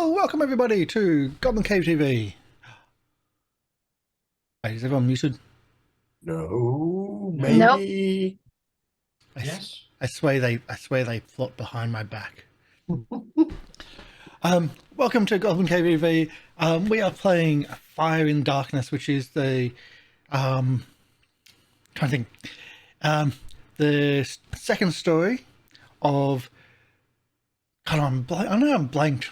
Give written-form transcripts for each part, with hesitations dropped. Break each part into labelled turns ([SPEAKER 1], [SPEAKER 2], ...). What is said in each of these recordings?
[SPEAKER 1] Welcome everybody to Goblin Cave TV. Wait, is everyone muted?
[SPEAKER 2] No,
[SPEAKER 3] Nope.
[SPEAKER 2] maybe.
[SPEAKER 4] Yes.
[SPEAKER 1] I swear they plot behind my back. Welcome to Goblin Cave TV. We are playing Fire in Darkness, which is the trying to think. The second story of I'm blanked.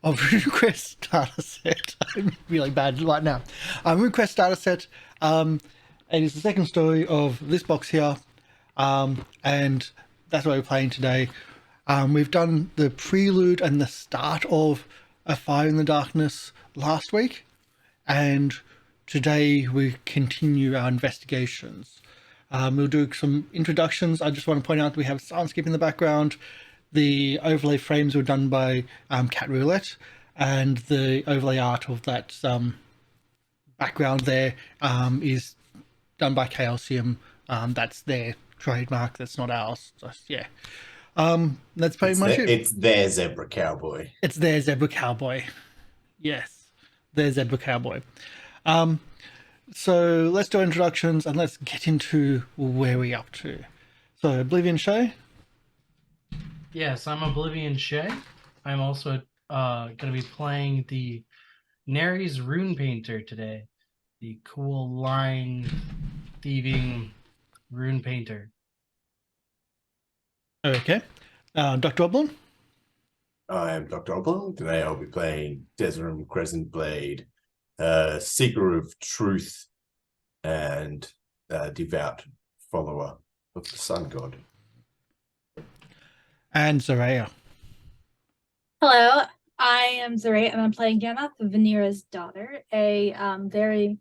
[SPEAKER 1] Of RuneQuest Starter Set. I'm really bad right now. RuneQuest Starter Set. It is the second story of this box here, and that's what we're playing today. We've done the prelude and the start of A Fire in the Darkness last week, and today we continue our investigations. We'll do some introductions. I just want to point out that we have soundscape in the background. The overlay frames were done by CatRoulette, and the overlay art of that background there is done by Chaosium. That's their trademark. That's not ours. So, yeah. That's pretty much it.
[SPEAKER 2] It's their zebra cowboy.
[SPEAKER 1] It's their zebra cowboy. Yes, their zebra cowboy. So let's do introductions and let's get into where we're up to. So OblivionShay.
[SPEAKER 4] Yes, I'm OblivionShay. I'm also going to be playing the Nary's Rune Painter today. The cool lying, thieving Rune Painter.
[SPEAKER 1] Okay. Dr. Oblong.
[SPEAKER 2] I am Dr. Oblong. Today I'll be playing Desrim Crescent Blade, Seeker of Truth, and devout follower of the Sun God.
[SPEAKER 1] And Zaraeea.
[SPEAKER 3] Hello, I am Zaraeea, and I'm playing Yanath, Vanira's daughter, a very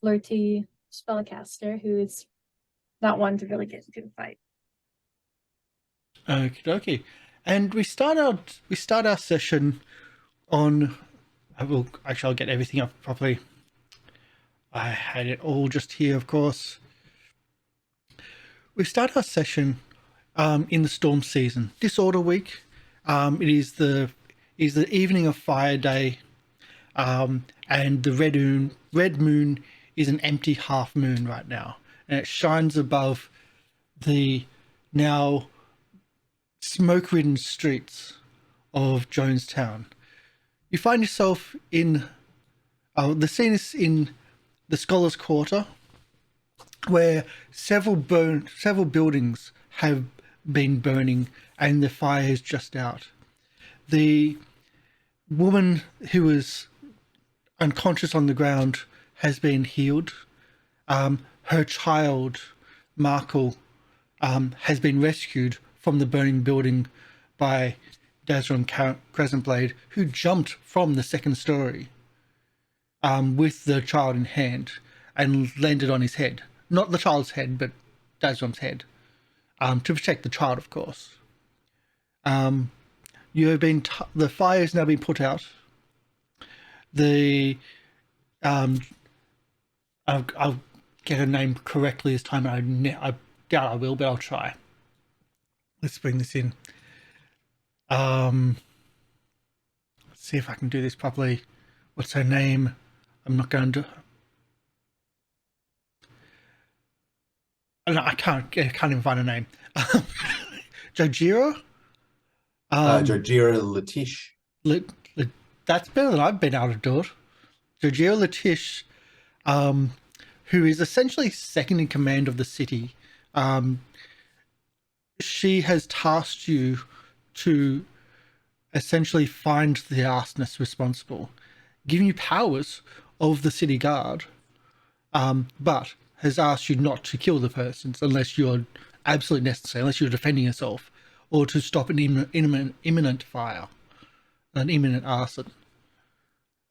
[SPEAKER 3] flirty spellcaster who is not one to really get into a fight.
[SPEAKER 1] Okie dokie. And we start our session on. I'll get everything up properly. I had it all just here, of course. We start our session in the storm season. Disorder week. It is the evening of Fire Day, and the red moon is an empty half moon right now, and it shines above the now smoke-ridden streets of Jonestown. You find yourself in the scene is in the Scholars' Quarter, where several buildings have been burning and the fire is just out. The woman who was unconscious on the ground has been healed. Her child, Markle, has been rescued from the burning building by Desrim Crescent Blade, who jumped from the second story with the child in hand and landed on his head. Not the child's head, but Desrim's head. To protect the child, of course. You have been the fire has now been put out. The I'll get her name correctly this time. I doubt I will, but I'll try. Let's bring this in. Let's see if I can do this properly. What's her name? I'm not going to. I can't even find a name. Jojira?
[SPEAKER 2] Jojira Latish.
[SPEAKER 1] That's better than I've been able to do it. Jojira Latish, who is essentially second in command of the city. She has tasked you to essentially find the arsonists responsible, giving you powers of the city guard, but has asked you not to kill the persons unless you're absolutely necessary, unless you're defending yourself, or to stop an imminent fire, an imminent arson.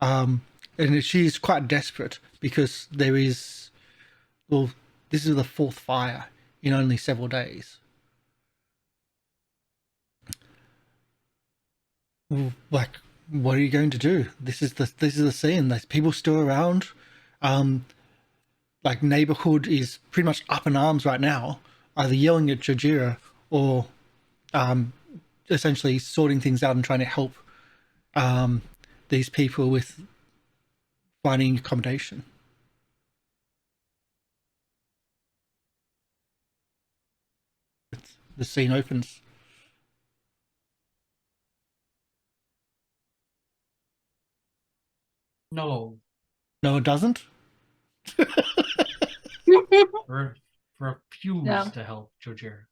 [SPEAKER 1] And she's quite desperate because this is the fourth fire in only several days. Like, what are you going to do? This is the scene. There's people still around. Like, neighborhood is pretty much up in arms right now, either yelling at Jojira or essentially sorting things out and trying to help these people with finding accommodation. The scene opens.
[SPEAKER 4] No,
[SPEAKER 1] No, it doesn't.
[SPEAKER 4] refuse
[SPEAKER 3] No.
[SPEAKER 4] to help Jojira.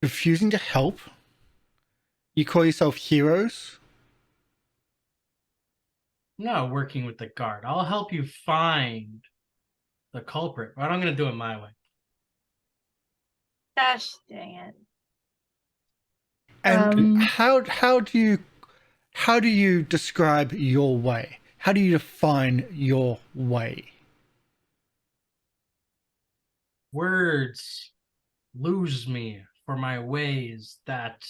[SPEAKER 1] Refusing to help. You call yourself heroes?
[SPEAKER 4] I'm not working with the guard. I'll help you find the culprit, but I'm going to do it my way.
[SPEAKER 3] Gosh dang it.
[SPEAKER 1] And how do you describe your way? How do you define your way?
[SPEAKER 4] Words lose me, for my ways that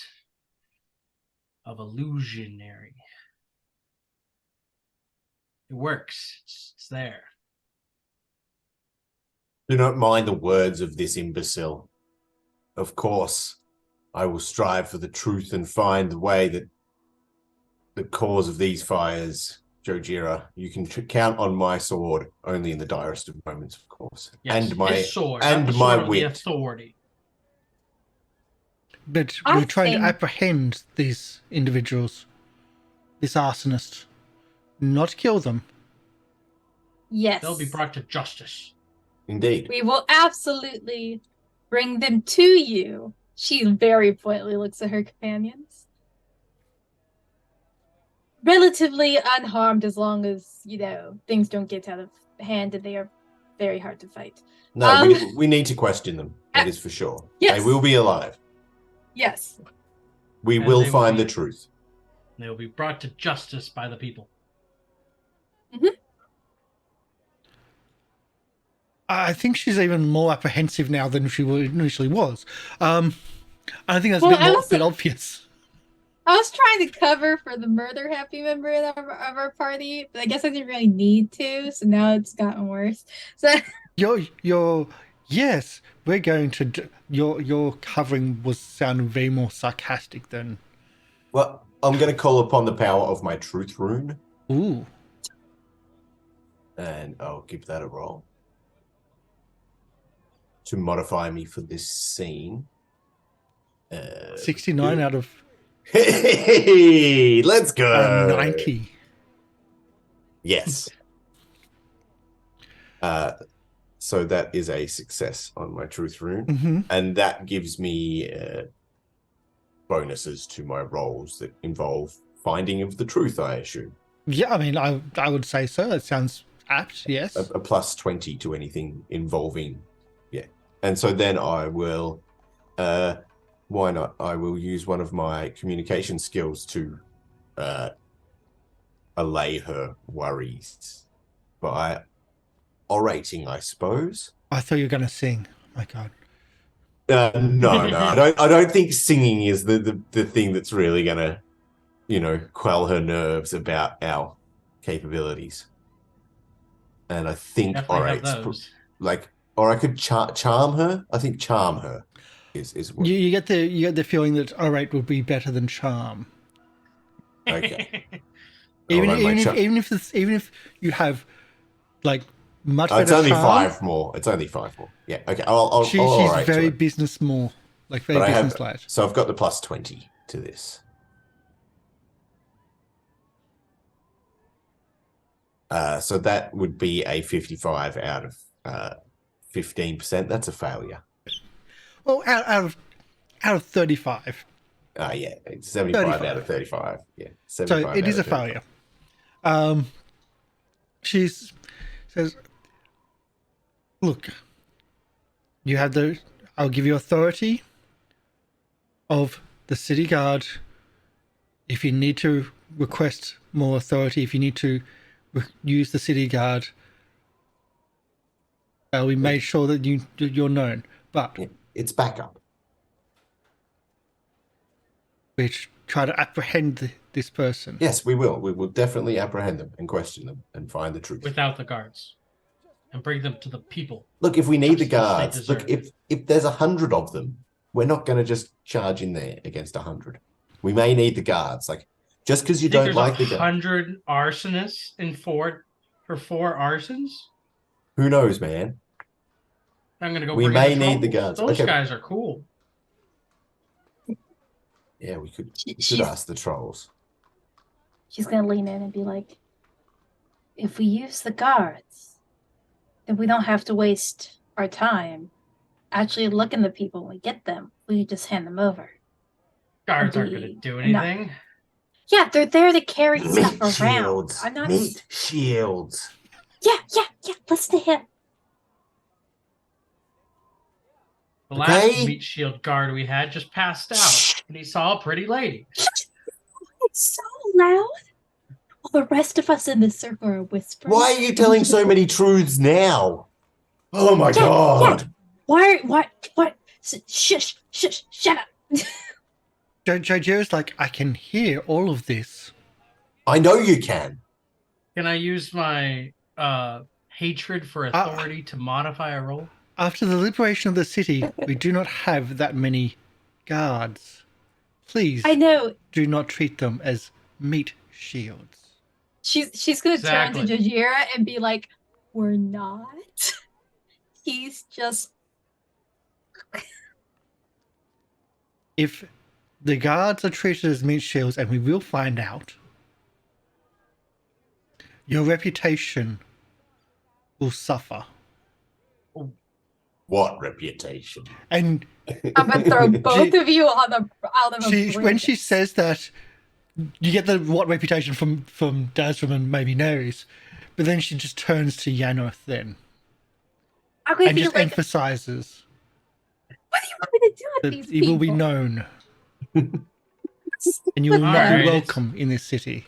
[SPEAKER 4] of illusionary. It works. It's there.
[SPEAKER 2] Do not mind the words of this imbecile. Of course, I will strive for the truth and find the way that the cause of these fires, Jojira. You can count on my sword, only in the direst of moments, of course.
[SPEAKER 4] Yes,
[SPEAKER 2] and my
[SPEAKER 4] his sword,
[SPEAKER 2] and
[SPEAKER 4] not the
[SPEAKER 2] my
[SPEAKER 4] sword of the
[SPEAKER 2] wit.
[SPEAKER 4] authority.
[SPEAKER 1] But
[SPEAKER 3] I
[SPEAKER 1] we're trying to
[SPEAKER 3] think-
[SPEAKER 1] apprehend these individuals, this arsonist, not kill them.
[SPEAKER 3] Yes.
[SPEAKER 4] They'll be brought to justice.
[SPEAKER 2] Indeed.
[SPEAKER 3] We will absolutely bring them to you. She very pointedly looks at her companions. Relatively unharmed as long as, things don't get out of hand and they are very hard to fight.
[SPEAKER 2] No, we need to question them. That is for sure.
[SPEAKER 3] Yes.
[SPEAKER 2] They will be alive.
[SPEAKER 3] Yes.
[SPEAKER 2] We
[SPEAKER 4] And
[SPEAKER 2] will
[SPEAKER 4] they will
[SPEAKER 2] find
[SPEAKER 4] be-
[SPEAKER 2] the truth.
[SPEAKER 4] They will be brought to justice by the people.
[SPEAKER 1] I think she's even more apprehensive now than she initially was. I think that's
[SPEAKER 3] Well,
[SPEAKER 1] a bit obvious.
[SPEAKER 3] I was trying to cover for the murder happy member of our party, but I guess I didn't really need to, so now it's gotten worse. So
[SPEAKER 1] Yes, we're going to. Your covering was sounding way more sarcastic than.
[SPEAKER 2] Well, I'm going to call upon the power of my truth rune,
[SPEAKER 1] Ooh,
[SPEAKER 2] and I'll give that a roll to modify me for this scene.
[SPEAKER 1] 69 out of
[SPEAKER 2] Hey, let's go.
[SPEAKER 1] 90.
[SPEAKER 2] Yes. So that is a success on my truth rune,
[SPEAKER 1] Mm-hmm.
[SPEAKER 2] and that gives me bonuses to my rolls that involve finding of the truth, I assume.
[SPEAKER 1] Yeah, I mean, I would say so. It sounds apt. Yes.
[SPEAKER 2] A plus 20 to anything involving, yeah. And so then I will, why not? I will use one of my communication skills to allay her worries by orating, I suppose.
[SPEAKER 1] I thought you were going to sing. Oh my God.
[SPEAKER 2] No, I don't think singing is the thing that's really gonna, quell her nerves about our capabilities. And I think
[SPEAKER 4] Definitely have
[SPEAKER 2] orate's
[SPEAKER 4] those.
[SPEAKER 2] or I could charm her. I think charm her is what.
[SPEAKER 1] You get the feeling that orate would be better than charm.
[SPEAKER 2] Okay.
[SPEAKER 1] Even
[SPEAKER 2] Although my
[SPEAKER 1] even if you have like much
[SPEAKER 2] it's
[SPEAKER 1] better
[SPEAKER 2] only
[SPEAKER 1] charm,
[SPEAKER 2] 5 more. It's only 5 more. Yeah. Okay. I'll
[SPEAKER 1] she's
[SPEAKER 2] orate to
[SPEAKER 1] very
[SPEAKER 2] her.
[SPEAKER 1] business more, like very
[SPEAKER 2] But I have,
[SPEAKER 1] business led.
[SPEAKER 2] so I've got the plus 20 to this. So that would be a 55 out of 15%. That's a failure.
[SPEAKER 1] Well, out of 35,
[SPEAKER 2] Yeah, it's 75
[SPEAKER 1] 35.
[SPEAKER 2] out of 35. Yeah,
[SPEAKER 1] so
[SPEAKER 2] 75
[SPEAKER 1] it
[SPEAKER 2] out
[SPEAKER 1] is a
[SPEAKER 2] of 35.
[SPEAKER 1] failure. She says, "Look, you have I'll give you authority of the city guard. If you need to request more authority, if you need to use the city guard, we made sure that you're known. But
[SPEAKER 2] Yeah, it's backup.
[SPEAKER 1] we try to apprehend this person.
[SPEAKER 2] Yes, we will. We will definitely apprehend them and question them and find the truth.
[SPEAKER 4] Without the guards. And bring them to the people.
[SPEAKER 2] Look, if we need the
[SPEAKER 4] Justice they
[SPEAKER 2] guards, look,
[SPEAKER 4] deserve.
[SPEAKER 2] if there's 100 of them, we're not going to just charge in there against 100. We may need the guards. Like, just because you don't
[SPEAKER 4] there's
[SPEAKER 2] like the guards.
[SPEAKER 4] 100 arsonists in for 4 arsons?
[SPEAKER 2] Who knows, man?
[SPEAKER 4] I'm gonna go
[SPEAKER 2] We
[SPEAKER 4] bring
[SPEAKER 2] may
[SPEAKER 4] in the
[SPEAKER 2] need the
[SPEAKER 4] trolls.
[SPEAKER 2] guards.
[SPEAKER 4] Those
[SPEAKER 2] Okay.
[SPEAKER 4] guys are cool.
[SPEAKER 2] Yeah, we could
[SPEAKER 3] She's-
[SPEAKER 2] ask the trolls.
[SPEAKER 3] She's gonna lean in and be like, if we use the guards, then we don't have to waste our time actually looking the people when we get them. We can just hand them over.
[SPEAKER 4] Guards aren't gonna do anything.
[SPEAKER 3] Yeah, they're there to carry
[SPEAKER 2] Meat
[SPEAKER 3] stuff around.
[SPEAKER 2] shields.
[SPEAKER 3] I'm not.
[SPEAKER 2] Meat shields.
[SPEAKER 3] Yeah. Listen to him.
[SPEAKER 4] The last
[SPEAKER 2] Okay.
[SPEAKER 4] meat shield guard we had just passed out, and he saw a pretty lady.
[SPEAKER 3] It's so loud. All the rest of us in this circle are whispering.
[SPEAKER 2] Why are you telling so many truths now? Oh my
[SPEAKER 3] Yeah,
[SPEAKER 2] god.
[SPEAKER 3] Why? What? Shush! Shut up!
[SPEAKER 1] Jojo's like, I can hear all of this.
[SPEAKER 2] I know you can.
[SPEAKER 4] Can I use my hatred for authority to modify a roll?
[SPEAKER 1] After the liberation of the city, we do not have that many guards. Please
[SPEAKER 3] I know.
[SPEAKER 1] do not treat them as meat shields.
[SPEAKER 3] She's gonna turn
[SPEAKER 4] Exactly.
[SPEAKER 3] to Jajira and be like, "We're not. He's just."
[SPEAKER 1] If the guards are treated as meat shields, and we will find out, your reputation will suffer.
[SPEAKER 2] What reputation?
[SPEAKER 1] And
[SPEAKER 3] I'm gonna throw both of you on the out of a
[SPEAKER 1] when
[SPEAKER 3] bridge.
[SPEAKER 1] she says that, you get the what reputation from Dazram and maybe Nerys, but then she just turns to Yanoth then
[SPEAKER 3] I'm gonna
[SPEAKER 1] and
[SPEAKER 3] be
[SPEAKER 1] just
[SPEAKER 3] like,
[SPEAKER 1] emphasizes
[SPEAKER 3] "What do you want me to do with
[SPEAKER 1] that
[SPEAKER 3] these
[SPEAKER 1] it
[SPEAKER 3] people?"
[SPEAKER 1] will be known, and you will not
[SPEAKER 4] Alright.
[SPEAKER 1] be welcome in this city.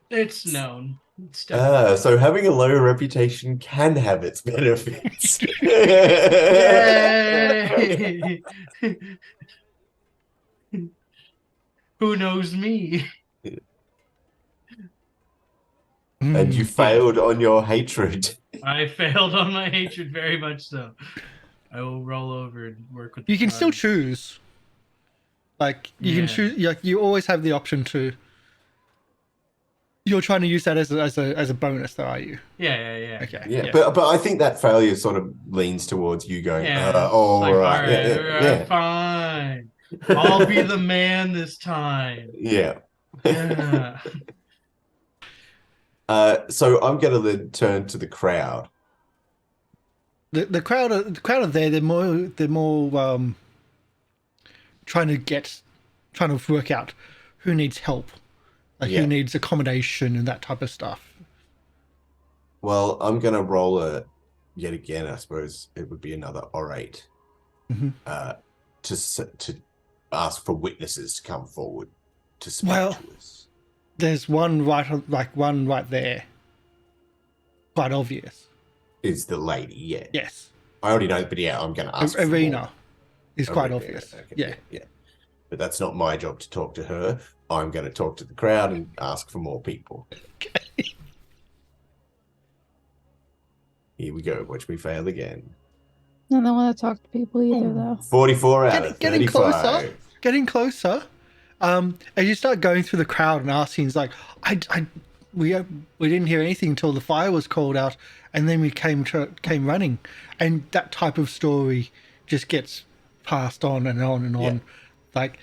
[SPEAKER 4] It's known. It's definitely
[SPEAKER 2] So having a low reputation can have its benefits.
[SPEAKER 4] Yay! Who knows me?
[SPEAKER 2] And you
[SPEAKER 1] Yeah.
[SPEAKER 2] failed on your hatred.
[SPEAKER 4] I failed on my hatred very much so. I will roll over and work with.
[SPEAKER 1] You
[SPEAKER 4] the
[SPEAKER 1] can still
[SPEAKER 4] guards.
[SPEAKER 1] choose. Like you can
[SPEAKER 4] Yeah.
[SPEAKER 1] choose. Like you always have the option to. You're trying to use that as a bonus, though, are you?
[SPEAKER 4] Yeah.
[SPEAKER 1] Okay.
[SPEAKER 2] Yeah, but I think that failure sort of leans towards you going,
[SPEAKER 4] Yeah.
[SPEAKER 2] all
[SPEAKER 4] Like,
[SPEAKER 2] right,
[SPEAKER 4] all
[SPEAKER 2] yeah.
[SPEAKER 4] fine. I'll be the man this time.
[SPEAKER 2] Yeah.
[SPEAKER 4] Yeah.
[SPEAKER 2] So I'm going to turn to the crowd.
[SPEAKER 1] The crowd are there. They're more trying to work out who needs help, like
[SPEAKER 2] Yeah.
[SPEAKER 1] who needs accommodation and that type of stuff.
[SPEAKER 2] Well, I'm going to roll yet again, I suppose it would be another orate
[SPEAKER 1] Mhm.
[SPEAKER 2] to ask for witnesses to come forward to speak
[SPEAKER 1] Well-
[SPEAKER 2] to us.
[SPEAKER 1] There's one right there, quite obvious.
[SPEAKER 2] Is the lady, yeah.
[SPEAKER 1] Yes,
[SPEAKER 2] I already know, but yeah, I'm going to ask for more.
[SPEAKER 1] Arena is quite
[SPEAKER 2] Arena,
[SPEAKER 1] obvious.
[SPEAKER 2] okay,
[SPEAKER 1] Yeah.
[SPEAKER 2] yeah. But that's not my job to talk to her. I'm going to talk to the crowd and ask for more people. Here we go. Watch me fail again.
[SPEAKER 5] I don't want to talk to people either, though.
[SPEAKER 2] 44 out of
[SPEAKER 1] Getting
[SPEAKER 2] 35.
[SPEAKER 1] closer. Getting closer. As you start going through the crowd and asking, it's like, we didn't hear anything until the fire was called out, and then we came running, and that type of story just gets passed on and on and on.
[SPEAKER 2] Yeah.
[SPEAKER 1] Like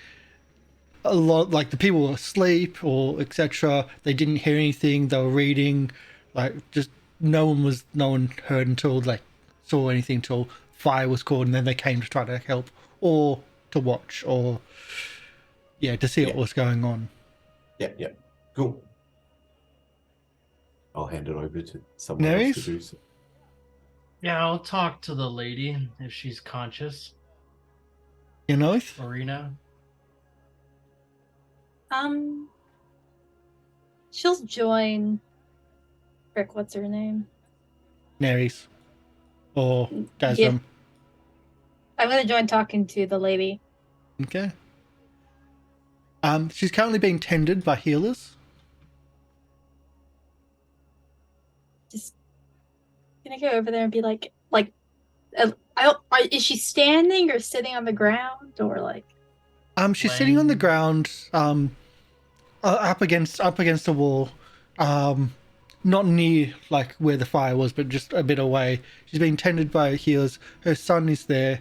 [SPEAKER 1] a lot, like the people were asleep or etc. They didn't hear anything. They were reading, like just no one heard until they saw anything until fire was called, and then they came to try to help or to watch or to see what was going on.
[SPEAKER 2] Yeah. Cool. I'll hand it over to someone else
[SPEAKER 1] Nerys?
[SPEAKER 2] to do so.
[SPEAKER 4] Yeah, I'll talk to the lady if she's conscious.
[SPEAKER 1] You know,
[SPEAKER 4] Arena.
[SPEAKER 3] She'll join. Frick, what's her name?
[SPEAKER 1] Nerys or Dazram.
[SPEAKER 3] Yeah. I'm gonna join talking to the lady.
[SPEAKER 1] Okay. She's currently being tended by healers.
[SPEAKER 3] Just gonna go over there and be like, Is she standing or sitting on the ground or like?
[SPEAKER 1] She's sitting on the
[SPEAKER 4] Playng.
[SPEAKER 1] ground, up against a wall, not near like where the fire was, but just a bit away. She's being tended by healers. Her son is there,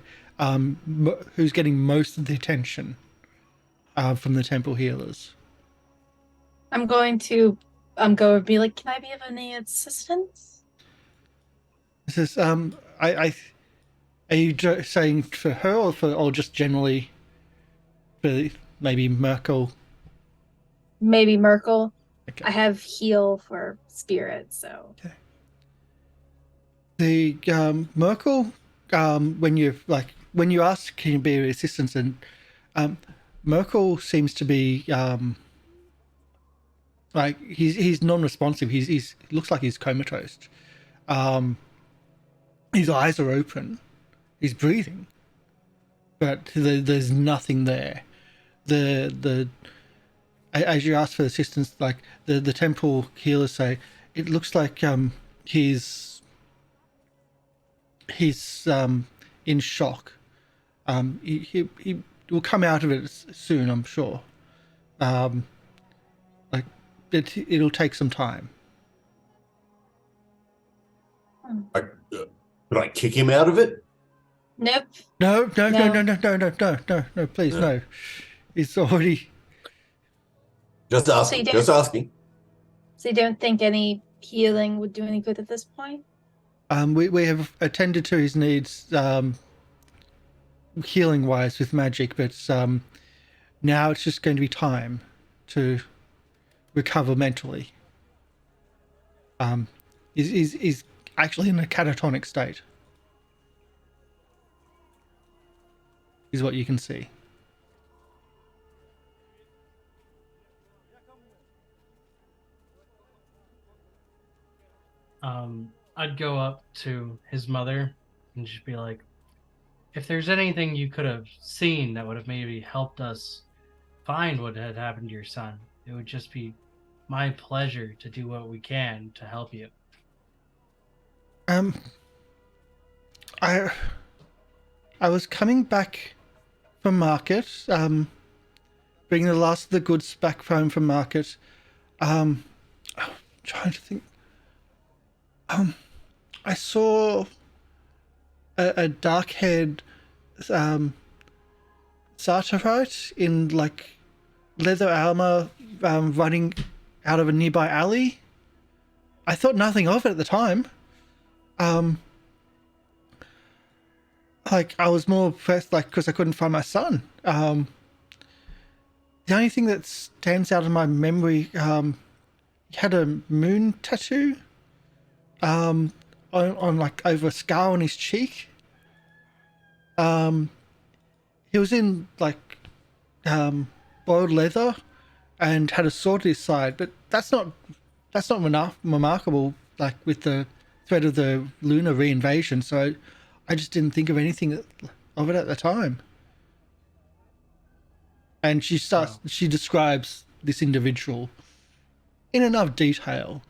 [SPEAKER 1] who's getting most of the attention from the temple healers.
[SPEAKER 3] I'm going to go and be like, can I be of any assistance?
[SPEAKER 1] This is are you saying for her or just generally for maybe Merkel?
[SPEAKER 3] Maybe Merkel.
[SPEAKER 1] Okay.
[SPEAKER 3] I have heal for spirit, so
[SPEAKER 1] The Merkel, when you ask can you be of assistance, and Merkel seems to be like he's non-responsive. He's looks like he's comatose. His eyes are open. He's breathing, but there's nothing there. As you ask for assistance, like the temple healers say, it looks like he's in shock. He will come out of it soon, I'm sure. Like it'll take some time.
[SPEAKER 2] Could I kick him out of it?
[SPEAKER 3] nope.
[SPEAKER 1] No,
[SPEAKER 3] No.
[SPEAKER 1] please,
[SPEAKER 2] No.
[SPEAKER 1] no. It's already.
[SPEAKER 2] Just asking. Just asking.
[SPEAKER 3] So you don't think any healing would do any good at this point?
[SPEAKER 1] We have attended to his needs, healing wise with magic, but now it's just going to be time to recover mentally. Is actually in a catatonic state, is what you can see.
[SPEAKER 4] I'd go up to his mother and just be like, if there's anything you could have seen that would have maybe helped us find what had happened to your son, it would just be my pleasure to do what we can to help you.
[SPEAKER 1] I was coming back from market, bringing the last of the goods back home from market. I'm trying to think. I saw a dark-haired Sartarite in like leather armor, running out of a nearby alley. I thought nothing of it at the time. Like I was more impressed, like because I couldn't find my son. The only thing that stands out in my memory, he had a moon tattoo, on like over a scar on his cheek. He was in like boiled leather and had a sword at his side, but that's not remarkable. Like with the threat of the lunar reinvasion, so I just didn't think of anything of it at the time. And she describes this individual in enough detail.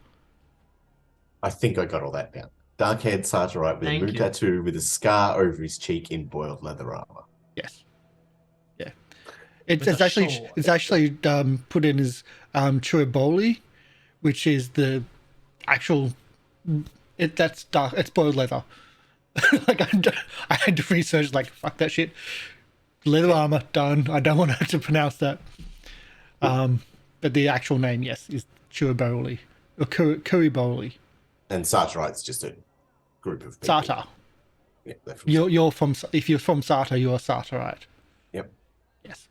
[SPEAKER 2] I think I got all that down. Dark-haired Sartarite with a
[SPEAKER 4] Thank
[SPEAKER 2] moon
[SPEAKER 4] you.
[SPEAKER 2] tattoo with a scar over his cheek in boiled leather armor.
[SPEAKER 1] Yes. Yeah. It's
[SPEAKER 4] With a
[SPEAKER 1] actually put in as Churiboli, which is the actual. That's dark. It's boiled leather. Like I had to research. Like fuck that shit. Leather armor done. I don't want her to pronounce that. But the actual name, yes, is Churiboli or Curryboli.
[SPEAKER 2] And Sartarite's just a group of people.
[SPEAKER 1] Sartar.
[SPEAKER 2] Yeah, they're from
[SPEAKER 1] You're from. If you're from Sartar, you're a Sartarite.
[SPEAKER 2] Yep.
[SPEAKER 1] Yes.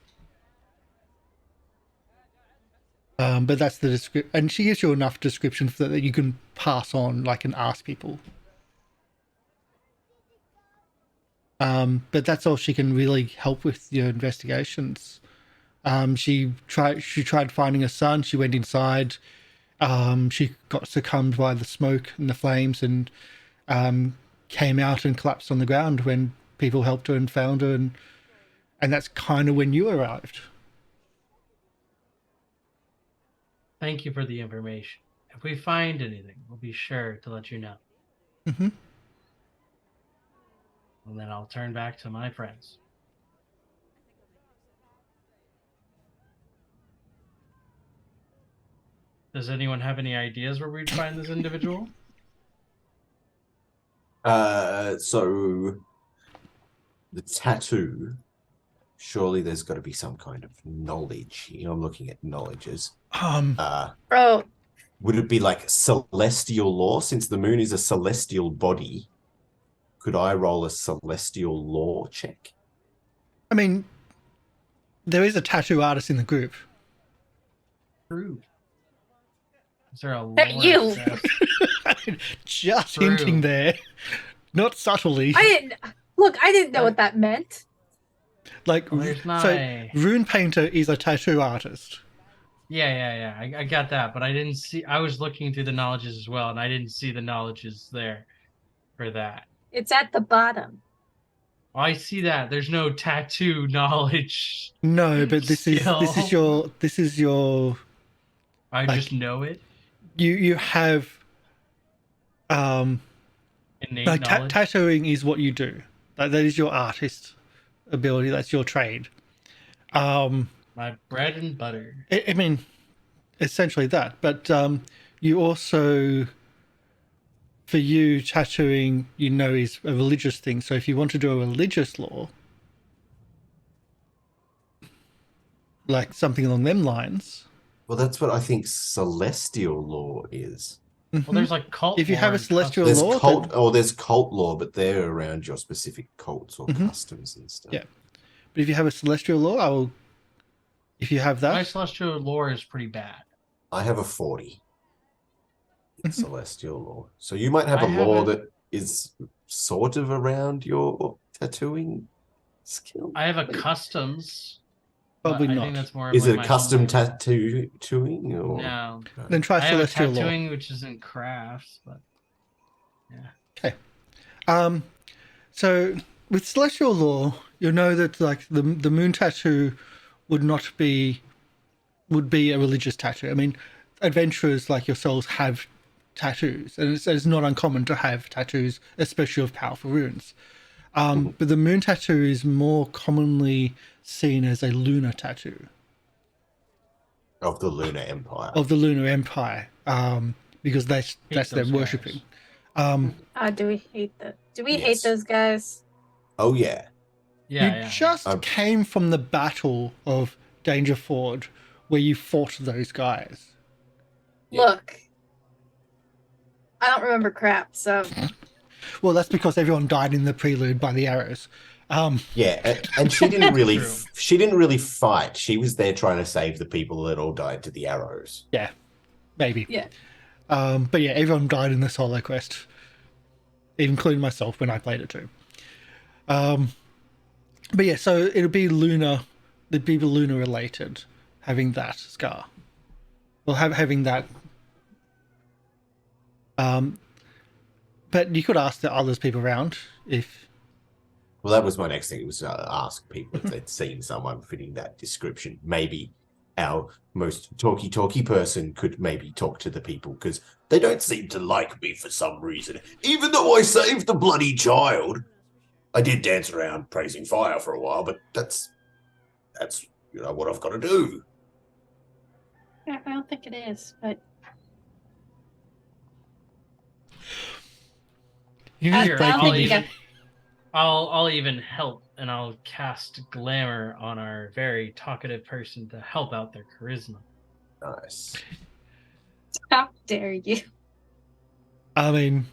[SPEAKER 1] But that's the description, and she gives you enough description for that you can pass on, like, and ask people. But that's all she can really help with your investigations. She tried finding her son. She went inside. She got succumbed by the smoke and the flames, and came out and collapsed on the ground when people helped her and found her, and that's kind of when you arrived.
[SPEAKER 4] Thank you for the information. If we find anything, we'll be sure to let you know.
[SPEAKER 1] Mm-hmm.
[SPEAKER 4] And then I'll turn back to my friends. Does anyone have any ideas where we'd find this individual?
[SPEAKER 2] So the tattoo, surely there's got to be some kind of knowledge. I'm looking at knowledges.
[SPEAKER 3] Oh,
[SPEAKER 2] Would it be like celestial law? Since the moon is a celestial body, could I roll a celestial law check?
[SPEAKER 1] I mean, there is a tattoo artist in the group.
[SPEAKER 4] True. Is there a
[SPEAKER 3] Hey,
[SPEAKER 4] lore
[SPEAKER 3] you!
[SPEAKER 1] I mean, just
[SPEAKER 4] True.
[SPEAKER 1] hinting there, not subtly.
[SPEAKER 3] I didn't know what that meant.
[SPEAKER 1] Like,
[SPEAKER 4] Well, there's not
[SPEAKER 1] so
[SPEAKER 4] a-
[SPEAKER 1] Rune Painter is a tattoo artist.
[SPEAKER 4] Yeah. I got that, but I didn't see. I was looking through the knowledges as well, and I didn't see the knowledges there for that.
[SPEAKER 3] It's at the bottom.
[SPEAKER 4] I see that. There's no tattoo knowledge.
[SPEAKER 1] No, but this is your
[SPEAKER 4] I
[SPEAKER 1] Like-
[SPEAKER 4] just know it.
[SPEAKER 1] you have
[SPEAKER 4] Innate
[SPEAKER 1] like
[SPEAKER 4] knowledge.
[SPEAKER 1] tattooing is what you do. That is your artist ability. That's your trade.
[SPEAKER 4] My bread and butter.
[SPEAKER 1] I mean, essentially that. But you also, for you, tattooing, is a religious thing. So if you want to do a religious law, like something along them lines.
[SPEAKER 2] Well, that's what I think celestial law is.
[SPEAKER 4] Well, there's like cult.
[SPEAKER 1] If you have a
[SPEAKER 4] lore and
[SPEAKER 1] celestial
[SPEAKER 4] custom.
[SPEAKER 2] There's
[SPEAKER 1] law,
[SPEAKER 2] there's cult law, but they're around your specific cults or
[SPEAKER 1] Mhm.
[SPEAKER 2] customs and stuff.
[SPEAKER 1] Yeah. But if you have a celestial law, if you have
[SPEAKER 4] My
[SPEAKER 1] that,
[SPEAKER 4] celestial lore is pretty bad.
[SPEAKER 2] I have a 40 in
[SPEAKER 1] Mhm.
[SPEAKER 2] celestial law. So you might have
[SPEAKER 4] I
[SPEAKER 2] a law
[SPEAKER 4] haven't-
[SPEAKER 2] that is sort of around your tattooing skill.
[SPEAKER 4] I have a customs.
[SPEAKER 1] probably
[SPEAKER 4] but I
[SPEAKER 1] not.
[SPEAKER 4] think that's more of
[SPEAKER 2] Is
[SPEAKER 4] like
[SPEAKER 2] it
[SPEAKER 4] my
[SPEAKER 2] a custom
[SPEAKER 4] home-
[SPEAKER 2] tattooing or
[SPEAKER 4] No.
[SPEAKER 1] Then try
[SPEAKER 4] I have a
[SPEAKER 1] celestial law.
[SPEAKER 4] tattooing which is in crafts, but
[SPEAKER 1] So with celestial law, you'll know that like the moon tattoo would be a religious tattoo. I mean, adventurers like yourselves have tattoos, and it's not uncommon to have tattoos, especially of powerful runes. But the moon tattoo is more commonly seen as a lunar tattoo
[SPEAKER 2] of the Lunar Empire?
[SPEAKER 1] of the Lunar Empire, because that's
[SPEAKER 4] Hate
[SPEAKER 1] their
[SPEAKER 4] those
[SPEAKER 1] worshipping.
[SPEAKER 4] guys.
[SPEAKER 3] Do we hate that? Do we
[SPEAKER 2] Yes.
[SPEAKER 3] hate those guys?
[SPEAKER 2] Oh yeah.
[SPEAKER 1] You just came from the battle of Dangerford, where you fought those guys.
[SPEAKER 2] Yeah.
[SPEAKER 3] Look, I don't remember crap, so
[SPEAKER 1] Well, that's because everyone died in the prelude by the arrows.
[SPEAKER 2] Yeah, and she didn't really
[SPEAKER 4] True.
[SPEAKER 2] she didn't really fight. She was there trying to save the people that all died to the arrows.
[SPEAKER 1] Yeah, maybe.
[SPEAKER 3] yeah.
[SPEAKER 1] But yeah, everyone died in the solo quest, including myself when I played it too. But yeah, so it'll be lunar. It'd be lunar related, having that scar, or having that. But you could ask the others people around if.
[SPEAKER 2] Well, that was my next thing. It was ask people if they'd seen someone fitting that description. Maybe our most talky person could maybe talk to the people because they don't seem to like me for some reason. Even though I saved the bloody child, I did dance around praising fire for a while, but that's what I've got to do.
[SPEAKER 3] I don't think it is, but
[SPEAKER 1] You
[SPEAKER 3] I
[SPEAKER 1] just
[SPEAKER 4] Here,
[SPEAKER 1] break
[SPEAKER 3] don't
[SPEAKER 4] I'll
[SPEAKER 3] think you
[SPEAKER 1] in-
[SPEAKER 4] even, I'll even help, and I'll cast glamour on our very talkative person to help out their charisma.
[SPEAKER 2] Nice.
[SPEAKER 3] how dare you?
[SPEAKER 1] I mean,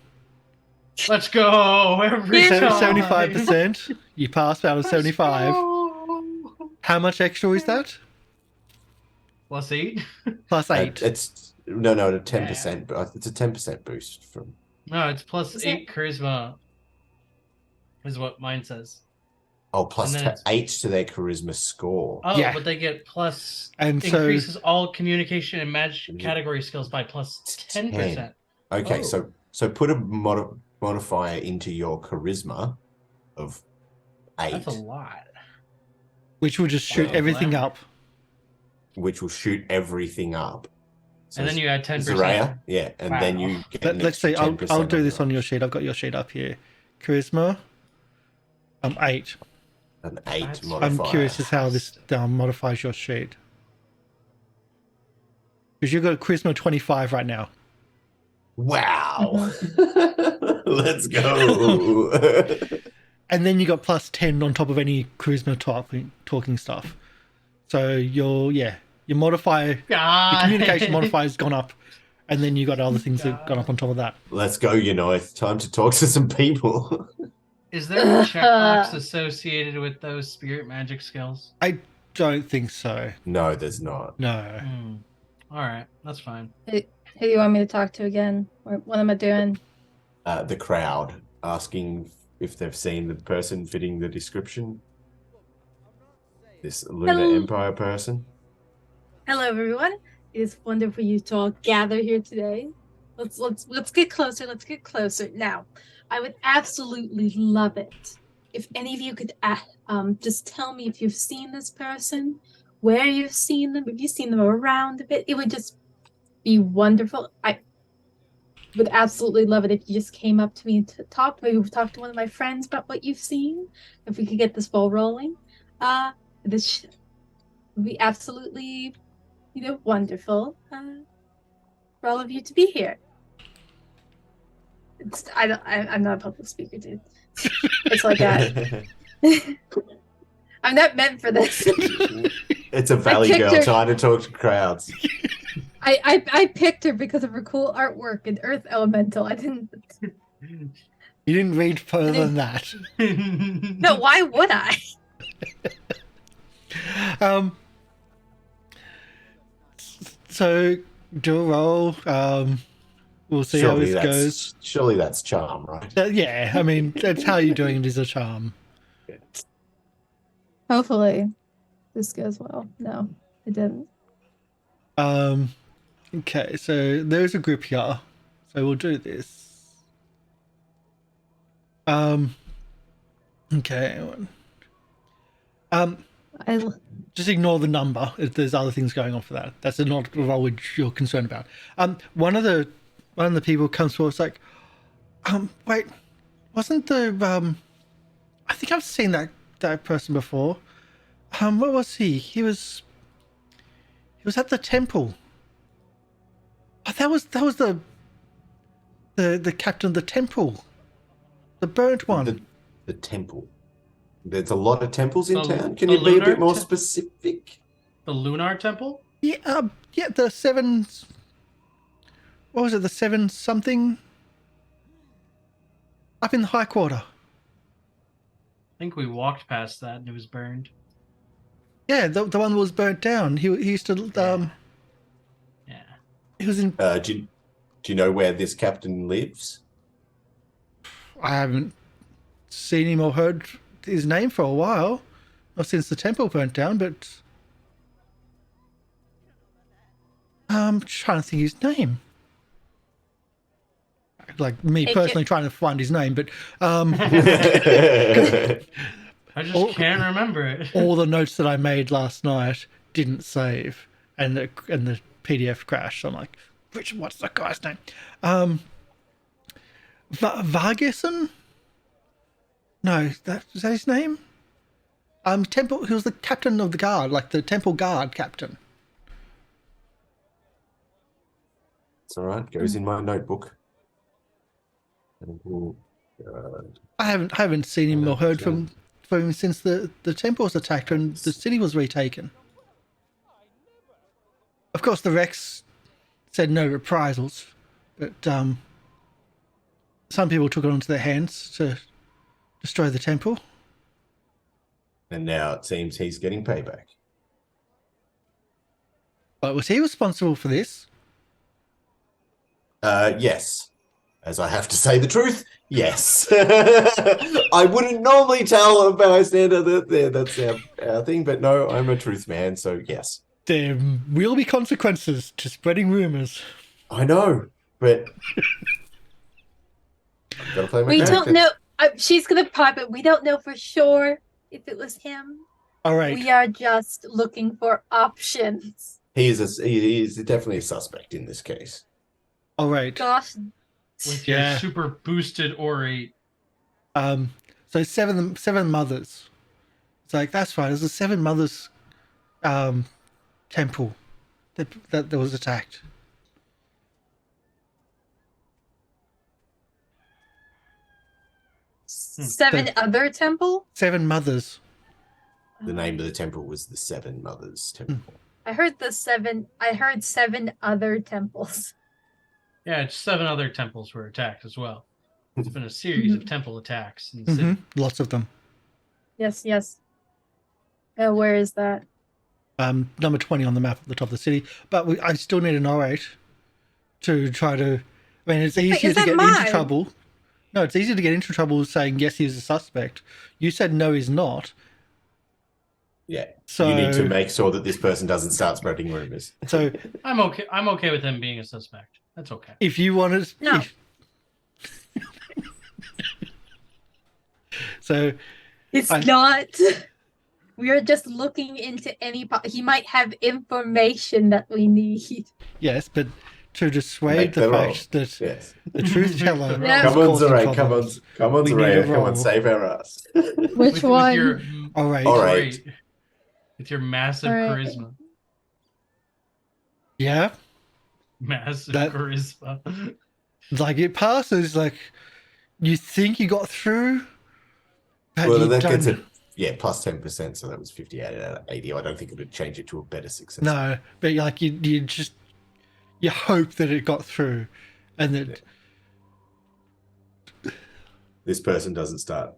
[SPEAKER 4] Let's go every
[SPEAKER 3] Yeah.
[SPEAKER 4] time.
[SPEAKER 1] 75%. You passed out of 75. How much extra is that?
[SPEAKER 4] Plus 8?
[SPEAKER 1] Plus 8.
[SPEAKER 2] It's no, a 10%, but it's a 10% boost from.
[SPEAKER 4] No, it's plus
[SPEAKER 3] Is
[SPEAKER 4] 8 charisma. Is what mine says.
[SPEAKER 2] Oh, plus
[SPEAKER 4] And then it's-
[SPEAKER 2] 8 to their charisma score.
[SPEAKER 4] Oh,
[SPEAKER 1] Yeah.
[SPEAKER 4] but they get plus
[SPEAKER 1] And so
[SPEAKER 4] increases all communication and magic category skills by plus 10%.
[SPEAKER 2] Okay,
[SPEAKER 4] Oh.
[SPEAKER 2] so put a modifier into your charisma of 8,
[SPEAKER 4] That's a lot.
[SPEAKER 1] which will just shoot
[SPEAKER 4] Wow,
[SPEAKER 1] everything
[SPEAKER 4] glamour.
[SPEAKER 1] up.
[SPEAKER 2] which will shoot everything up. So
[SPEAKER 4] And then you add 10%.
[SPEAKER 2] Zaraeea, yeah, and then
[SPEAKER 4] Wow.
[SPEAKER 2] you get an
[SPEAKER 1] Let's
[SPEAKER 2] extra
[SPEAKER 1] see. I'll
[SPEAKER 2] 10%
[SPEAKER 1] do this on
[SPEAKER 2] yours.
[SPEAKER 1] your sheet. I've got your sheet up here. Charisma. 8.
[SPEAKER 2] An 8
[SPEAKER 4] That's-
[SPEAKER 2] modifier.
[SPEAKER 1] I'm curious as how this modifies your sheet. Because you've got a charisma 25 right now.
[SPEAKER 2] Wow. Let's go.
[SPEAKER 1] And then you got plus 10 on top of any charisma talking stuff. So your modifier, your
[SPEAKER 4] God.
[SPEAKER 1] communication modifier has gone up. And then you got other things that have gone up on top of that.
[SPEAKER 2] Let's go, it's time to talk to some people.
[SPEAKER 4] Is there a checkbox associated with those spirit magic skills?
[SPEAKER 1] I don't think so.
[SPEAKER 2] No, there's not.
[SPEAKER 1] No.
[SPEAKER 4] All right, that's fine.
[SPEAKER 3] Who do you want me to talk to again? Or what am I doing?
[SPEAKER 2] The crowd asking if they've seen the person fitting the description. This Lunar
[SPEAKER 3] Hello.
[SPEAKER 2] Empire person.
[SPEAKER 3] Hello, everyone. It is wonderful you to all gather here today. Let's get closer. Let's get closer. Now, I would absolutely love it if any of you could just tell me if you've seen this person, where you've seen them, if you've seen them around a bit. It would just be wonderful. I would absolutely love it if you just came up to me to talk. Maybe talk to one of my friends about what you've seen. If we could get this ball rolling, this would be absolutely, wonderful for all of you to be here. I'm not a public speaker, dude. That's all I got. I'm not meant for this.
[SPEAKER 2] It's a valley
[SPEAKER 3] kicked
[SPEAKER 2] girl
[SPEAKER 3] her.
[SPEAKER 2] trying to talk to crowds.
[SPEAKER 3] I picked her because of her cool artwork in Earth Elemental. I didn't.
[SPEAKER 1] You didn't read further than that.
[SPEAKER 3] No, why would I?
[SPEAKER 1] So do a roll. We'll see how this goes.
[SPEAKER 2] Surely that's charm, right?
[SPEAKER 1] Yeah, I mean, that's how you're doing it is a charm.
[SPEAKER 5] Hopefully, this goes well. No, it didn't.
[SPEAKER 1] Okay, so there's a group here. So we'll do this. Okay. Just ignore the number if there's other things going on for that. That's not a role which you're concerned about. One of the people comes forward. It's like, wait, wasn't the I think I've seen that person before. What was he? He was at the temple. Oh, that was the captain of the temple, the burnt one.
[SPEAKER 2] The temple. There's a lot of temples in
[SPEAKER 4] The-
[SPEAKER 2] town. Can
[SPEAKER 4] the
[SPEAKER 2] you be a
[SPEAKER 4] lunar
[SPEAKER 2] bit more
[SPEAKER 4] te-
[SPEAKER 2] specific?
[SPEAKER 4] The Lunar Temple?
[SPEAKER 1] Yeah, the 7. What was it? The 7 something up in the High Quarter.
[SPEAKER 4] I think we walked past that and it was burned.
[SPEAKER 1] Yeah, the one that was burnt down. He used to
[SPEAKER 4] Yeah.
[SPEAKER 1] He was in.
[SPEAKER 2] Do you know where this captain lives?
[SPEAKER 1] I haven't seen him or heard his name for a while, not since the temple burnt down. But I'm trying to think his name. Like me personally trying to find his name, but
[SPEAKER 4] I just can't remember it.
[SPEAKER 1] all the notes that I made last night didn't save, and the PDF crashed. So I'm like, Richard, what's that guy's name? Vargason? No, is that his name? Temple. He was the captain of the guard, like the temple guard captain.
[SPEAKER 2] It's all right. Goes in my notebook.
[SPEAKER 1] I haven't seen him or heard from him since the temple was attacked and the city was retaken. Of course, the Rex said no reprisals, but some people took it onto their hands to destroy the temple.
[SPEAKER 2] And now it seems he's getting payback.
[SPEAKER 1] But was he responsible for this?
[SPEAKER 2] Yes. As I have to say the truth, yes. I wouldn't normally tell a bystander that that's our thing, but no, I'm a truth man, so yes.
[SPEAKER 1] There will be consequences to spreading rumors.
[SPEAKER 2] I know, but I've got to play my
[SPEAKER 3] We
[SPEAKER 2] character.
[SPEAKER 3] don't know. She's gonna pop it. We don't know for sure if it was him.
[SPEAKER 1] All right.
[SPEAKER 3] We are just looking for options.
[SPEAKER 2] He is definitely a suspect in this case.
[SPEAKER 1] All right.
[SPEAKER 3] Gosh,
[SPEAKER 4] With
[SPEAKER 1] Yeah.
[SPEAKER 4] your super boosted orate.
[SPEAKER 1] So seven mothers. It's like, that's right. There's a seven mothers temple that was attacked.
[SPEAKER 3] Seven
[SPEAKER 1] So-
[SPEAKER 3] other temple?
[SPEAKER 1] Seven mothers.
[SPEAKER 2] The name of the temple was the Seven Mothers Temple.
[SPEAKER 3] I heard seven other temples.
[SPEAKER 4] Yeah, it's 7 other temples were attacked as well. It's been a series of temple attacks in the city.
[SPEAKER 1] Lots of them.
[SPEAKER 3] Yes, yes. Where is that?
[SPEAKER 1] Number 20 on the map at the top of the city. But I still need an orate to try to... I mean, it's easier
[SPEAKER 3] is
[SPEAKER 1] to
[SPEAKER 3] that
[SPEAKER 1] get
[SPEAKER 3] mine?
[SPEAKER 1] into trouble. No, it's easier to get into trouble saying, yes, he's a suspect. You said, no, he's not.
[SPEAKER 2] Yeah.
[SPEAKER 1] So
[SPEAKER 2] You need to make sure that this person doesn't start spreading rumors.
[SPEAKER 1] So
[SPEAKER 4] I'm okay with him being a suspect. That's okay.
[SPEAKER 1] if you wanted...
[SPEAKER 3] No.
[SPEAKER 1] So
[SPEAKER 3] It's
[SPEAKER 1] I-
[SPEAKER 3] not. We are just looking into he might have information that we need.
[SPEAKER 1] yes, but to dissuade
[SPEAKER 2] Make
[SPEAKER 1] the
[SPEAKER 2] the roll.
[SPEAKER 1] fact that
[SPEAKER 2] Yes.
[SPEAKER 1] the truth teller
[SPEAKER 3] Yeah.
[SPEAKER 1] is
[SPEAKER 2] Come on,
[SPEAKER 1] causing
[SPEAKER 2] Zaraeea. Come on,
[SPEAKER 1] problems.
[SPEAKER 2] come on,
[SPEAKER 1] We need a
[SPEAKER 2] Zaraeea. Come on,
[SPEAKER 1] roll.
[SPEAKER 2] save our ass.
[SPEAKER 5] Which one?
[SPEAKER 4] Your,
[SPEAKER 1] All right.
[SPEAKER 2] All right.
[SPEAKER 4] with your massive
[SPEAKER 5] All right.
[SPEAKER 4] charisma.
[SPEAKER 1] Yeah.
[SPEAKER 4] Massive
[SPEAKER 1] That-
[SPEAKER 4] charisma.
[SPEAKER 1] Like it passes. Like you think you got through, but
[SPEAKER 2] Well,
[SPEAKER 1] you
[SPEAKER 2] that
[SPEAKER 1] don't.
[SPEAKER 2] gets it. Yeah, plus 10%, so that was 58 out of 80. I don't think it would change it to a better success.
[SPEAKER 1] No, but like you just you hope that it got through, and that
[SPEAKER 2] This person doesn't start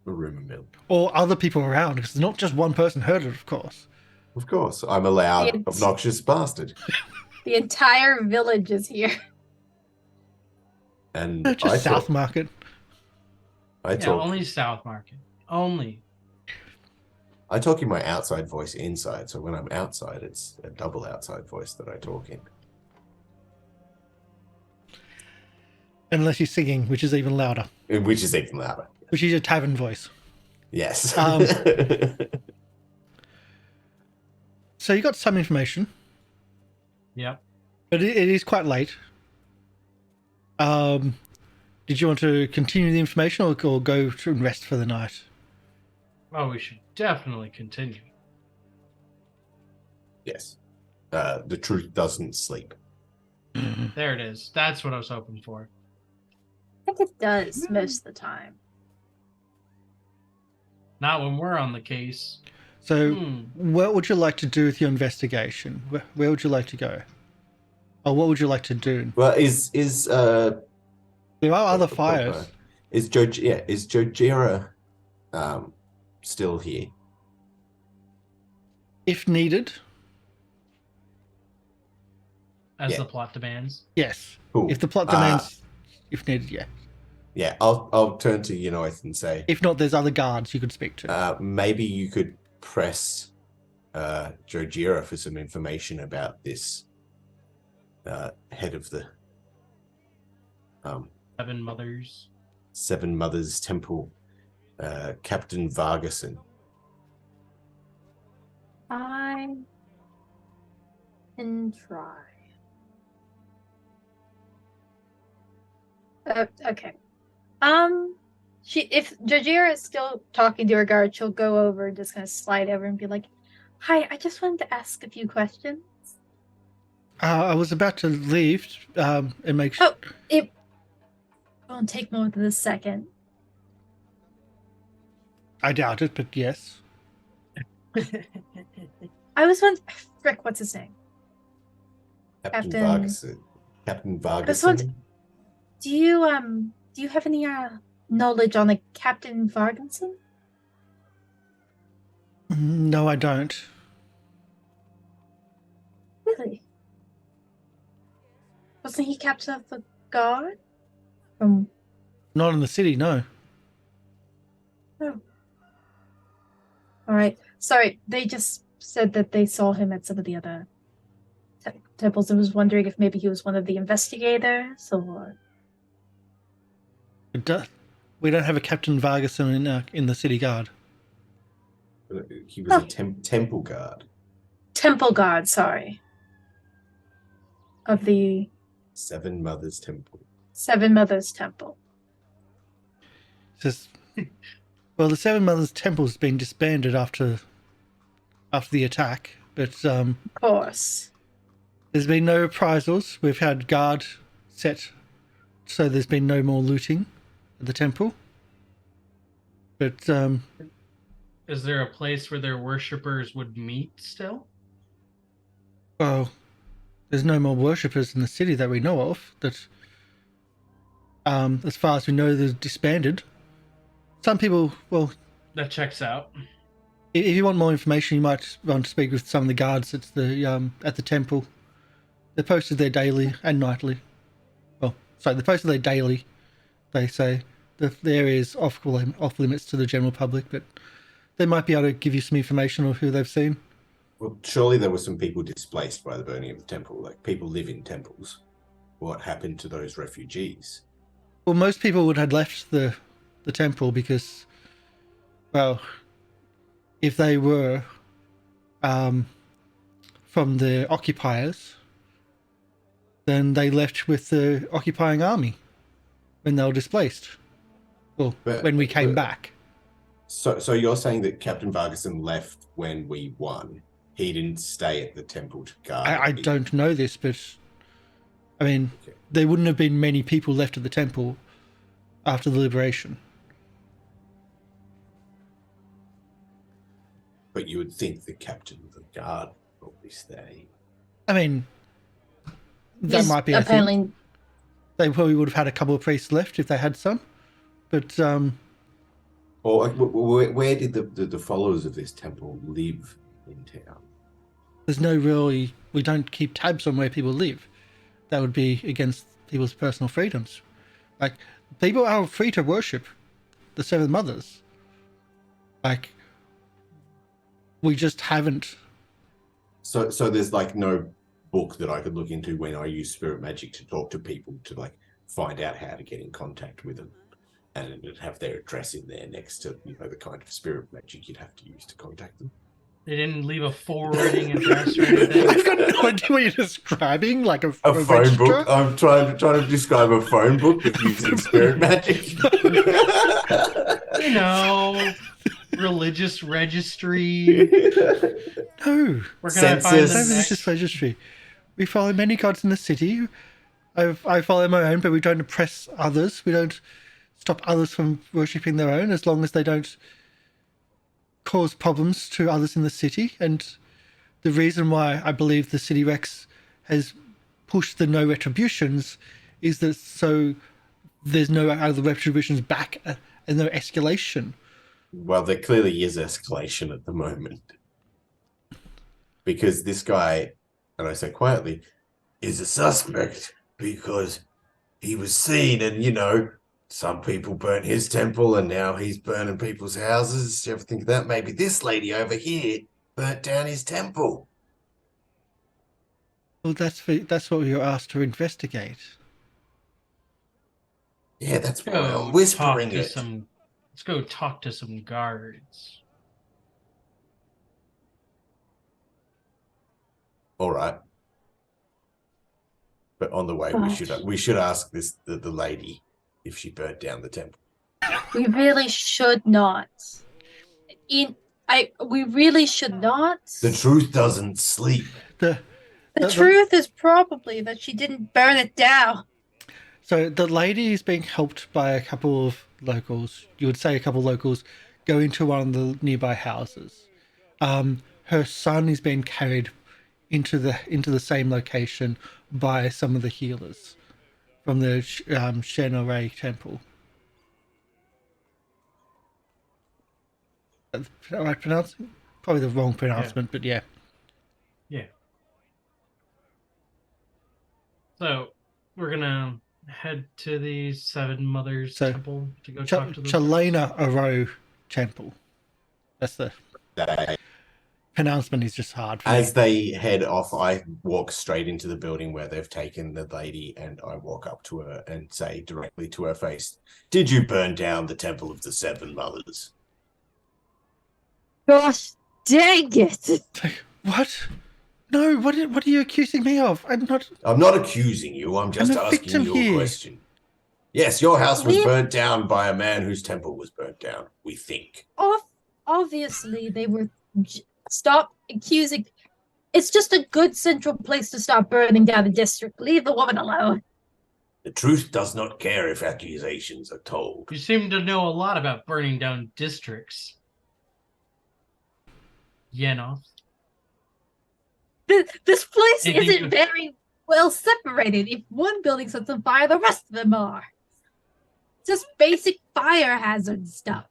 [SPEAKER 2] a rumor mill.
[SPEAKER 1] or other people around, because not just one person heard it, of course.
[SPEAKER 2] Of course, I'm a loud,
[SPEAKER 3] It's-
[SPEAKER 2] obnoxious bastard.
[SPEAKER 3] The entire village is here.
[SPEAKER 2] And
[SPEAKER 1] Just
[SPEAKER 2] I
[SPEAKER 1] South
[SPEAKER 2] talk,
[SPEAKER 1] Market.
[SPEAKER 2] I
[SPEAKER 4] Yeah,
[SPEAKER 2] talk,
[SPEAKER 4] only South Market. Only.
[SPEAKER 2] I talk in my outside voice inside. So when I'm outside, it's a double outside voice that I talk in.
[SPEAKER 1] Unless you're singing, which is even louder,
[SPEAKER 2] Which is even louder.
[SPEAKER 1] which is your tavern voice.
[SPEAKER 2] Yes.
[SPEAKER 1] So you got some information,
[SPEAKER 4] Yep.
[SPEAKER 1] but it is quite late. Did you want to continue the information or go to and rest for the night?
[SPEAKER 4] Oh, we should definitely continue.
[SPEAKER 2] Yes. The truth doesn't sleep.
[SPEAKER 4] There it is. That's what I was hoping for.
[SPEAKER 3] I think it does most of the time.
[SPEAKER 4] Not when we're on the case.
[SPEAKER 1] So,
[SPEAKER 4] Hmm.
[SPEAKER 1] what would you like to do with your investigation? Where would you like to go? Or what would you like to do?
[SPEAKER 2] Well, is
[SPEAKER 1] There are other fires.
[SPEAKER 2] Is Jojira still here?
[SPEAKER 1] If needed,
[SPEAKER 4] As
[SPEAKER 2] Yeah.
[SPEAKER 4] the plot demands.
[SPEAKER 1] yes.
[SPEAKER 2] Cool.
[SPEAKER 1] If the plot demands, if needed, yeah.
[SPEAKER 2] Yeah, I'll turn to Yenoith and say,
[SPEAKER 1] If not, there's other guards you could speak to.
[SPEAKER 2] maybe you could press Jojira for some information about this head of the
[SPEAKER 4] 7 mothers.
[SPEAKER 2] Seven Mothers Temple, Captain Vargason.
[SPEAKER 3] I can try. Okay. If Jajira is still talking to her guard, she'll go over and just kind of slide over and be like, "Hi, I just wanted to ask a few questions."
[SPEAKER 1] I was about to leave and make sure.
[SPEAKER 3] Oh, it won't take more than a second.
[SPEAKER 1] I doubt it, but yes.
[SPEAKER 3] I was wondering, Frick, what's his name?
[SPEAKER 2] Captain
[SPEAKER 3] Captain-
[SPEAKER 2] Vargason. Captain
[SPEAKER 3] This one's-
[SPEAKER 2] Vargason?
[SPEAKER 3] Do you have any knowledge on like Captain Vargensen?
[SPEAKER 1] No, I don't.
[SPEAKER 3] Really? Wasn't he captain of the guard? From
[SPEAKER 1] Not in the city, no.
[SPEAKER 3] all right. Sorry, they just said that they saw him at some of the other temples. I was wondering if maybe he was one of the investigators or.
[SPEAKER 1] We don't have a Captain Vargason in the city guard.
[SPEAKER 2] He was a temple guard.
[SPEAKER 3] Temple guard, sorry. Of the
[SPEAKER 2] Seven Mothers Temple.
[SPEAKER 3] Seven Mothers Temple.
[SPEAKER 1] Says, Well, the Seven Mothers Temple's been disbanded after the attack, but
[SPEAKER 3] Of course.
[SPEAKER 1] there's been no reprisals. We've had guard set, so there's been no more looting at the temple. But
[SPEAKER 4] Is there a place where their worshippers would meet still?
[SPEAKER 1] well, there's no more worshippers in the city that we know of. That, as far as we know, they're disbanded. Some people, well,
[SPEAKER 4] That checks out.
[SPEAKER 1] if you want more information, you might want to speak with some of the guards at the temple. They're posted there daily and nightly. Well, sorry, they're posted there daily. They say the area is off limits to the general public, but they might be able to give you some information on who they've seen.
[SPEAKER 2] Well, surely there were some people displaced by the burning of the temple. Like, people live in temples. What happened to those refugees?
[SPEAKER 1] Well, most people would have left the temple because, well, if they were from the occupiers, then they left with the occupying army when they were displaced. Well, when we came back.
[SPEAKER 2] So you're saying that Captain Vargason left when we won? He didn't stay at the temple to guard?
[SPEAKER 1] I don't know this, but I mean, there wouldn't have been many people left at the temple after the liberation.
[SPEAKER 2] But you would think the captain of the guard would probably stay.
[SPEAKER 1] I mean, that
[SPEAKER 3] He's
[SPEAKER 1] might be a thing.
[SPEAKER 3] apparently
[SPEAKER 1] They probably would have had a couple of priests left if they had some, but
[SPEAKER 2] Or like, where did the followers of this temple live in town?
[SPEAKER 1] there's no really. We don't keep tabs on where people live. That would be against people's personal freedoms. Like, people are free to worship the Seven Mothers. Like, we just haven't.
[SPEAKER 2] So there's like no book that I could look into when I use spirit magic to talk to people to like find out how to get in contact with them, and it'd have their address in there next to, you know, the kind of spirit magic you'd have to use to contact them.
[SPEAKER 4] They didn't leave a forwarding address or anything.
[SPEAKER 1] I've got no idea what you're describing. Like a
[SPEAKER 2] A phone
[SPEAKER 1] register?
[SPEAKER 2] book. I'm trying to describe a phone book that's using spirit magic.
[SPEAKER 4] You know, religious registry.
[SPEAKER 1] No.
[SPEAKER 4] Where can I find
[SPEAKER 2] Census.
[SPEAKER 4] the
[SPEAKER 1] No religious
[SPEAKER 4] next?
[SPEAKER 1] registry. We follow many gods in the city. I follow my own, but we don't oppress others. We don't stop others from worshipping their own, as long as they don't cause problems to others in the city. And the reason why I believe the City Rex has pushed the no retributions is that so there's no other retributions back and no escalation.
[SPEAKER 2] Well, there clearly is escalation at the moment. Because this guy, and I say quietly, is a suspect because he was seen, and, you know, some people burnt his temple and now he's burning people's houses. Do you ever think of that? Maybe this lady over here burnt down his temple.
[SPEAKER 1] Well, that's what we were asked to investigate.
[SPEAKER 2] Yeah, that's why
[SPEAKER 4] Go
[SPEAKER 2] I'm whispering
[SPEAKER 4] talk to
[SPEAKER 2] it.
[SPEAKER 4] let's go talk to some guards.
[SPEAKER 2] All right. But on the way, we should ask the lady if she burnt down the temple.
[SPEAKER 3] we really should not. We really should not.
[SPEAKER 2] The truth doesn't sleep.
[SPEAKER 3] The truth is probably that she didn't burn it down.
[SPEAKER 1] So the lady is being helped by a couple of locals. You would say a couple of locals go into one of the nearby houses. Her son is being carried into the same location by some of the healers from the Zaraeea temple. Is that right pronouncing? Probably the wrong pronouncement, but yeah.
[SPEAKER 4] Yeah. So we're gonna head to the Seven Mothers Temple to go talk to them.
[SPEAKER 1] Chalena Aro Temple. That's the pronouncement is just hard for me.
[SPEAKER 2] As they head off, I walk straight into the building where they've taken the lady, and I walk up to her and say directly to her face, "Did you burn down the Temple of the Seven Mothers?"
[SPEAKER 5] Gosh dang it!
[SPEAKER 1] What? No, what are you accusing me of? I'm not
[SPEAKER 2] I'm not accusing you. I'm just
[SPEAKER 1] I'm a
[SPEAKER 2] asking
[SPEAKER 1] victim
[SPEAKER 2] you
[SPEAKER 1] here.
[SPEAKER 2] a question. Yes, your house was
[SPEAKER 3] We-
[SPEAKER 2] burnt down by a man whose temple was burnt down, we think.
[SPEAKER 3] Obviously, they were. Stop accusing. It's just a good central place to stop burning down the district. Leave the woman alone.
[SPEAKER 2] The truth does not care if accusations are told.
[SPEAKER 4] You seem to know a lot about burning down districts. Yenov.
[SPEAKER 3] This place
[SPEAKER 4] Anything
[SPEAKER 3] isn't
[SPEAKER 4] you-
[SPEAKER 3] very well separated. If one building sets on fire, the rest of them are. Just basic fire hazard stuff.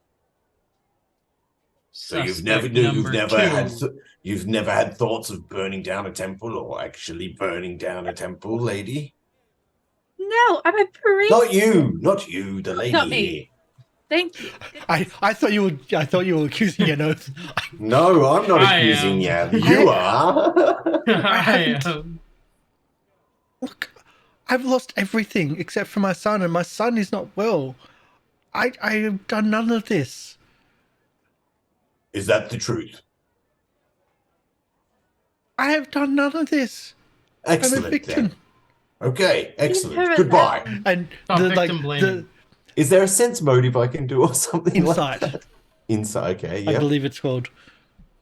[SPEAKER 2] So you've
[SPEAKER 4] Suspect
[SPEAKER 2] never had thoughts of burning down a temple or actually burning down a temple, lady?
[SPEAKER 3] No, I'm a priest.
[SPEAKER 2] Not you, the lady
[SPEAKER 3] Not me.
[SPEAKER 2] here.
[SPEAKER 3] Thank you.
[SPEAKER 1] I thought you were accusing Yenov.
[SPEAKER 2] No, I'm not
[SPEAKER 4] I
[SPEAKER 2] accusing
[SPEAKER 4] am.
[SPEAKER 2] you. You are.
[SPEAKER 1] Look, I've lost everything except for my son, and my son is not well. I have done none of this.
[SPEAKER 2] Is that the truth?
[SPEAKER 1] I have done none of this. I'm a
[SPEAKER 2] Excellent.
[SPEAKER 1] victim.
[SPEAKER 2] Then. Okay,
[SPEAKER 3] Leave
[SPEAKER 2] excellent.
[SPEAKER 3] her
[SPEAKER 2] Goodbye.
[SPEAKER 3] alone.
[SPEAKER 1] And
[SPEAKER 4] Stop
[SPEAKER 1] the
[SPEAKER 4] victim
[SPEAKER 1] the
[SPEAKER 4] blaming.
[SPEAKER 2] Is there a sense motive I can do or something
[SPEAKER 1] Insight.
[SPEAKER 2] like that? Insight, okay,
[SPEAKER 1] I
[SPEAKER 2] yeah.
[SPEAKER 1] believe it's called.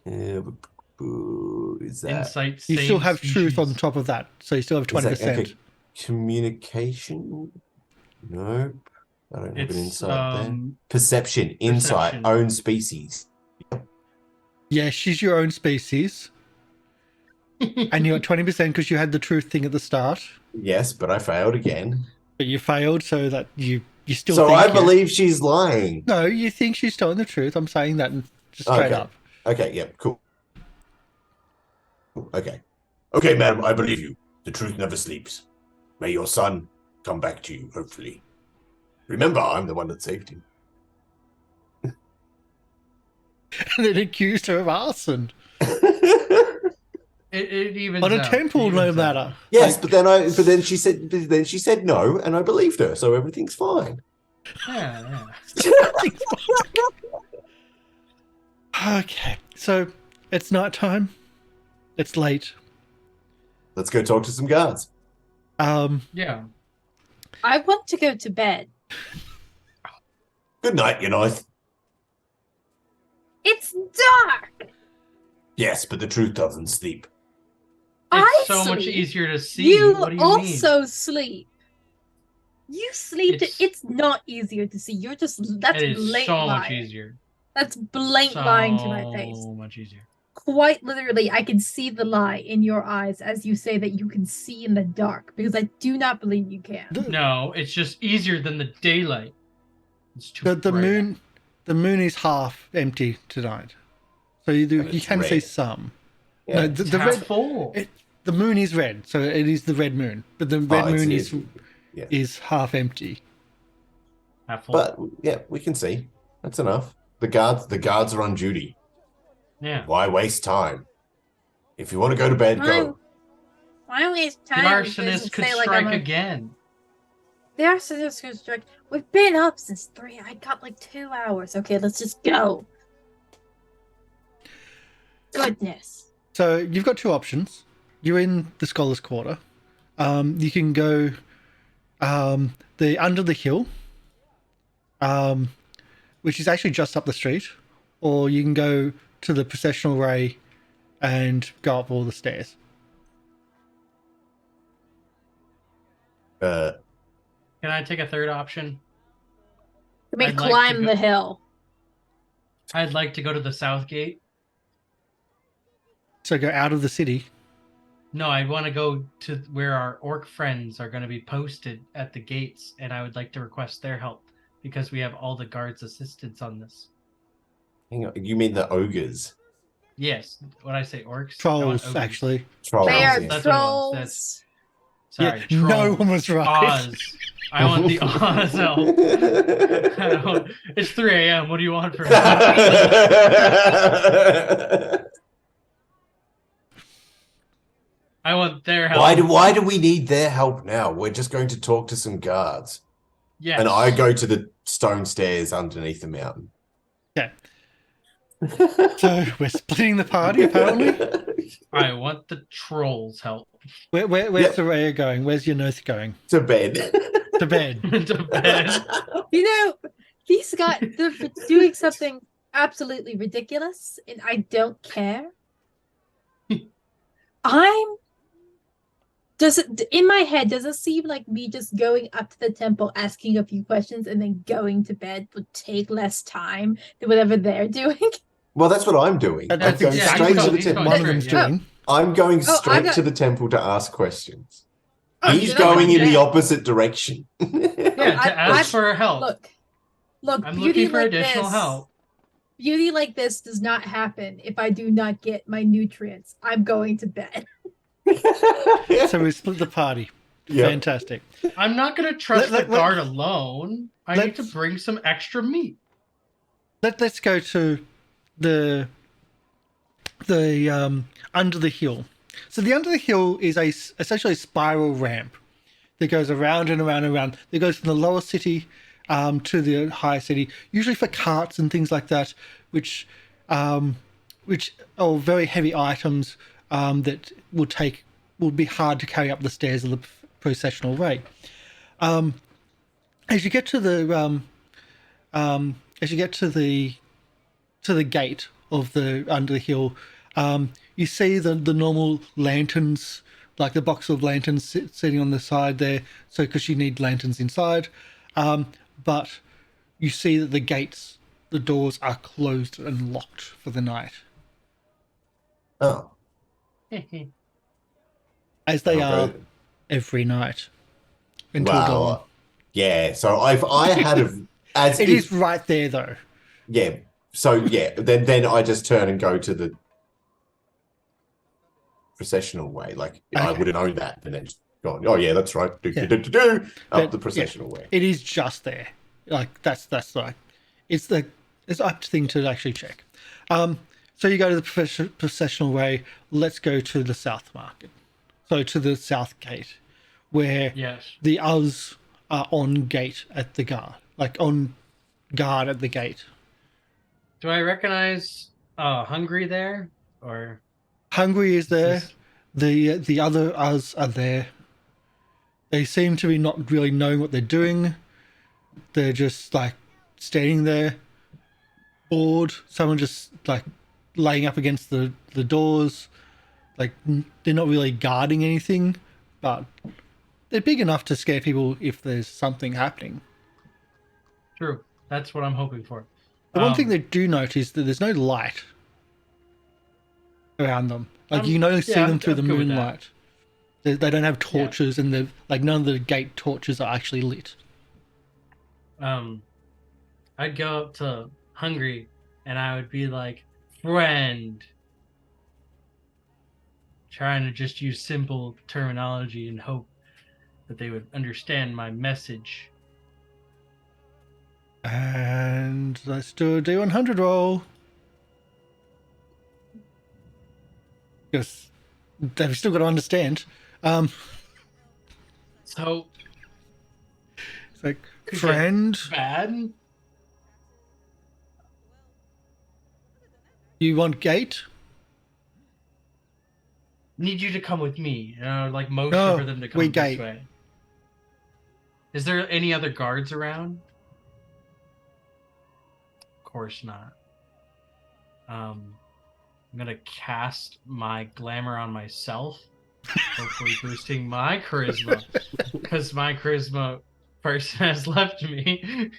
[SPEAKER 2] Is that
[SPEAKER 4] Insight.
[SPEAKER 1] You still
[SPEAKER 4] same
[SPEAKER 1] have truth on
[SPEAKER 4] species.
[SPEAKER 1] top of that, so you still have 20%.
[SPEAKER 2] okay. Communication? Nope. I don't have
[SPEAKER 4] It's
[SPEAKER 2] an insight there. Perception, insight,
[SPEAKER 4] perception.
[SPEAKER 2] own species.
[SPEAKER 1] Yeah, she's your own species, and you got 20% because you had the truth thing at the start,
[SPEAKER 2] Yes, but I failed again.
[SPEAKER 1] but you failed, so that you still.
[SPEAKER 2] So
[SPEAKER 1] think
[SPEAKER 2] I
[SPEAKER 1] you-
[SPEAKER 2] believe she's lying.
[SPEAKER 1] No, you think she's telling the truth. I'm saying that just straight
[SPEAKER 2] Okay.
[SPEAKER 1] up.
[SPEAKER 2] Okay, yeah, cool. Okay. Okay, madam, I believe you. The truth never sleeps. May your son come back to you, hopefully. Remember, I'm the one that saved him.
[SPEAKER 1] And then accused her of arson
[SPEAKER 4] It evens
[SPEAKER 1] on a
[SPEAKER 4] out.
[SPEAKER 1] temple,
[SPEAKER 4] It
[SPEAKER 1] no
[SPEAKER 4] evens out.
[SPEAKER 1] matter.
[SPEAKER 2] Yes,
[SPEAKER 1] Like,
[SPEAKER 2] but then she said no, and I believed her, so everything's fine.
[SPEAKER 4] Yeah.
[SPEAKER 1] okay, so it's nighttime. It's late.
[SPEAKER 2] Let's go talk to some guards.
[SPEAKER 4] Yeah.
[SPEAKER 3] I want to go to bed.
[SPEAKER 2] Good night, Yenith.
[SPEAKER 3] It's dark.
[SPEAKER 2] Yes, but the truth doesn't sleep.
[SPEAKER 4] It's
[SPEAKER 3] I
[SPEAKER 4] so much
[SPEAKER 3] sleep.
[SPEAKER 4] easier to see.
[SPEAKER 3] You
[SPEAKER 4] What do you
[SPEAKER 3] also sleep. You sleep.
[SPEAKER 4] It's-
[SPEAKER 3] It's not easier to see. You're just that's
[SPEAKER 4] mean? It is
[SPEAKER 3] blatant
[SPEAKER 4] so much
[SPEAKER 3] lying.
[SPEAKER 4] easier.
[SPEAKER 3] That's blatant lying to my face.
[SPEAKER 4] So much easier.
[SPEAKER 3] Quite literally, I can see the lie in your eyes as you say that you can see in the dark because I do not believe you can.
[SPEAKER 4] No, it's just easier than the daylight. It's too
[SPEAKER 1] The
[SPEAKER 4] bright.
[SPEAKER 1] moon is half empty tonight, so you
[SPEAKER 2] But
[SPEAKER 1] you
[SPEAKER 2] it's
[SPEAKER 1] can see
[SPEAKER 2] red.
[SPEAKER 1] some.
[SPEAKER 2] Yeah.
[SPEAKER 1] No,
[SPEAKER 4] It's
[SPEAKER 1] the
[SPEAKER 4] half
[SPEAKER 1] red
[SPEAKER 4] full.
[SPEAKER 1] the moon is red, so it is the red moon. But the red
[SPEAKER 2] it's-
[SPEAKER 1] moon
[SPEAKER 2] it's-
[SPEAKER 1] is half empty.
[SPEAKER 4] Half full.
[SPEAKER 2] But yeah, we can see. That's enough. The guards are on duty.
[SPEAKER 4] yeah.
[SPEAKER 2] Why waste time? If you want to go to bed, go.
[SPEAKER 3] Why waste
[SPEAKER 4] The
[SPEAKER 3] time?
[SPEAKER 4] arsonist could strike again.
[SPEAKER 3] The arsonist could strike. We've been up since 3. I got like 2 hours. Okay, let's just go. Goodness.
[SPEAKER 1] So you've got two options. You're in the Scholars' Quarter. You can go the under the hill, which is actually just up the street, or you can go to the processional ray and go up all the stairs.
[SPEAKER 2] Uh,
[SPEAKER 4] Can I take a third option?
[SPEAKER 3] Let me
[SPEAKER 4] I'd like to
[SPEAKER 3] climb
[SPEAKER 4] go-
[SPEAKER 3] the hill.
[SPEAKER 4] I'd like to go to the south gate.
[SPEAKER 1] So go out of the city.
[SPEAKER 4] No, I want to go to where our orc friends are going to be posted at the gates, and I would like to request their help because we have all the guards' assistance on this.
[SPEAKER 2] hang on, you mean the ogres?
[SPEAKER 4] Yes, when I say orcs, I want
[SPEAKER 1] Trolls,
[SPEAKER 4] ogres.
[SPEAKER 1] actually.
[SPEAKER 2] Trolls.
[SPEAKER 3] They are
[SPEAKER 2] yeah.
[SPEAKER 4] That's what it was.
[SPEAKER 3] trolls.
[SPEAKER 4] Sorry,
[SPEAKER 1] Yeah, no
[SPEAKER 4] trolls.
[SPEAKER 1] one was right.
[SPEAKER 4] Oz. I want the Oz help. It's 3 a.m. What do you want from me? I want their help.
[SPEAKER 2] Why do we need their help now? We're just going to talk to some guards.
[SPEAKER 4] Yes.
[SPEAKER 2] And I go to the stone stairs underneath the mountain.
[SPEAKER 1] Okay. So we're splitting the party, apparently.
[SPEAKER 4] I want the trolls' help.
[SPEAKER 1] Where's
[SPEAKER 2] Yep.
[SPEAKER 1] Zaraeea going? Where's your nose going?
[SPEAKER 2] To bed.
[SPEAKER 1] To bed.
[SPEAKER 4] to bed.
[SPEAKER 3] You know, these guys, they're doing something absolutely ridiculous, and I don't care. In my head, does it seem like me just going up to the temple, asking a few questions, and then going to bed would take less time than whatever they're doing?
[SPEAKER 2] Well, that's what I'm doing.
[SPEAKER 1] That's
[SPEAKER 2] I'm going
[SPEAKER 1] exactly
[SPEAKER 2] straight to
[SPEAKER 1] what
[SPEAKER 2] the temple.
[SPEAKER 1] one of them's
[SPEAKER 4] Yeah.
[SPEAKER 1] doing.
[SPEAKER 2] I'm going
[SPEAKER 3] Oh,
[SPEAKER 2] straight to the temple to ask questions.
[SPEAKER 3] Oh,
[SPEAKER 2] He's
[SPEAKER 3] then I'm
[SPEAKER 2] going in the
[SPEAKER 3] dead.
[SPEAKER 2] opposite direction.
[SPEAKER 4] Yeah, to ask for help.
[SPEAKER 3] Look,
[SPEAKER 4] I'm
[SPEAKER 3] beauty
[SPEAKER 4] looking for
[SPEAKER 3] like
[SPEAKER 4] additional
[SPEAKER 3] this,
[SPEAKER 4] help.
[SPEAKER 3] Beauty like this does not happen if I do not get my nutrients. I'm going to bed.
[SPEAKER 1] So we split the party.
[SPEAKER 2] Yep.
[SPEAKER 1] Fantastic.
[SPEAKER 4] I'm not going to trust
[SPEAKER 1] Let-
[SPEAKER 4] the guard alone. I need to
[SPEAKER 1] let's-
[SPEAKER 4] bring some extra meat.
[SPEAKER 1] Let's go to the under the hill. So the under the hill is essentially a spiral ramp that goes around and around and around. That goes from the lower city to the higher city, usually for carts and things like that, which are very heavy items that will be hard to carry up the stairs of the processional way. As you get to the gate of the under the hill, you see the normal lanterns, like the box of lanterns sitting on the side there. So because you need lanterns inside, but you see that the doors are closed and locked for the night,
[SPEAKER 2] Oh.
[SPEAKER 1] as they are
[SPEAKER 2] Okay.
[SPEAKER 1] every night until
[SPEAKER 2] Wow.
[SPEAKER 1] dawn.
[SPEAKER 2] Yeah. So I had as
[SPEAKER 1] It
[SPEAKER 2] if,
[SPEAKER 1] is right there though.
[SPEAKER 2] yeah. So yeah, then I just turn and go to the processional way. Like I
[SPEAKER 1] Okay.
[SPEAKER 2] would have known that, and then just gone. Oh yeah, that's right.
[SPEAKER 1] Yeah.
[SPEAKER 2] Up
[SPEAKER 1] But,
[SPEAKER 2] the processional way.
[SPEAKER 1] It is just there. Like that's like it's up to thing to actually check. So you go to the processional way. Let's go to the south market. So to the south gate, where
[SPEAKER 4] Yes.
[SPEAKER 1] the Uz are on gate at the guard, like on guard at the gate.
[SPEAKER 4] Do I recognize Hungry there? Or
[SPEAKER 1] Hungry is there.
[SPEAKER 4] is-
[SPEAKER 1] The other Uz are there. They seem to be not really knowing what they're doing. They're just like standing there, bored. Someone just like laying up against the doors. Like they're not really guarding anything, but they're big enough to scare people if there's something happening.
[SPEAKER 4] True. That's what I'm hoping for.
[SPEAKER 1] The one thing they do note is that there's no light around them. Like you can only see them through the
[SPEAKER 4] I'm good with that.
[SPEAKER 1] moonlight. They don't have torches, and like none of the gate torches are actually lit.
[SPEAKER 4] I'd go up to Hungry and I would be like, friend. Trying to just use simple terminology and hope that they would understand my message.
[SPEAKER 1] And let's do a D100 roll. Because they've still got to understand.
[SPEAKER 4] So
[SPEAKER 1] It's like,
[SPEAKER 4] Could you-
[SPEAKER 1] friend,
[SPEAKER 4] bad?
[SPEAKER 1] you want gate?
[SPEAKER 4] Need you to come with me. Like motion
[SPEAKER 1] No,
[SPEAKER 4] for them to come
[SPEAKER 1] we
[SPEAKER 4] this
[SPEAKER 1] gate.
[SPEAKER 4] way. Is there any other guards around? Of course not. I'm gonna cast my glamour on myself, hopefully boosting my charisma, because my charisma person has left me.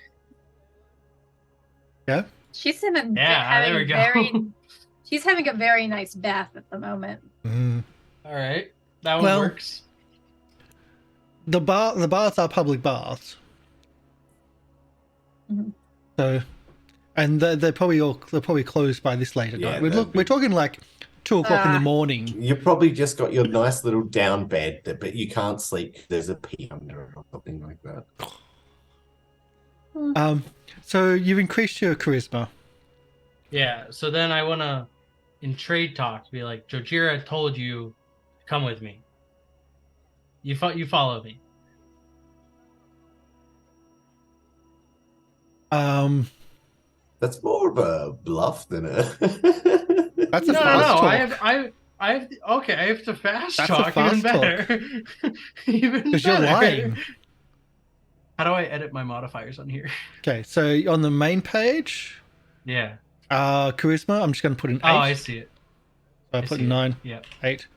[SPEAKER 1] Yeah.
[SPEAKER 3] She's having,
[SPEAKER 4] Yeah, there we go.
[SPEAKER 3] she's having a very nice bath at the moment.
[SPEAKER 1] Mm.
[SPEAKER 4] All right, that one
[SPEAKER 1] Well-
[SPEAKER 4] works.
[SPEAKER 1] The baths are public baths.
[SPEAKER 3] Mhm.
[SPEAKER 1] So, and they're probably closed by this late at
[SPEAKER 2] Yeah,
[SPEAKER 1] night.
[SPEAKER 2] that'd
[SPEAKER 1] We're talking like 2 o'clock in the
[SPEAKER 3] Ah.
[SPEAKER 1] morning.
[SPEAKER 2] You've probably just got your nice little down bed, but you can't sleep. There's a pea under it or something like that.
[SPEAKER 1] So you've increased your charisma.
[SPEAKER 4] Yeah, so then I want to, in trade talk, be like, Jojira told you to come with me. You follow me.
[SPEAKER 2] That's more of a bluff than a.
[SPEAKER 1] That's a
[SPEAKER 4] No,
[SPEAKER 1] fast talk.
[SPEAKER 4] I have okay, I have to fast
[SPEAKER 1] That's a
[SPEAKER 4] talk
[SPEAKER 1] fast
[SPEAKER 4] even better. Even
[SPEAKER 1] Because you're
[SPEAKER 4] better.
[SPEAKER 1] lying.
[SPEAKER 4] How do I edit my modifiers on here?
[SPEAKER 1] Okay, so on the main page,
[SPEAKER 4] Yeah.
[SPEAKER 1] charisma, I'm just going to put an 8.
[SPEAKER 4] Oh, I see it.
[SPEAKER 1] So I
[SPEAKER 4] I
[SPEAKER 1] put
[SPEAKER 4] see it.
[SPEAKER 1] 9,
[SPEAKER 4] Yep.
[SPEAKER 1] 8.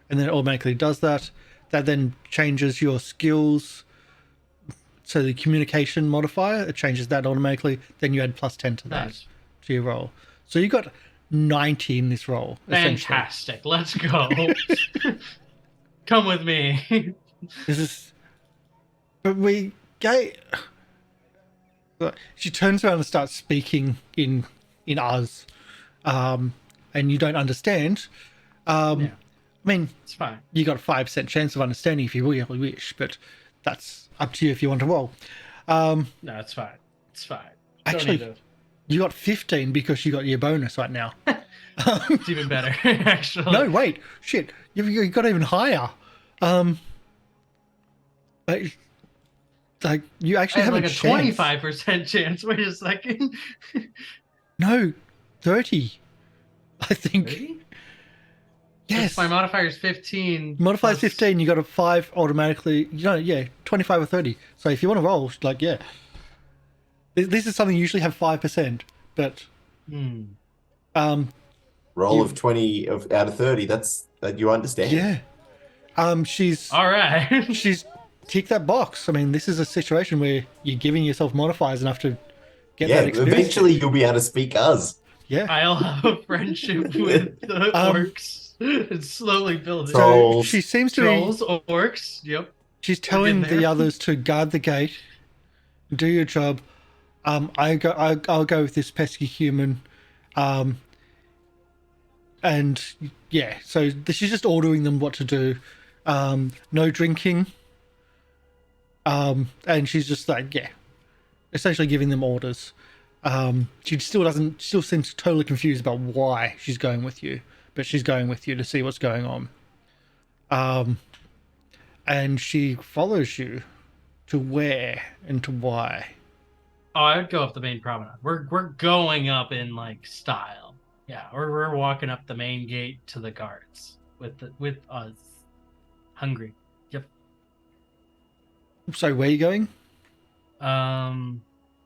[SPEAKER 1] And then it automatically does that. That then changes your skills. So the communication modifier, it changes that automatically. Then you add +10 to that,
[SPEAKER 4] Nice.
[SPEAKER 1] to your roll. So you got 90 in this roll, essentially.
[SPEAKER 4] Fantastic. Let's go. Come with me.
[SPEAKER 1] This is... But we... She turns around and starts speaking in us. And you don't understand.
[SPEAKER 4] Yeah.
[SPEAKER 1] I mean,
[SPEAKER 4] It's fine.
[SPEAKER 1] you got a 5% chance of understanding if you really wish, but that's up to you if you want to roll.
[SPEAKER 4] No, it's fine. It's fine. Don't
[SPEAKER 1] Actually,
[SPEAKER 4] need to-
[SPEAKER 1] you got 15 because you got your bonus right now.
[SPEAKER 4] it's even better, actually.
[SPEAKER 1] No, wait, shit, you got even higher. Like you actually
[SPEAKER 4] I
[SPEAKER 1] have
[SPEAKER 4] had like a
[SPEAKER 1] chance.
[SPEAKER 4] 25% chance. Wait a second.
[SPEAKER 1] No, 30. I think.
[SPEAKER 4] 30?
[SPEAKER 1] Yes.
[SPEAKER 4] My modifier is 15.
[SPEAKER 1] Modifier
[SPEAKER 4] plus-
[SPEAKER 1] 15. You got a 5 automatically. You know, yeah, 25 or 30. So if you want to roll, like, yeah. This is something you usually have 5%, but
[SPEAKER 4] Hmm.
[SPEAKER 2] Roll of 20 out of 30. That's that you understand.
[SPEAKER 1] yeah. She's
[SPEAKER 4] All right.
[SPEAKER 1] she's ticked that box. I mean, this is a situation where you're giving yourself modifiers enough to get
[SPEAKER 2] Yeah,
[SPEAKER 1] that experience.
[SPEAKER 2] eventually you'll be able to speak us.
[SPEAKER 1] Yeah.
[SPEAKER 4] I'll have a friendship with the orcs. It's slowly building.
[SPEAKER 1] So
[SPEAKER 2] Trolls.
[SPEAKER 1] she seems to
[SPEAKER 4] Trolls,
[SPEAKER 1] be.
[SPEAKER 4] orcs. Yep.
[SPEAKER 1] She's telling
[SPEAKER 4] getting
[SPEAKER 1] the
[SPEAKER 4] there.
[SPEAKER 1] others to guard the gate, do your job. I'll go with this pesky human, and yeah. So she's just ordering them what to do. No drinking. And she's just like, yeah, essentially giving them orders. She still seems totally confused about why she's going with you, but she's going with you to see what's going on. And she follows you to where and to why.
[SPEAKER 4] Oh, I would go up the main promenade. We're going up in like style. Yeah, we're walking up the main gate to the guards with us. Hungry. Yep.
[SPEAKER 1] So where are you going?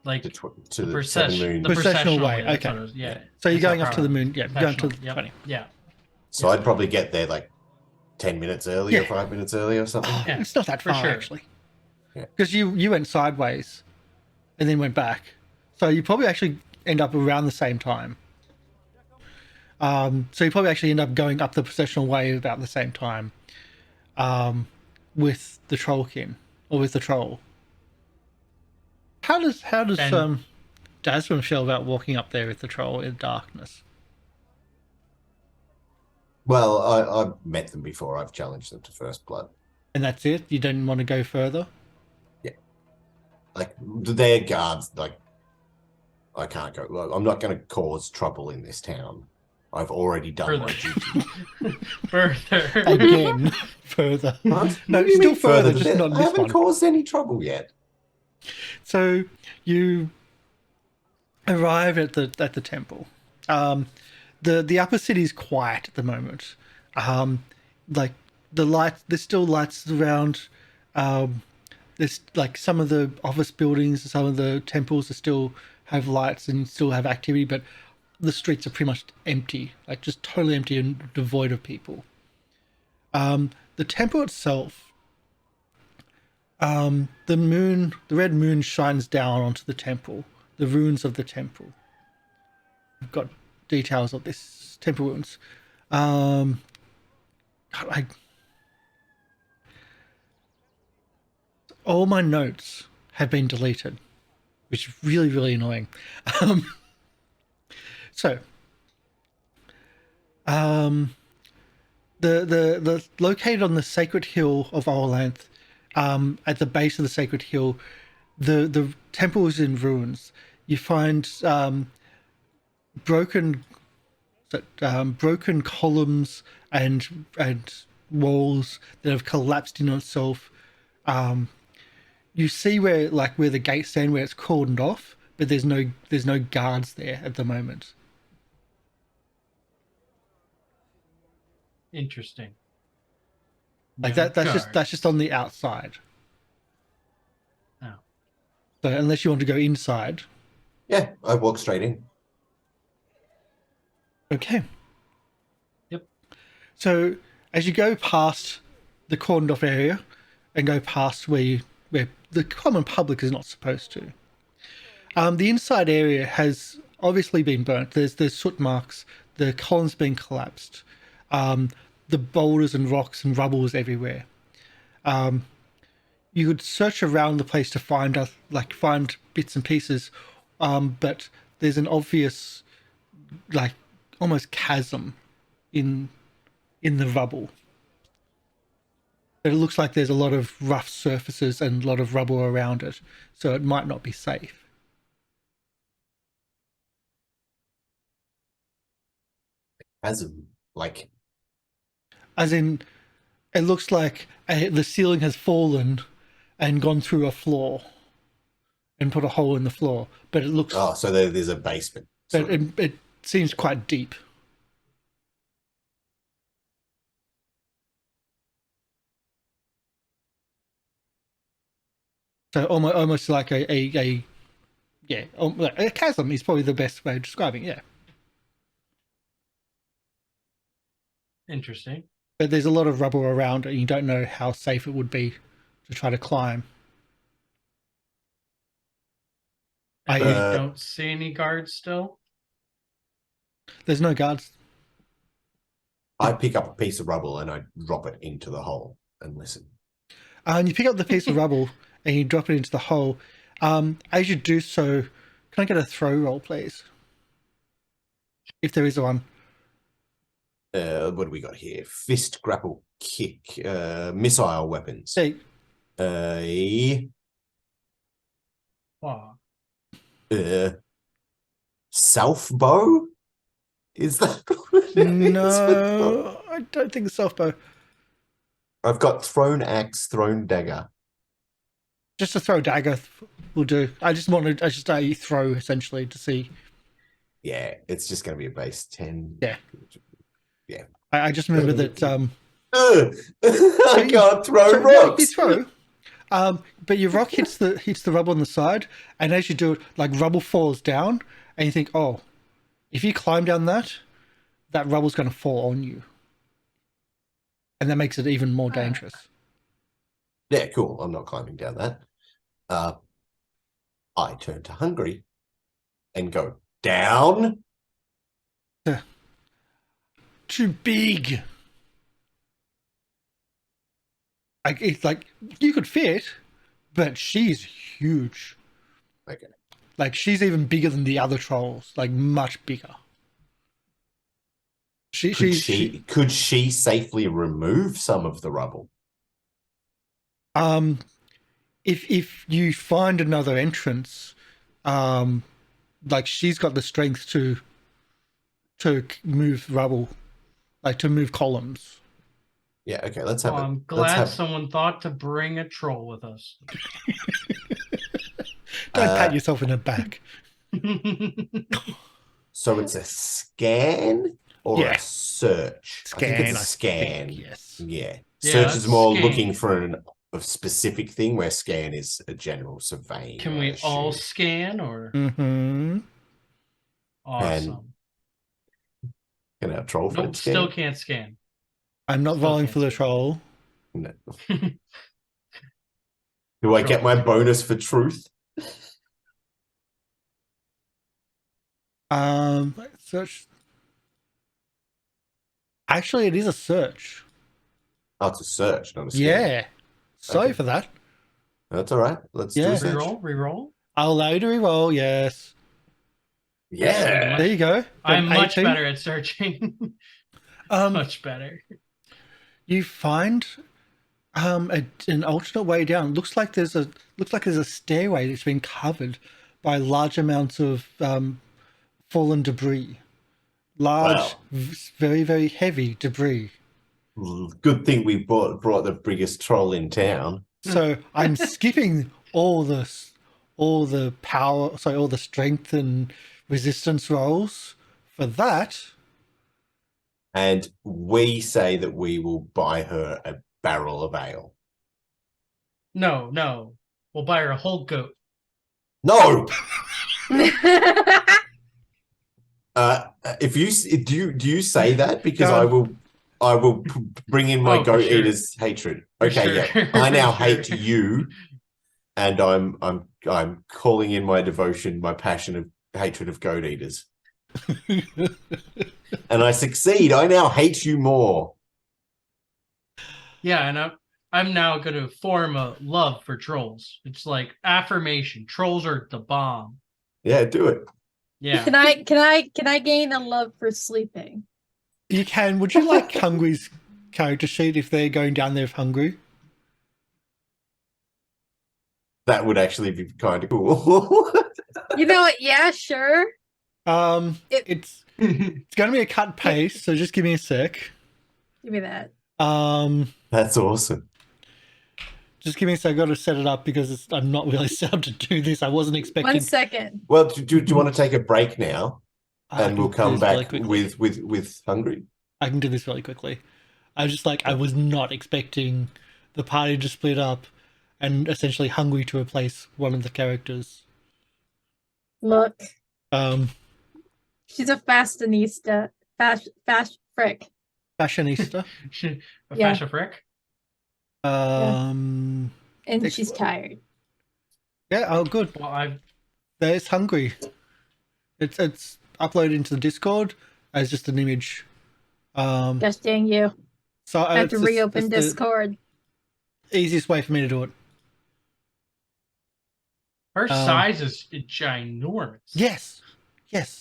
[SPEAKER 4] Like
[SPEAKER 2] To
[SPEAKER 4] the
[SPEAKER 2] the
[SPEAKER 4] procession,
[SPEAKER 2] seven moon.
[SPEAKER 4] the
[SPEAKER 1] Processional
[SPEAKER 4] processional
[SPEAKER 1] way,
[SPEAKER 4] that's
[SPEAKER 1] okay.
[SPEAKER 4] what it was, yeah.
[SPEAKER 1] So you're
[SPEAKER 4] It's
[SPEAKER 1] going
[SPEAKER 4] not
[SPEAKER 1] up to the
[SPEAKER 4] promenade.
[SPEAKER 1] moon. Yeah, you're going to the
[SPEAKER 4] Processional,
[SPEAKER 1] funny.
[SPEAKER 4] Yeah.
[SPEAKER 2] So I'd probably get there like 10 minutes earlier,
[SPEAKER 1] Yeah.
[SPEAKER 2] 5 minutes earlier or something.
[SPEAKER 4] Yeah,
[SPEAKER 1] It's not that
[SPEAKER 4] for
[SPEAKER 1] far
[SPEAKER 4] sure.
[SPEAKER 1] actually.
[SPEAKER 2] Yeah.
[SPEAKER 1] Because you went sideways, and then went back. So you probably actually end up around the same time. So you probably actually end up going up the processional way about the same time, with the trollkin or with the troll. How does
[SPEAKER 4] And-
[SPEAKER 1] Jasmine feel about walking up there with the troll in darkness?
[SPEAKER 2] Well, I've met them before. I've challenged them to first blood.
[SPEAKER 1] And that's it? You don't want to go further?
[SPEAKER 2] Like, they're guards. Like, I can't go. Look, I'm not going to cause trouble in this town. I've already done my duty.
[SPEAKER 4] Further.
[SPEAKER 1] Again, further.
[SPEAKER 2] What?
[SPEAKER 1] No,
[SPEAKER 2] What do you
[SPEAKER 1] still
[SPEAKER 2] mean
[SPEAKER 1] further, just not
[SPEAKER 2] I
[SPEAKER 1] this
[SPEAKER 2] haven't
[SPEAKER 1] one.
[SPEAKER 2] caused any trouble yet.
[SPEAKER 1] So you arrive at the temple. The upper city is quiet at the moment. Like the lights, there's still lights around. There's like some of the office buildings, some of the temples are still have lights and still have activity, but the streets are pretty much empty, like just totally empty and devoid of people. The temple itself, the red moon shines down onto the temple, the ruins of the temple. I've got details of this temple ruins. God, all my notes have been deleted, which is really, really annoying. So, the located on the sacred hill of Orlanth, at the base of the sacred hill, the temple is in ruins. You find broken columns and walls that have collapsed in itself. You see where the gates stand, where it's cordoned off, but there's no guards there at the moment.
[SPEAKER 4] Interesting.
[SPEAKER 1] Like
[SPEAKER 4] No
[SPEAKER 1] that's
[SPEAKER 4] guard.
[SPEAKER 1] just on the outside.
[SPEAKER 4] Oh.
[SPEAKER 1] So unless you want to go inside.
[SPEAKER 2] Yeah, I walk straight in.
[SPEAKER 1] Okay.
[SPEAKER 4] Yep.
[SPEAKER 1] So as you go past the cordoned off area and go past where the common public is not supposed to, the inside area has obviously been burnt. There's soot marks. The column's been collapsed. The boulders and rocks and rubble is everywhere. You could search around the place to find find bits and pieces, but there's an obvious, like, almost chasm in the rubble. It looks like there's a lot of rough surfaces and a lot of rubble around it, so it might not be safe.
[SPEAKER 2] Chasm, like,
[SPEAKER 1] As in, it looks like the ceiling has fallen and gone through a floor and put a hole in the floor, but it looks.
[SPEAKER 2] oh, so there's a basement.
[SPEAKER 1] But it seems quite deep. So almost like a chasm is probably the best way of describing it, yeah.
[SPEAKER 4] Interesting.
[SPEAKER 1] But there's a lot of rubble around it, and you don't know how safe it would be to try to climb.
[SPEAKER 4] And
[SPEAKER 1] I-
[SPEAKER 4] you don't see any guards still?
[SPEAKER 1] There's no guards.
[SPEAKER 2] I pick up a piece of rubble and I drop it into the hole and listen.
[SPEAKER 1] And you pick up the piece of rubble and you drop it into the hole. As you do so, can I get a throw roll, please? If there is one.
[SPEAKER 2] What do we got here? Fist, grapple, kick, missile weapons.
[SPEAKER 1] Hey,
[SPEAKER 4] Wow.
[SPEAKER 2] Self bow? Is that what it is?
[SPEAKER 1] no, I don't think it's self bow.
[SPEAKER 2] I've got thrown axe, thrown dagger.
[SPEAKER 1] Just a throw dagger will do. I just a throw essentially to see.
[SPEAKER 2] Yeah, it's just going to be a base 10.
[SPEAKER 1] Yeah.
[SPEAKER 2] Yeah.
[SPEAKER 1] I just remember that.
[SPEAKER 2] I can't throw
[SPEAKER 1] So,
[SPEAKER 2] rocks.
[SPEAKER 1] you throw, but your rock hits the rubble on the side, and as you do it, like rubble falls down, and you think, oh, if you climb down that rubble's going to fall on you, and that makes it even more dangerous.
[SPEAKER 2] Yeah, cool. I'm not climbing down that. I turn to Hungry and go down.
[SPEAKER 1] Too big. It's like you could fit, but she's huge.
[SPEAKER 2] Okay.
[SPEAKER 1] Like she's even bigger than the other trolls. Like much bigger.
[SPEAKER 2] Could she safely remove some of the rubble?
[SPEAKER 1] If you find another entrance, like she's got the strength to move rubble, like to move columns.
[SPEAKER 2] Yeah, okay, let's have
[SPEAKER 4] I'm glad someone thought to bring a troll with us.
[SPEAKER 1] Don't pat yourself in the back.
[SPEAKER 2] So it's a scan or a search?
[SPEAKER 1] Scan.
[SPEAKER 2] I think it's a scan.
[SPEAKER 1] Yes.
[SPEAKER 2] Yeah.
[SPEAKER 4] Yeah,
[SPEAKER 2] Search is more
[SPEAKER 4] scan.
[SPEAKER 2] looking for a specific thing, where scan is a general surveying.
[SPEAKER 4] Can
[SPEAKER 2] I
[SPEAKER 4] we all
[SPEAKER 2] assume.
[SPEAKER 4] scan or?
[SPEAKER 1] Mm-hmm.
[SPEAKER 4] Awesome.
[SPEAKER 2] Can our troll friend
[SPEAKER 4] Nope,
[SPEAKER 2] scan?
[SPEAKER 4] still can't scan.
[SPEAKER 1] I'm not
[SPEAKER 4] Still
[SPEAKER 1] rolling
[SPEAKER 4] can't
[SPEAKER 1] for the
[SPEAKER 4] see.
[SPEAKER 1] troll.
[SPEAKER 2] No. Do I get my bonus for truth?
[SPEAKER 1] Search. Actually, it is a search.
[SPEAKER 2] Oh, it's a search, not a scan.
[SPEAKER 1] Yeah. Sorry
[SPEAKER 2] Okay.
[SPEAKER 1] for that.
[SPEAKER 2] That's all right. Let's do
[SPEAKER 1] Yeah.
[SPEAKER 2] a search.
[SPEAKER 4] Reroll.
[SPEAKER 1] I'll allow you to reroll. Yes.
[SPEAKER 2] Yeah.
[SPEAKER 1] There you go.
[SPEAKER 4] I'm
[SPEAKER 1] Got
[SPEAKER 4] much
[SPEAKER 1] 18.
[SPEAKER 4] better at searching. Much better.
[SPEAKER 1] You find an alternate way down. Looks like there's a stairway that's been covered by large amounts of fallen debris. Large,
[SPEAKER 2] Wow.
[SPEAKER 1] very, very heavy debris.
[SPEAKER 2] Good thing we brought the biggest troll in town.
[SPEAKER 1] So I'm skipping all the power, sorry, all the strength and resistance rolls for that.
[SPEAKER 2] And we say that we will buy her a barrel of ale.
[SPEAKER 4] No. We'll buy her a whole goat.
[SPEAKER 2] No. If you do you say that because I will bring in my
[SPEAKER 4] Oh, for
[SPEAKER 2] goat
[SPEAKER 4] sure.
[SPEAKER 2] eater's hatred.
[SPEAKER 4] For
[SPEAKER 2] Okay,
[SPEAKER 4] sure.
[SPEAKER 2] yeah. I now
[SPEAKER 4] For
[SPEAKER 2] hate
[SPEAKER 4] sure.
[SPEAKER 2] you, and I'm calling in my devotion, my passion of hatred of goat eaters, and I succeed. I now hate you more.
[SPEAKER 4] Yeah, and I'm now going to form a love for trolls. It's like affirmation. Trolls are the bomb.
[SPEAKER 2] Yeah, do it.
[SPEAKER 4] Yeah.
[SPEAKER 3] Can I gain a love for sleeping?
[SPEAKER 1] You can. Would you like Hungry's character sheet if they're going down there with Hungry?
[SPEAKER 2] That would actually be kind of cool.
[SPEAKER 3] You know what? Yeah, sure.
[SPEAKER 1] It's going to be a cut paste, so just give me a sec.
[SPEAKER 3] Give me that.
[SPEAKER 2] That's awesome.
[SPEAKER 1] Just give me a sec. I got to set it up because I'm not really set up to do this. I wasn't expecting.
[SPEAKER 3] 1 second.
[SPEAKER 2] Well, do you want to take a break now,
[SPEAKER 1] I
[SPEAKER 2] and
[SPEAKER 1] can
[SPEAKER 2] we'll
[SPEAKER 1] do
[SPEAKER 2] come
[SPEAKER 1] this really
[SPEAKER 2] back
[SPEAKER 1] quickly.
[SPEAKER 2] with Hungry?
[SPEAKER 1] I can do this really quickly. I was just like, I was not expecting the party to split up and essentially Hungry to replace one of the characters.
[SPEAKER 3] Look,
[SPEAKER 1] Um,
[SPEAKER 3] she's a fashionista. Fast frick.
[SPEAKER 1] Fashionista.
[SPEAKER 4] A
[SPEAKER 3] Yeah.
[SPEAKER 4] fascia frick?
[SPEAKER 3] And
[SPEAKER 1] Ex-
[SPEAKER 3] she's tired.
[SPEAKER 1] Yeah, oh good.
[SPEAKER 4] Well,
[SPEAKER 1] There's Hungry. It's uploaded into the Discord as just an image.
[SPEAKER 3] Gosh dang you.
[SPEAKER 1] So
[SPEAKER 3] I have to
[SPEAKER 1] it's
[SPEAKER 3] reopen
[SPEAKER 1] the
[SPEAKER 3] Discord.
[SPEAKER 1] easiest way for me to do it.
[SPEAKER 4] her size is ginormous.
[SPEAKER 1] Yes.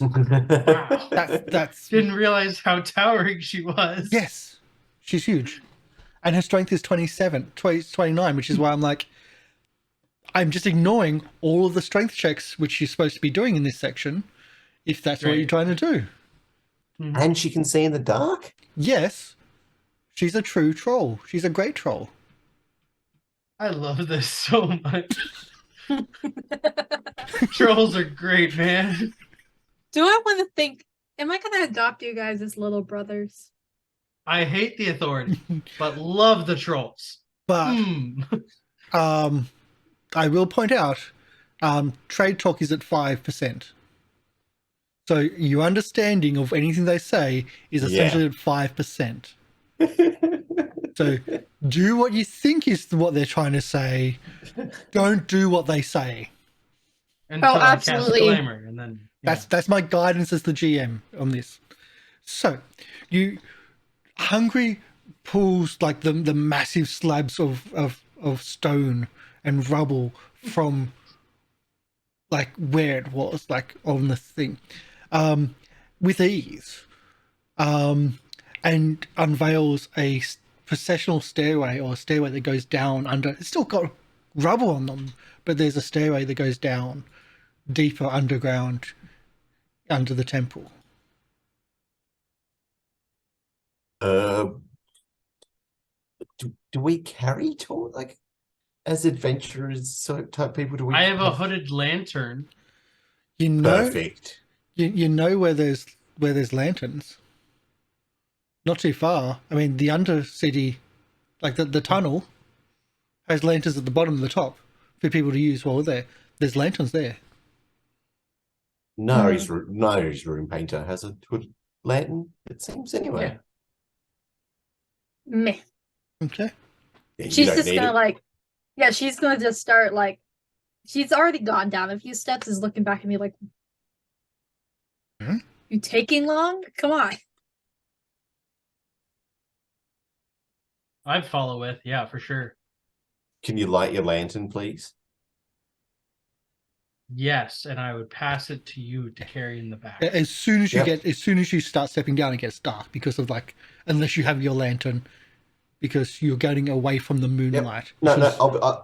[SPEAKER 4] Wow.
[SPEAKER 1] That's
[SPEAKER 4] Didn't realize how towering she was.
[SPEAKER 1] yes. She's huge. And her strength is 29, which is why I'm like, I'm just ignoring all of the strength checks which you're supposed to be doing in this section, if that's what
[SPEAKER 4] Right.
[SPEAKER 1] you're trying to do.
[SPEAKER 2] And she can see in the dark?
[SPEAKER 1] Yes, she's a true troll. She's a great troll.
[SPEAKER 4] I love this so much. Trolls are great, man.
[SPEAKER 3] Do I want to think? Am I gonna adopt you guys as little brothers?
[SPEAKER 4] I hate the authority, but love the trolls.
[SPEAKER 1] But I will point out, trade talk is at 5%. So your understanding of anything they say is essentially at 5%. So do what you think is what they're trying to say. Don't do what they say.
[SPEAKER 4] Until I cast
[SPEAKER 3] absolutely.
[SPEAKER 4] glamour, and then
[SPEAKER 1] That's my guidance as the GM on this. So Hungry pulls like the massive slabs of stone and rubble from like where it was, like on the thing, with ease, and unveils a processional stairway, or a stairway that goes down under. It's still got rubble on them, but there's a stairway that goes down deeper underground under the temple.
[SPEAKER 2] Do we carry talk like as adventurers sort type people? Do we?
[SPEAKER 4] I have a hooded lantern.
[SPEAKER 1] You know,
[SPEAKER 2] Perfect.
[SPEAKER 1] you know where there's lanterns. Not too far. I mean, the Undercity, like the tunnel, has lanterns at the bottom and the top for people to use while they're there. There's lanterns there.
[SPEAKER 2] Nari's room painter has a hood lantern. It seems anyway.
[SPEAKER 3] Meh.
[SPEAKER 1] Okay.
[SPEAKER 2] Yeah, you
[SPEAKER 3] She's
[SPEAKER 2] don't
[SPEAKER 3] just
[SPEAKER 2] need
[SPEAKER 3] gonna
[SPEAKER 2] it.
[SPEAKER 3] she's gonna just start like, she's already gone down a few steps, is looking back at me like, you taking long? Come on.
[SPEAKER 4] I'd follow with, yeah, for sure.
[SPEAKER 2] Can you light your lantern, please?
[SPEAKER 4] Yes, and I would pass it to you to carry in the back.
[SPEAKER 1] As soon as you start stepping down, it gets dark because of unless you have your lantern, because you're getting away from the moonlight.
[SPEAKER 2] No,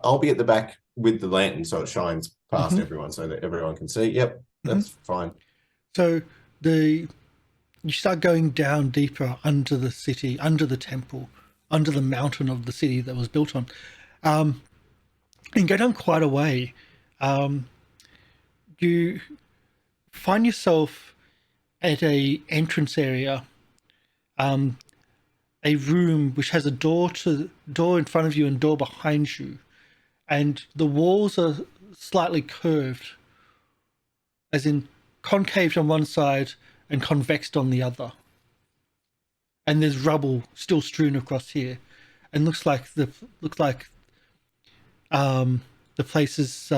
[SPEAKER 2] I'll be at the back with the lantern so it shines past everyone so that everyone can see. Yep, that's fine.
[SPEAKER 1] So you start going down deeper under the city, under the temple, under the mountain of the city that was built on, and go down quite a way. You find yourself at a entrance area, a room which has a door in front of you and door behind you, and the walls are slightly curved as in concaved on one side and convexed on the other. And there's rubble still strewn across here, and looks like the place has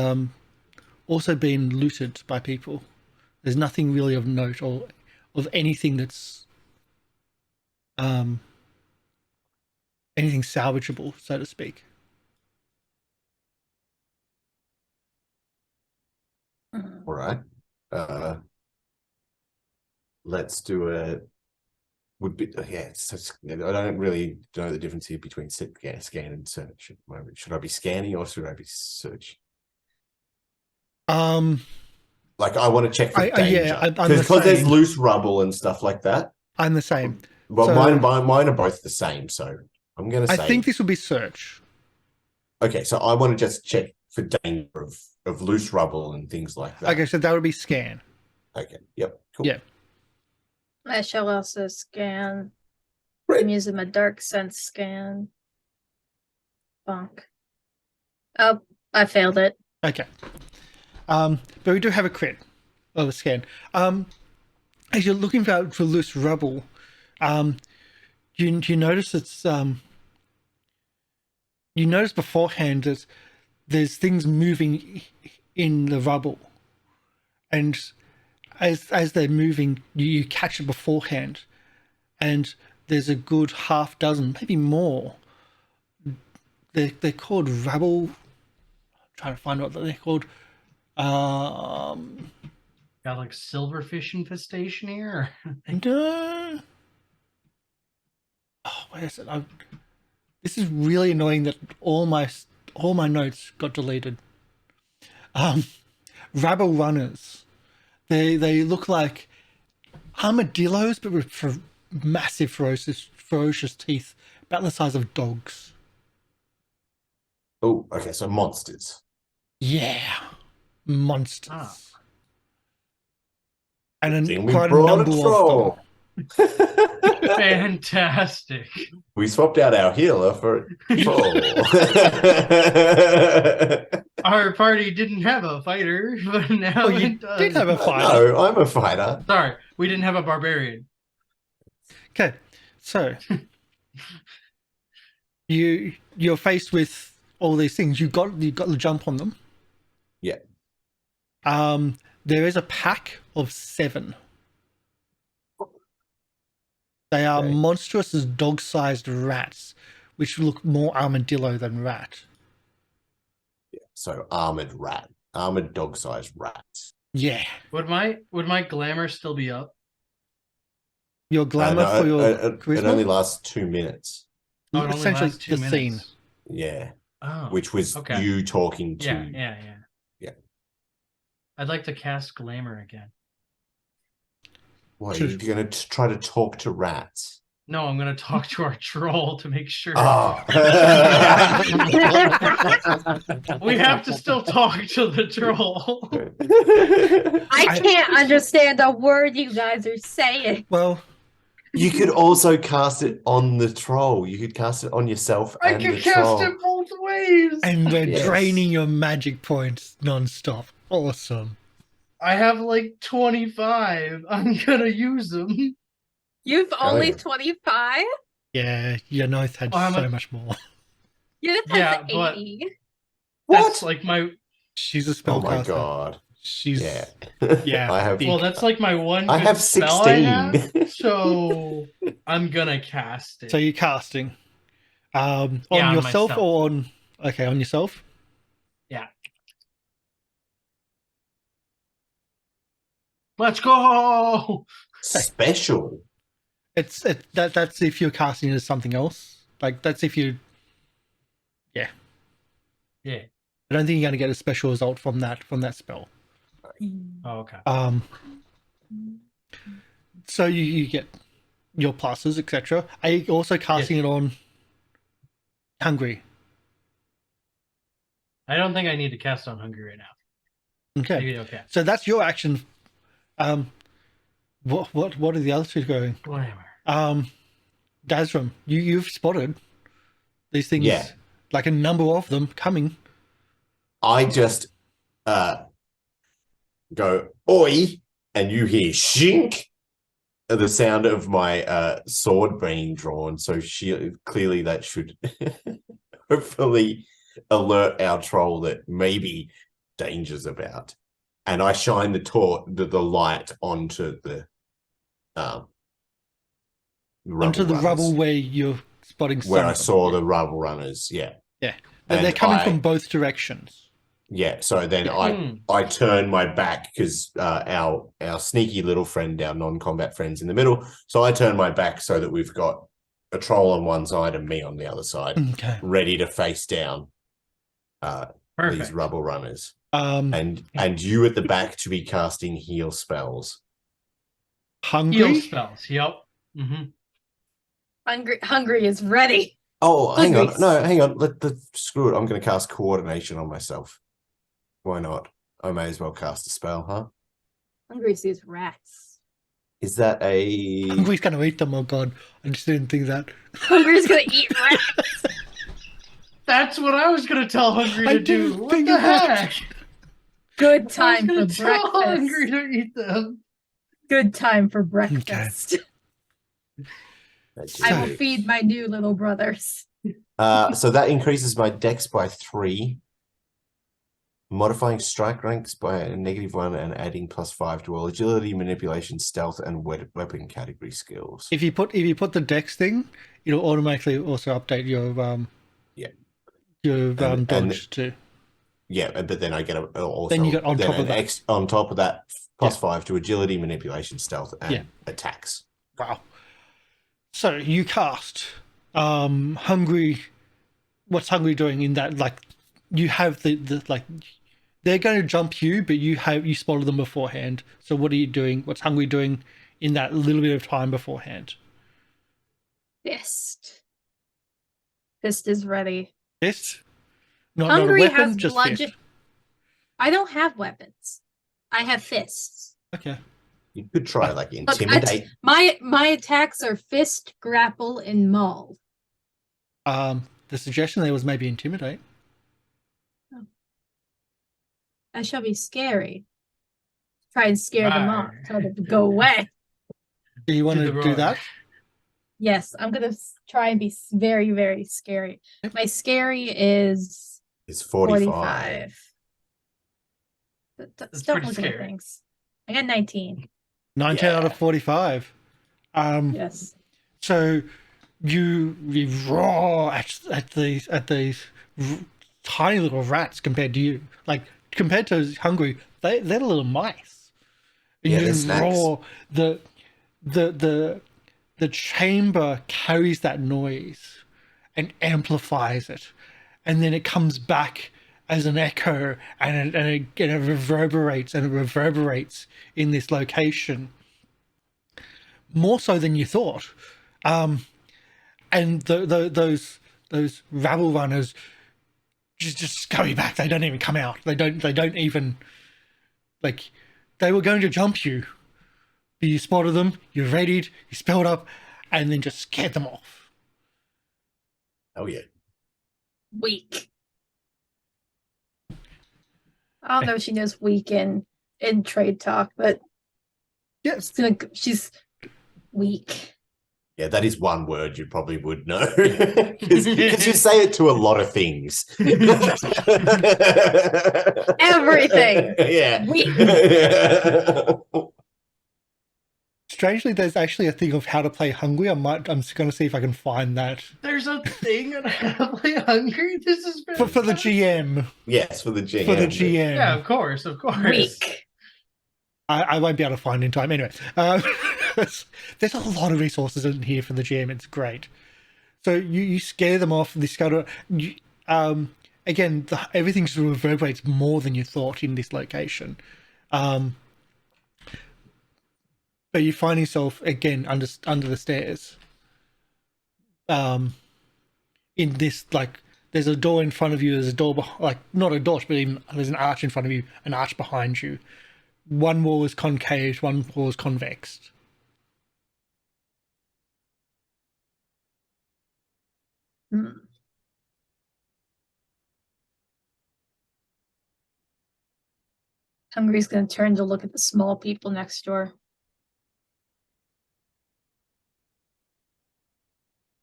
[SPEAKER 1] also been looted by people. There's nothing really of note or of anything that's anything salvageable, so to speak.
[SPEAKER 2] All right. Let's do it. Would be I don't really know the difference here between scan and search at the moment. Should I be scanning or should I be searching? Like I want to check for danger because there's loose rubble and stuff like that.
[SPEAKER 1] I'm the same.
[SPEAKER 2] Well,
[SPEAKER 1] so,
[SPEAKER 2] mine are both the same, so I'm going to say.
[SPEAKER 1] I think this will be search.
[SPEAKER 2] Okay, so I want to just check for danger of loose rubble and things like that.
[SPEAKER 1] Okay, so that would be scan.
[SPEAKER 2] Okay. Yep. Cool.
[SPEAKER 1] Yeah.
[SPEAKER 3] I shall also scan.
[SPEAKER 2] Great.
[SPEAKER 3] I'm using my dark sense scan. Bonk. Oh, I failed it.
[SPEAKER 1] Okay. But we do have a crit of a scan. As you're looking for loose rubble, you notice it's you notice beforehand that there's things moving in the rubble, and as they're moving, you catch it beforehand, and there's a good half dozen, maybe more. They're called rubble. I'm trying to find out what they're called.
[SPEAKER 4] Got like silverfish infestation here.
[SPEAKER 1] No. Oh, where is it? This is really annoying that all my notes got deleted. Rabble runners. They look like armadillos, but with massive, ferocious teeth, about the size of dogs.
[SPEAKER 2] Oh, okay. So monsters.
[SPEAKER 1] Yeah, monsters.
[SPEAKER 2] Ah.
[SPEAKER 1] And
[SPEAKER 2] Then we
[SPEAKER 1] quite a
[SPEAKER 2] brought
[SPEAKER 1] number
[SPEAKER 2] a
[SPEAKER 1] of
[SPEAKER 2] troll.
[SPEAKER 4] Fantastic.
[SPEAKER 2] We swapped out our healer for a troll.
[SPEAKER 4] Our party didn't have a fighter, but now
[SPEAKER 1] you
[SPEAKER 4] it does.
[SPEAKER 1] did have a fighter.
[SPEAKER 2] No, I'm a fighter.
[SPEAKER 4] Sorry, we didn't have a barbarian.
[SPEAKER 1] Okay, so you're faced with all these things. You got the jump on them.
[SPEAKER 2] Yeah.
[SPEAKER 1] There is a pack of 7. They are monstrous as dog-sized rats, which look more armadillo than rat.
[SPEAKER 2] Yeah. So armored dog-sized rats.
[SPEAKER 1] Yeah.
[SPEAKER 4] Would my glamour still be up?
[SPEAKER 1] Your glamour for your charisma?
[SPEAKER 2] It only lasts 2 minutes.
[SPEAKER 4] Oh, it only
[SPEAKER 1] Essentially,
[SPEAKER 4] lasts 2
[SPEAKER 1] the
[SPEAKER 4] minutes.
[SPEAKER 1] scene.
[SPEAKER 2] Yeah.
[SPEAKER 4] Oh,
[SPEAKER 2] Which was
[SPEAKER 4] okay.
[SPEAKER 2] you talking to.
[SPEAKER 4] Yeah. I'd like to cast glamour again.
[SPEAKER 2] What, are you going to try to talk to rats?
[SPEAKER 4] No, I'm going to talk to our troll to make sure.
[SPEAKER 2] Oh.
[SPEAKER 4] We have to still talk to the troll.
[SPEAKER 3] I can't understand a word you guys are saying.
[SPEAKER 1] Well,
[SPEAKER 2] You could also cast it on the troll. You could cast it on yourself
[SPEAKER 4] I
[SPEAKER 2] and
[SPEAKER 4] can
[SPEAKER 2] the
[SPEAKER 4] cast
[SPEAKER 2] troll.
[SPEAKER 4] it both ways.
[SPEAKER 1] and we're
[SPEAKER 2] Yes.
[SPEAKER 1] draining your magic points non-stop. Awesome.
[SPEAKER 4] I have like 25. I'm gonna use them.
[SPEAKER 3] You've only
[SPEAKER 2] yeah.
[SPEAKER 3] 25?
[SPEAKER 1] Yeah, your Noth had
[SPEAKER 4] Oh,
[SPEAKER 1] so much more.
[SPEAKER 3] You
[SPEAKER 4] Yeah,
[SPEAKER 3] have
[SPEAKER 4] but-
[SPEAKER 3] 80.
[SPEAKER 4] That's like my
[SPEAKER 1] She's a
[SPEAKER 2] Oh
[SPEAKER 1] spellcaster.
[SPEAKER 2] my god.
[SPEAKER 1] She's
[SPEAKER 2] Yeah.
[SPEAKER 1] Yeah.
[SPEAKER 2] I have
[SPEAKER 1] big.
[SPEAKER 4] well, that's like my one.
[SPEAKER 2] I
[SPEAKER 4] good
[SPEAKER 2] have
[SPEAKER 4] spell I
[SPEAKER 2] 16.
[SPEAKER 4] have, so I'm gonna cast it.
[SPEAKER 1] So you're casting. On
[SPEAKER 4] Yeah, on
[SPEAKER 1] yourself
[SPEAKER 4] myself.
[SPEAKER 1] or on on yourself?
[SPEAKER 4] Yeah. Let's go.
[SPEAKER 2] Special.
[SPEAKER 1] That's if you're casting it as something else. Like that's if you
[SPEAKER 4] Yeah.
[SPEAKER 1] I don't think you're gonna get a special result from that spell.
[SPEAKER 4] Oh, okay.
[SPEAKER 1] So you get your pluses, etc. Are you also casting it on hungry?
[SPEAKER 4] I don't think I need to cast on hungry right now.
[SPEAKER 1] Okay.
[SPEAKER 4] Maybe okay.
[SPEAKER 1] So that's your action. What are the other two going?
[SPEAKER 4] Whatever.
[SPEAKER 1] Dazram, you've spotted these things,
[SPEAKER 2] Yeah.
[SPEAKER 1] like a number of them coming.
[SPEAKER 2] I just go, oi, and you hear shink, the sound of my sword being drawn. So clearly that should hopefully alert our troll that maybe danger's about. And I shine the light onto the
[SPEAKER 1] Onto the
[SPEAKER 2] runners,
[SPEAKER 1] rubble where you're spotting some
[SPEAKER 2] where I
[SPEAKER 1] of them.
[SPEAKER 2] saw the rubble runners. Yeah.
[SPEAKER 1] Yeah.
[SPEAKER 2] And
[SPEAKER 1] They're coming from both directions.
[SPEAKER 2] Yeah, so then
[SPEAKER 1] Yeah.
[SPEAKER 2] I turn my back because our sneaky little friend, our non-combat friend's in the middle. So I turn my back so that we've got a troll on one side and me on the other side, ready to face down these rubble runners. And you at the back to be casting heal spells.
[SPEAKER 1] Hungry?
[SPEAKER 4] Heal spells, yep.
[SPEAKER 3] Hungry is ready.
[SPEAKER 2] Oh, hang
[SPEAKER 3] Hungry.
[SPEAKER 2] on. No, hang on. Screw it. I'm going to cast coordination on myself. Why not? I may as well cast a spell, huh?
[SPEAKER 3] Hungry sees rats.
[SPEAKER 2] Is that a...
[SPEAKER 1] Hungry's going to eat them, oh god. I just didn't think that.
[SPEAKER 3] Hungry's going to eat rats.
[SPEAKER 4] That's what I was going to tell Hungry to do. What the heck?
[SPEAKER 3] Good time for
[SPEAKER 4] tell
[SPEAKER 3] breakfast.
[SPEAKER 4] Hungry to eat them.
[SPEAKER 3] Good time for breakfast. I will feed my new little brothers.
[SPEAKER 2] So that increases my dex by 3. Modifying strike ranks by a -1 and adding +5 to all agility, manipulation, stealth, and weapon category skills.
[SPEAKER 1] If you put the dex thing, it'll automatically also update your dodge too.
[SPEAKER 2] Yeah, but then I get also
[SPEAKER 1] then you get on top of that.
[SPEAKER 2] On top of that, +5 to agility, manipulation, stealth, and attacks.
[SPEAKER 1] Wow. So you cast Hungry. What's Hungry doing in that? Like, you have the like. They're going to jump you, but you spotted them beforehand. So what are you doing? What's Hungry doing in that little bit of time beforehand?
[SPEAKER 3] Fist. Fist is ready.
[SPEAKER 1] Fist? Not a
[SPEAKER 3] Hungry
[SPEAKER 1] weapon,
[SPEAKER 3] has
[SPEAKER 1] just
[SPEAKER 3] bludgeon.
[SPEAKER 1] fist.
[SPEAKER 3] I don't have weapons. I have fists.
[SPEAKER 1] Okay.
[SPEAKER 2] You could try like intimidate.
[SPEAKER 3] My attacks are fist, grapple, and maul.
[SPEAKER 1] The suggestion there was maybe intimidate.
[SPEAKER 3] Oh. I shall be scary. Try and scare them off. Tell them to go away.
[SPEAKER 1] Do you want to do that?
[SPEAKER 3] Yes, I'm gonna try and be very, very scary.
[SPEAKER 1] Yep.
[SPEAKER 3] My scary is
[SPEAKER 2] 45.
[SPEAKER 3] Don't look at things. I got 19.
[SPEAKER 1] 19 out of 45.
[SPEAKER 3] Yes.
[SPEAKER 1] So you roar at these tiny little rats compared to you. Like, compared to Hungry, they're little mice. And
[SPEAKER 2] Yeah,
[SPEAKER 1] you
[SPEAKER 2] they're
[SPEAKER 1] roar. The chamber carries that noise and amplifies it, and then it comes back as an echo, and it reverberates in this location more so than you thought. And those rabble runners just scurry back. They don't even come out. They don't even, like, they were going to jump you. But you spotted them, you readied, you spelled up, and then just scared them off.
[SPEAKER 2] Oh yeah.
[SPEAKER 3] Weak. I don't know if she knows weak in trade talk, but
[SPEAKER 1] yes,
[SPEAKER 3] she's weak.
[SPEAKER 2] Yeah, that is one word you probably would know. Because you say it to a lot of things.
[SPEAKER 3] Everything.
[SPEAKER 2] Yeah.
[SPEAKER 3] Weak.
[SPEAKER 1] Strangely, there's actually a thing of how to play Hungry. I'm just going to see if I can find that.
[SPEAKER 4] There's a thing on how to play Hungry? This is
[SPEAKER 1] for the GM.
[SPEAKER 2] Yes, for the GM.
[SPEAKER 1] For the GM.
[SPEAKER 4] Yeah, of course.
[SPEAKER 3] Weak.
[SPEAKER 1] I won't be able to find in time. Anyway, there's a lot of resources in here for the GM. It's great. So you scare them off. They scatter. Again, everything sort of reverberates more than you thought in this location. But you find yourself again under the stairs. In this, like, there's a door in front of you. There's a door, like, not a door, but even there's an arch in front of you, an arch behind you. One wall is concave, one wall is convex.
[SPEAKER 3] Hungry's gonna turn to look at the small people next door.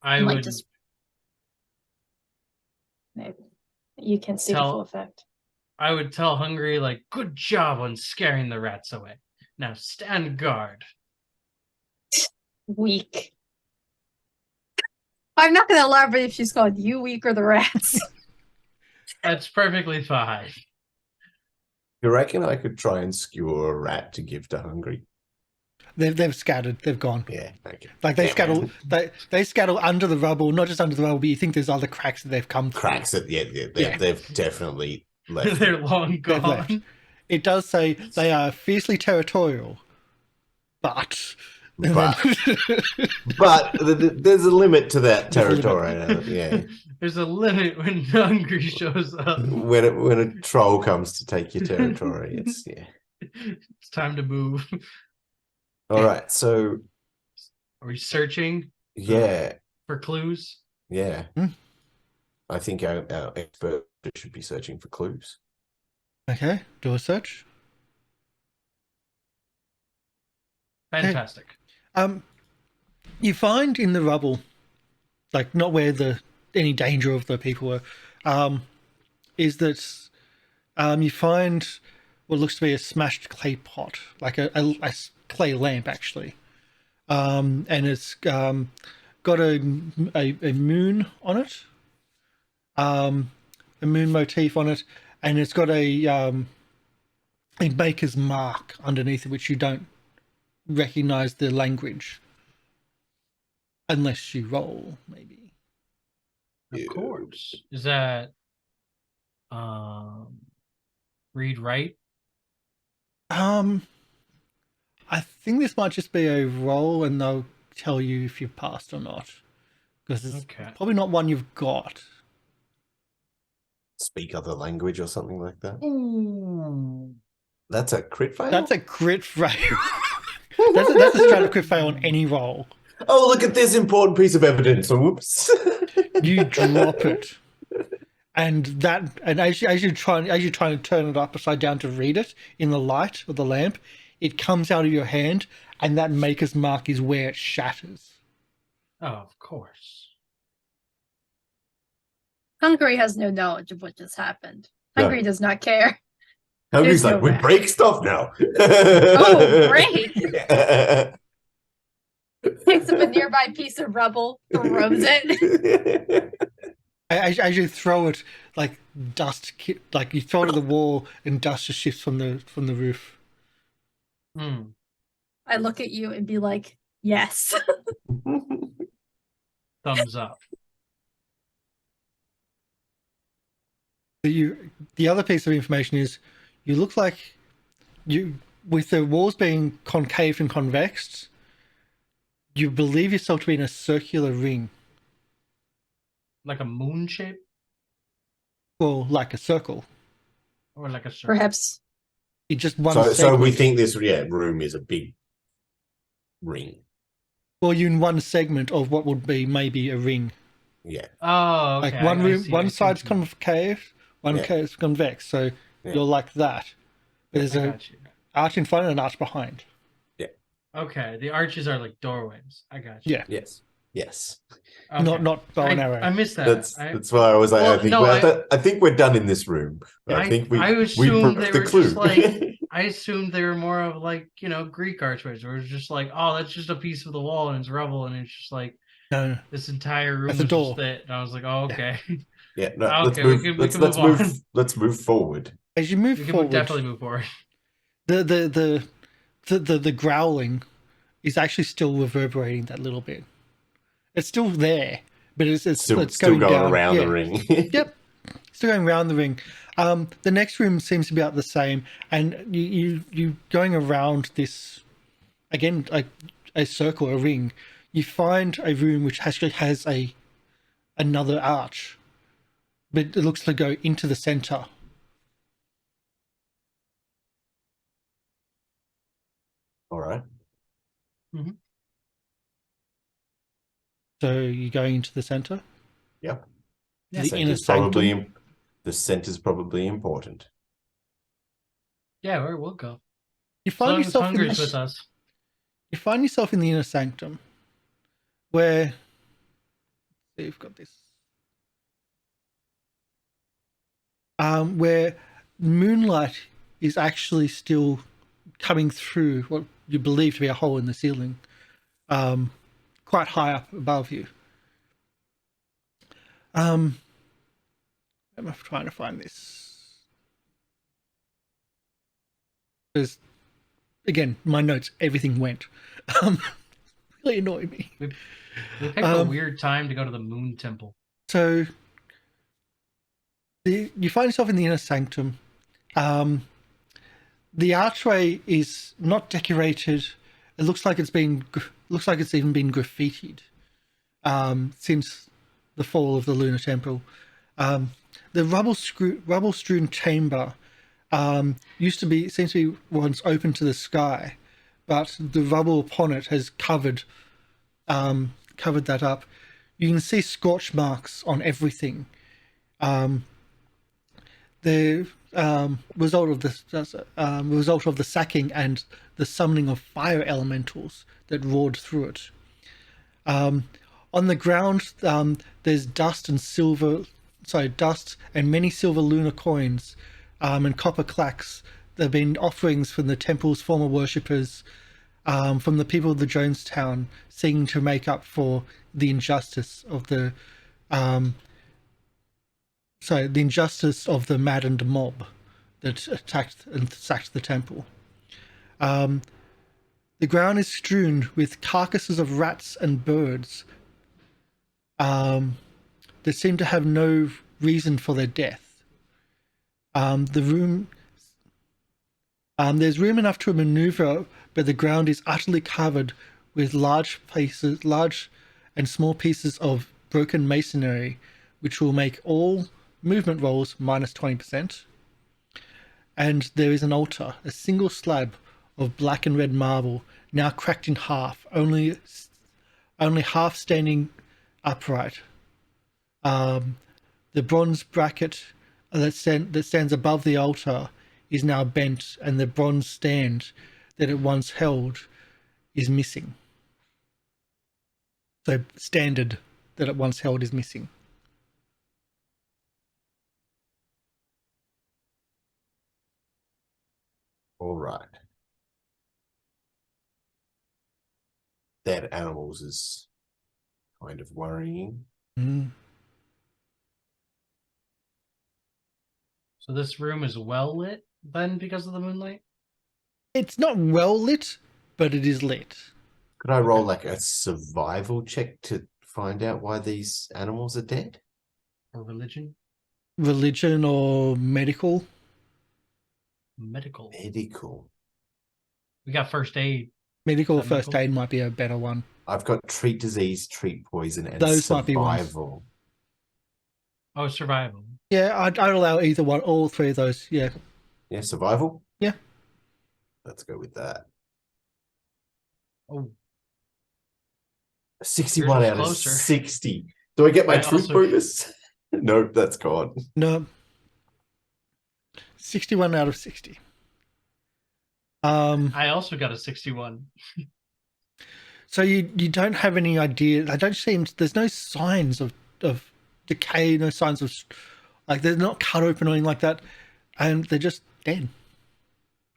[SPEAKER 4] I
[SPEAKER 3] And, like,
[SPEAKER 4] would
[SPEAKER 3] just maybe you can see the
[SPEAKER 4] Tell-
[SPEAKER 3] full effect.
[SPEAKER 4] I would tell Hungry, like, good job on scaring the rats away. Now stand guard.
[SPEAKER 3] Weak. I'm not gonna elaborate if she's called you weak or the rats.
[SPEAKER 4] That's perfectly fine.
[SPEAKER 2] You reckon I could try and skewer a rat to give to Hungry?
[SPEAKER 1] They've scattered. They've gone.
[SPEAKER 2] Yeah, okay.
[SPEAKER 1] Like they
[SPEAKER 2] Yeah,
[SPEAKER 1] scuttle.
[SPEAKER 2] man.
[SPEAKER 1] They scuttle under the rubble. Not just under the rubble, but you think there's other cracks that they've come through.
[SPEAKER 2] Cracks it. Yeah, they've definitely left.
[SPEAKER 4] They're long
[SPEAKER 1] They've left.
[SPEAKER 4] gone.
[SPEAKER 1] It does say they are fiercely territorial, but
[SPEAKER 2] But there's a limit to that
[SPEAKER 1] There's a
[SPEAKER 2] territory. Yeah,
[SPEAKER 4] There's a limit when Hungry shows up.
[SPEAKER 2] when a troll comes to take your territory, it's
[SPEAKER 4] It's time to move.
[SPEAKER 2] All right, so
[SPEAKER 4] Are we searching
[SPEAKER 2] yeah,
[SPEAKER 4] for clues?
[SPEAKER 2] yeah.
[SPEAKER 1] Hmm.
[SPEAKER 2] I think our expert should be searching for clues.
[SPEAKER 1] okay, do a search.
[SPEAKER 4] Fantastic.
[SPEAKER 1] You find in the rubble, like not where any danger of the people were, is that you find what looks to be a smashed clay pot, like a clay lamp actually, and it's got a moon on it, a moon motif on it, and it's got a maker's mark underneath it, which you don't recognize the language unless you roll, maybe.
[SPEAKER 4] Of course. Is that read write?
[SPEAKER 1] I think this might just be a roll, and they'll tell you if you've passed or not, because it's
[SPEAKER 4] Okay.
[SPEAKER 1] probably not one you've got.
[SPEAKER 2] Speak other language or something like that. That's a crit fail.
[SPEAKER 1] That's a crit fail. that's a straight up crit fail on any roll.
[SPEAKER 2] Oh, look at this important piece of evidence. Whoops.
[SPEAKER 1] You drop it, and as you're trying to turn it upside down to read it in the light of the lamp, it comes out of your hand, and that maker's mark is where it shatters.
[SPEAKER 4] Oh, of course.
[SPEAKER 3] Hungry has no knowledge of what just happened.
[SPEAKER 2] No.
[SPEAKER 3] Hungry does not care.
[SPEAKER 2] Hungry's
[SPEAKER 3] There's
[SPEAKER 2] like,
[SPEAKER 3] no
[SPEAKER 2] we
[SPEAKER 3] rat.
[SPEAKER 2] break stuff now.
[SPEAKER 3] Oh, great. Picks up a nearby piece of rubble, throws it.
[SPEAKER 1] As you throw it, like dust, like you throw it at the wall, and dust just shifts from the roof.
[SPEAKER 3] I look at you and be like, yes.
[SPEAKER 4] Thumbs up.
[SPEAKER 1] The other piece of information is, you look like with the walls being concave and convex, you believe yourself to be in a circular ring.
[SPEAKER 4] Like a moon shape?
[SPEAKER 1] Well, like a circle.
[SPEAKER 4] Or like a circle?
[SPEAKER 3] Perhaps.
[SPEAKER 1] It's just one
[SPEAKER 2] so
[SPEAKER 1] segment.
[SPEAKER 2] we think this room is a big ring.
[SPEAKER 1] Well, you're in one segment of what would be maybe a ring.
[SPEAKER 2] Yeah.
[SPEAKER 4] Oh, okay.
[SPEAKER 1] Like one room,
[SPEAKER 4] I see
[SPEAKER 1] one side's
[SPEAKER 4] what you mean.
[SPEAKER 1] concave, one is convex. So you're like that. But there's
[SPEAKER 4] I
[SPEAKER 1] a
[SPEAKER 4] got you.
[SPEAKER 1] arch in front and an arch behind.
[SPEAKER 4] Okay, the arches are like doorways. I got you.
[SPEAKER 1] Yeah.
[SPEAKER 2] Yes.
[SPEAKER 4] Okay.
[SPEAKER 1] Not bow and arrow.
[SPEAKER 4] I missed that.
[SPEAKER 2] That's why I was like,
[SPEAKER 4] Well,
[SPEAKER 2] I think we're done in this room. I think we
[SPEAKER 4] assumed
[SPEAKER 2] broke
[SPEAKER 4] they
[SPEAKER 2] the
[SPEAKER 4] were
[SPEAKER 2] clue.
[SPEAKER 4] just like I assumed they were more of like, Greek archways where it's just like, oh, that's just a piece of the wall and it's rubble and it's just like
[SPEAKER 1] No.
[SPEAKER 4] this entire room
[SPEAKER 1] That's
[SPEAKER 4] is
[SPEAKER 1] a door.
[SPEAKER 4] just it. And I was like, oh, okay.
[SPEAKER 2] Yeah, no,
[SPEAKER 4] Okay,
[SPEAKER 2] let's
[SPEAKER 4] we
[SPEAKER 2] move.
[SPEAKER 4] can
[SPEAKER 2] Let's
[SPEAKER 4] move
[SPEAKER 2] move.
[SPEAKER 4] on.
[SPEAKER 2] Let's move forward.
[SPEAKER 1] As you move
[SPEAKER 4] We can
[SPEAKER 1] forward,
[SPEAKER 4] definitely move forward.
[SPEAKER 1] the growling is actually still reverberating that little bit. It's still there, but it's
[SPEAKER 2] Still
[SPEAKER 1] going
[SPEAKER 2] going
[SPEAKER 1] down.
[SPEAKER 2] around
[SPEAKER 1] Yeah.
[SPEAKER 2] the ring.
[SPEAKER 1] Yep, still going around the ring. The next room seems to be about the same, and you going around this again, like a circle, a ring. You find a room which actually has another arch, but it looks to go into the center.
[SPEAKER 2] All right.
[SPEAKER 1] So you're going into the center.
[SPEAKER 2] Yep.
[SPEAKER 1] The inner sanctum.
[SPEAKER 2] The center's probably important.
[SPEAKER 4] Yeah, we'll go.
[SPEAKER 1] You
[SPEAKER 4] As
[SPEAKER 1] find
[SPEAKER 4] long as
[SPEAKER 1] yourself in
[SPEAKER 4] Hunger's
[SPEAKER 1] the,
[SPEAKER 4] with us.
[SPEAKER 1] you find yourself in the inner sanctum, where you've got this, where moonlight is actually still coming through what you believe to be a hole in the ceiling, quite high up above you. I'm trying to find this because, again, my notes, everything went. Really annoyed me.
[SPEAKER 4] We picked a weird time to go to the Moon Temple.
[SPEAKER 1] So you find yourself in the inner sanctum. The archway is not decorated. It looks like it's even been graffitied since the fall of the Lunar Temple. The rubble-strewn chamber seems to be once open to the sky, but the rubble upon it has covered that up. You can see scorch marks on everything. The result of the sacking and the summoning of fire elementals that roared through it. On the ground, there's dust and many silver lunar coins, and copper clacks. There have been offerings from the temple's former worshippers, from the people of the Jonestown, seeking to make up for the injustice of the maddened mob that attacked and sacked the temple. The ground is strewn with carcasses of rats and birds that seem to have no reason for their death. There's room enough to maneuver, but the ground is utterly covered with large and small pieces of broken masonry, which will make all movement rolls minus 20%. And there is an altar, a single slab of black and red marble, now cracked in half, only half standing upright. The bronze bracket that stands above the altar is now bent, and the bronze stand that it once held is missing. So standard that it once held is missing.
[SPEAKER 2] All right. Dead animals is kind of worrying.
[SPEAKER 1] Mm.
[SPEAKER 4] So this room is well lit then because of the moonlight?
[SPEAKER 1] It's not well lit, but it is lit.
[SPEAKER 2] Could I roll like a survival check to find out why these animals are dead?
[SPEAKER 4] Or religion?
[SPEAKER 1] Religion or medical?
[SPEAKER 4] Medical.
[SPEAKER 2] Medical.
[SPEAKER 4] We got first aid.
[SPEAKER 1] Medical or
[SPEAKER 4] Is that
[SPEAKER 1] first
[SPEAKER 4] medical?
[SPEAKER 1] aid might be a better one.
[SPEAKER 2] I've got treat disease, treat poison, and
[SPEAKER 1] Those might be ones.
[SPEAKER 2] survival.
[SPEAKER 4] Oh, survival.
[SPEAKER 1] Yeah, I'd allow either one, all three of those. Yeah.
[SPEAKER 2] Yeah, survival?
[SPEAKER 1] Yeah.
[SPEAKER 2] Let's go with that.
[SPEAKER 4] Oh,
[SPEAKER 2] 61
[SPEAKER 4] Yours
[SPEAKER 2] out
[SPEAKER 4] was
[SPEAKER 2] of
[SPEAKER 4] closer.
[SPEAKER 2] 60. Do I get my
[SPEAKER 4] I
[SPEAKER 2] truth
[SPEAKER 4] also-
[SPEAKER 2] bonus? Nope, that's gone.
[SPEAKER 1] No. 61 out of 60.
[SPEAKER 4] I also got a 61.
[SPEAKER 1] So you don't have any idea. There's no signs of decay, no signs of, like, they're not cut open or anything like that, and they're just dead,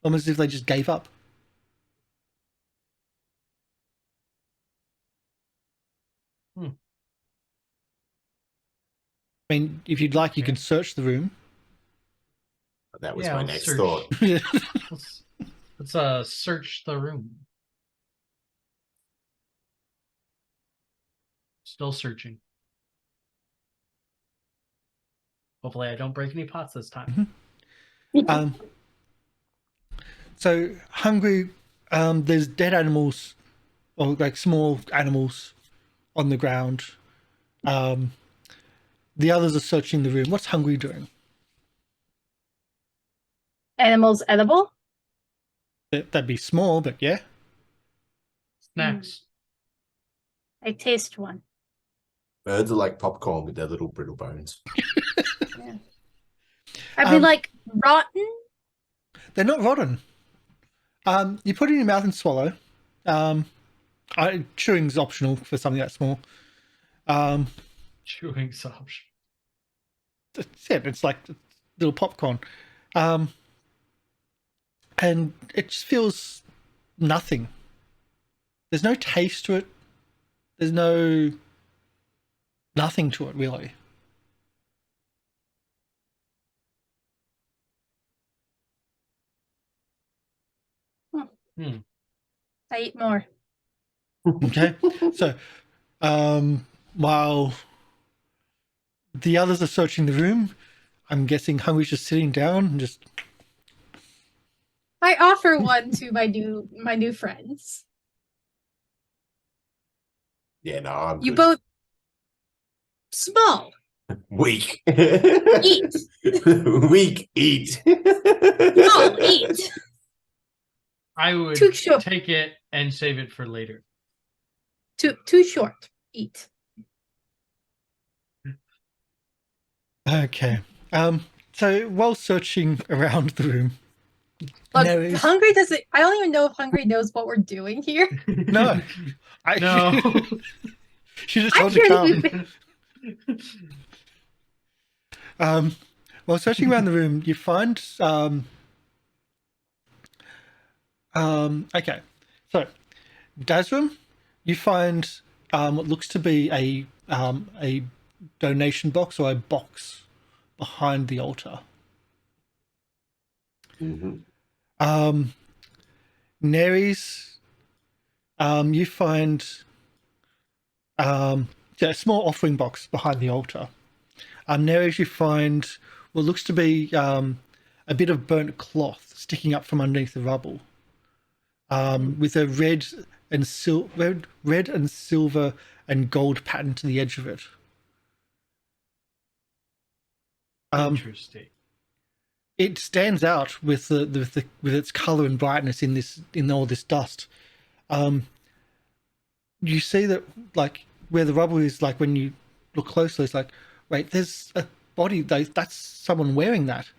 [SPEAKER 1] almost as if they just gave up. I mean, if you'd like, you
[SPEAKER 4] Okay.
[SPEAKER 1] can search the room.
[SPEAKER 2] That was
[SPEAKER 4] Yeah,
[SPEAKER 2] my
[SPEAKER 4] I'll
[SPEAKER 2] next
[SPEAKER 4] search.
[SPEAKER 2] thought.
[SPEAKER 4] Let's search the room. Still searching. Hopefully I don't break any pots this time.
[SPEAKER 1] So hungry. There's dead animals, or like small animals, on the ground. The others are searching the room. What's Hungry doing?
[SPEAKER 3] Animals edible?
[SPEAKER 1] That'd be small, but yeah.
[SPEAKER 4] Snacks.
[SPEAKER 3] I taste one.
[SPEAKER 2] Birds are like popcorn with their little brittle bones.
[SPEAKER 3] I'd be like, rotten?
[SPEAKER 1] They're not rotten. You put it in your mouth and swallow. Chewing's optional for something that small.
[SPEAKER 4] Chewing option.
[SPEAKER 1] That's it. It's like little popcorn. And it just feels nothing. There's no taste to it. There's nothing to it, really.
[SPEAKER 3] I eat more.
[SPEAKER 1] Okay. So, while the others are searching the room, I'm guessing Hungry's just sitting down and just...
[SPEAKER 3] I offer one to my new friends.
[SPEAKER 2] Yeah, no, I'm
[SPEAKER 3] You
[SPEAKER 2] good.
[SPEAKER 3] both small.
[SPEAKER 2] Weak.
[SPEAKER 3] Eat.
[SPEAKER 2] Weak. Eat.
[SPEAKER 3] Small. Eat.
[SPEAKER 4] I would
[SPEAKER 3] Too short.
[SPEAKER 4] take it and save it for later.
[SPEAKER 3] Too short. Eat.
[SPEAKER 1] Okay. So while searching around the room...
[SPEAKER 3] Look,
[SPEAKER 1] There is-
[SPEAKER 3] Hungry doesn't. I don't even know if Hungry knows what we're doing here.
[SPEAKER 1] No.
[SPEAKER 4] No.
[SPEAKER 1] She just
[SPEAKER 3] I
[SPEAKER 1] told you
[SPEAKER 3] can't
[SPEAKER 1] calm.
[SPEAKER 3] even.
[SPEAKER 1] While searching around the room, you find okay. So Dazrim, you find what looks to be a donation box or a box behind the altar.
[SPEAKER 2] Mm-hmm.
[SPEAKER 1] Neres, you find a small offering box behind the altar. Neres, you find what looks to be a bit of burnt cloth sticking up from underneath the rubble, with a red and silver and gold pattern to the edge of it.
[SPEAKER 4] Interesting.
[SPEAKER 1] It stands out with with its color and brightness in all this dust. You see that, like, where the rubble is, like, when you look closely, it's like, wait, there's a body. That's someone wearing that.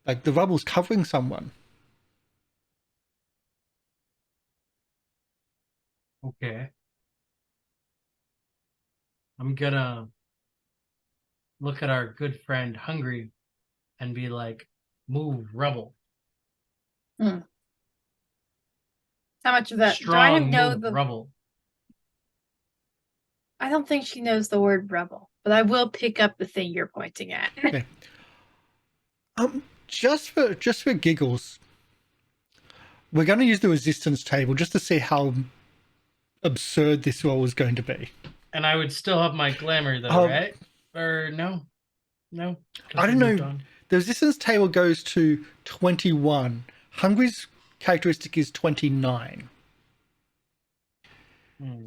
[SPEAKER 1] Like, the rubble's covering someone.
[SPEAKER 4] Okay. I'm gonna look at our good friend Hungry and be like, move, rubble.
[SPEAKER 3] How much of that? Do
[SPEAKER 4] Strong
[SPEAKER 3] I know
[SPEAKER 4] move,
[SPEAKER 3] the?
[SPEAKER 4] rubble.
[SPEAKER 3] I don't think she knows the word rebel, but I will pick up the thing you're pointing at.
[SPEAKER 1] Okay. Just for giggles, we're going to use the resistance table just to see how absurd this roll is going to be.
[SPEAKER 4] And I would still have my glamour though, right? Or no? No? 'Cause
[SPEAKER 1] I don't
[SPEAKER 4] we moved
[SPEAKER 1] know.
[SPEAKER 4] on.
[SPEAKER 1] The resistance table goes to 21. Hungry's characteristic is 29.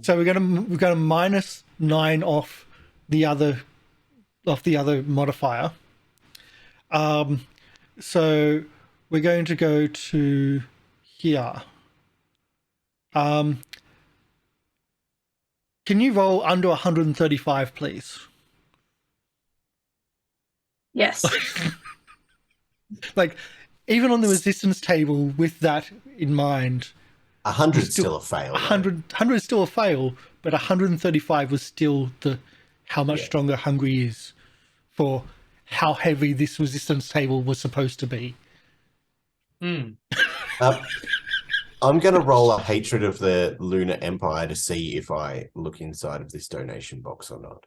[SPEAKER 1] So we're gonna minus 9 off the other modifier. So we're going to go to here. Can you roll under 135, please?
[SPEAKER 3] Yes.
[SPEAKER 1] Like, even on the resistance table with that in mind,
[SPEAKER 2] 100's still a fail.
[SPEAKER 1] 100 is still a fail, but 135 was still how much stronger Hungry is for how heavy this resistance table was supposed to be.
[SPEAKER 2] I'm going to roll a hatred of the Lunar Empire to see if I look inside of this donation box or not.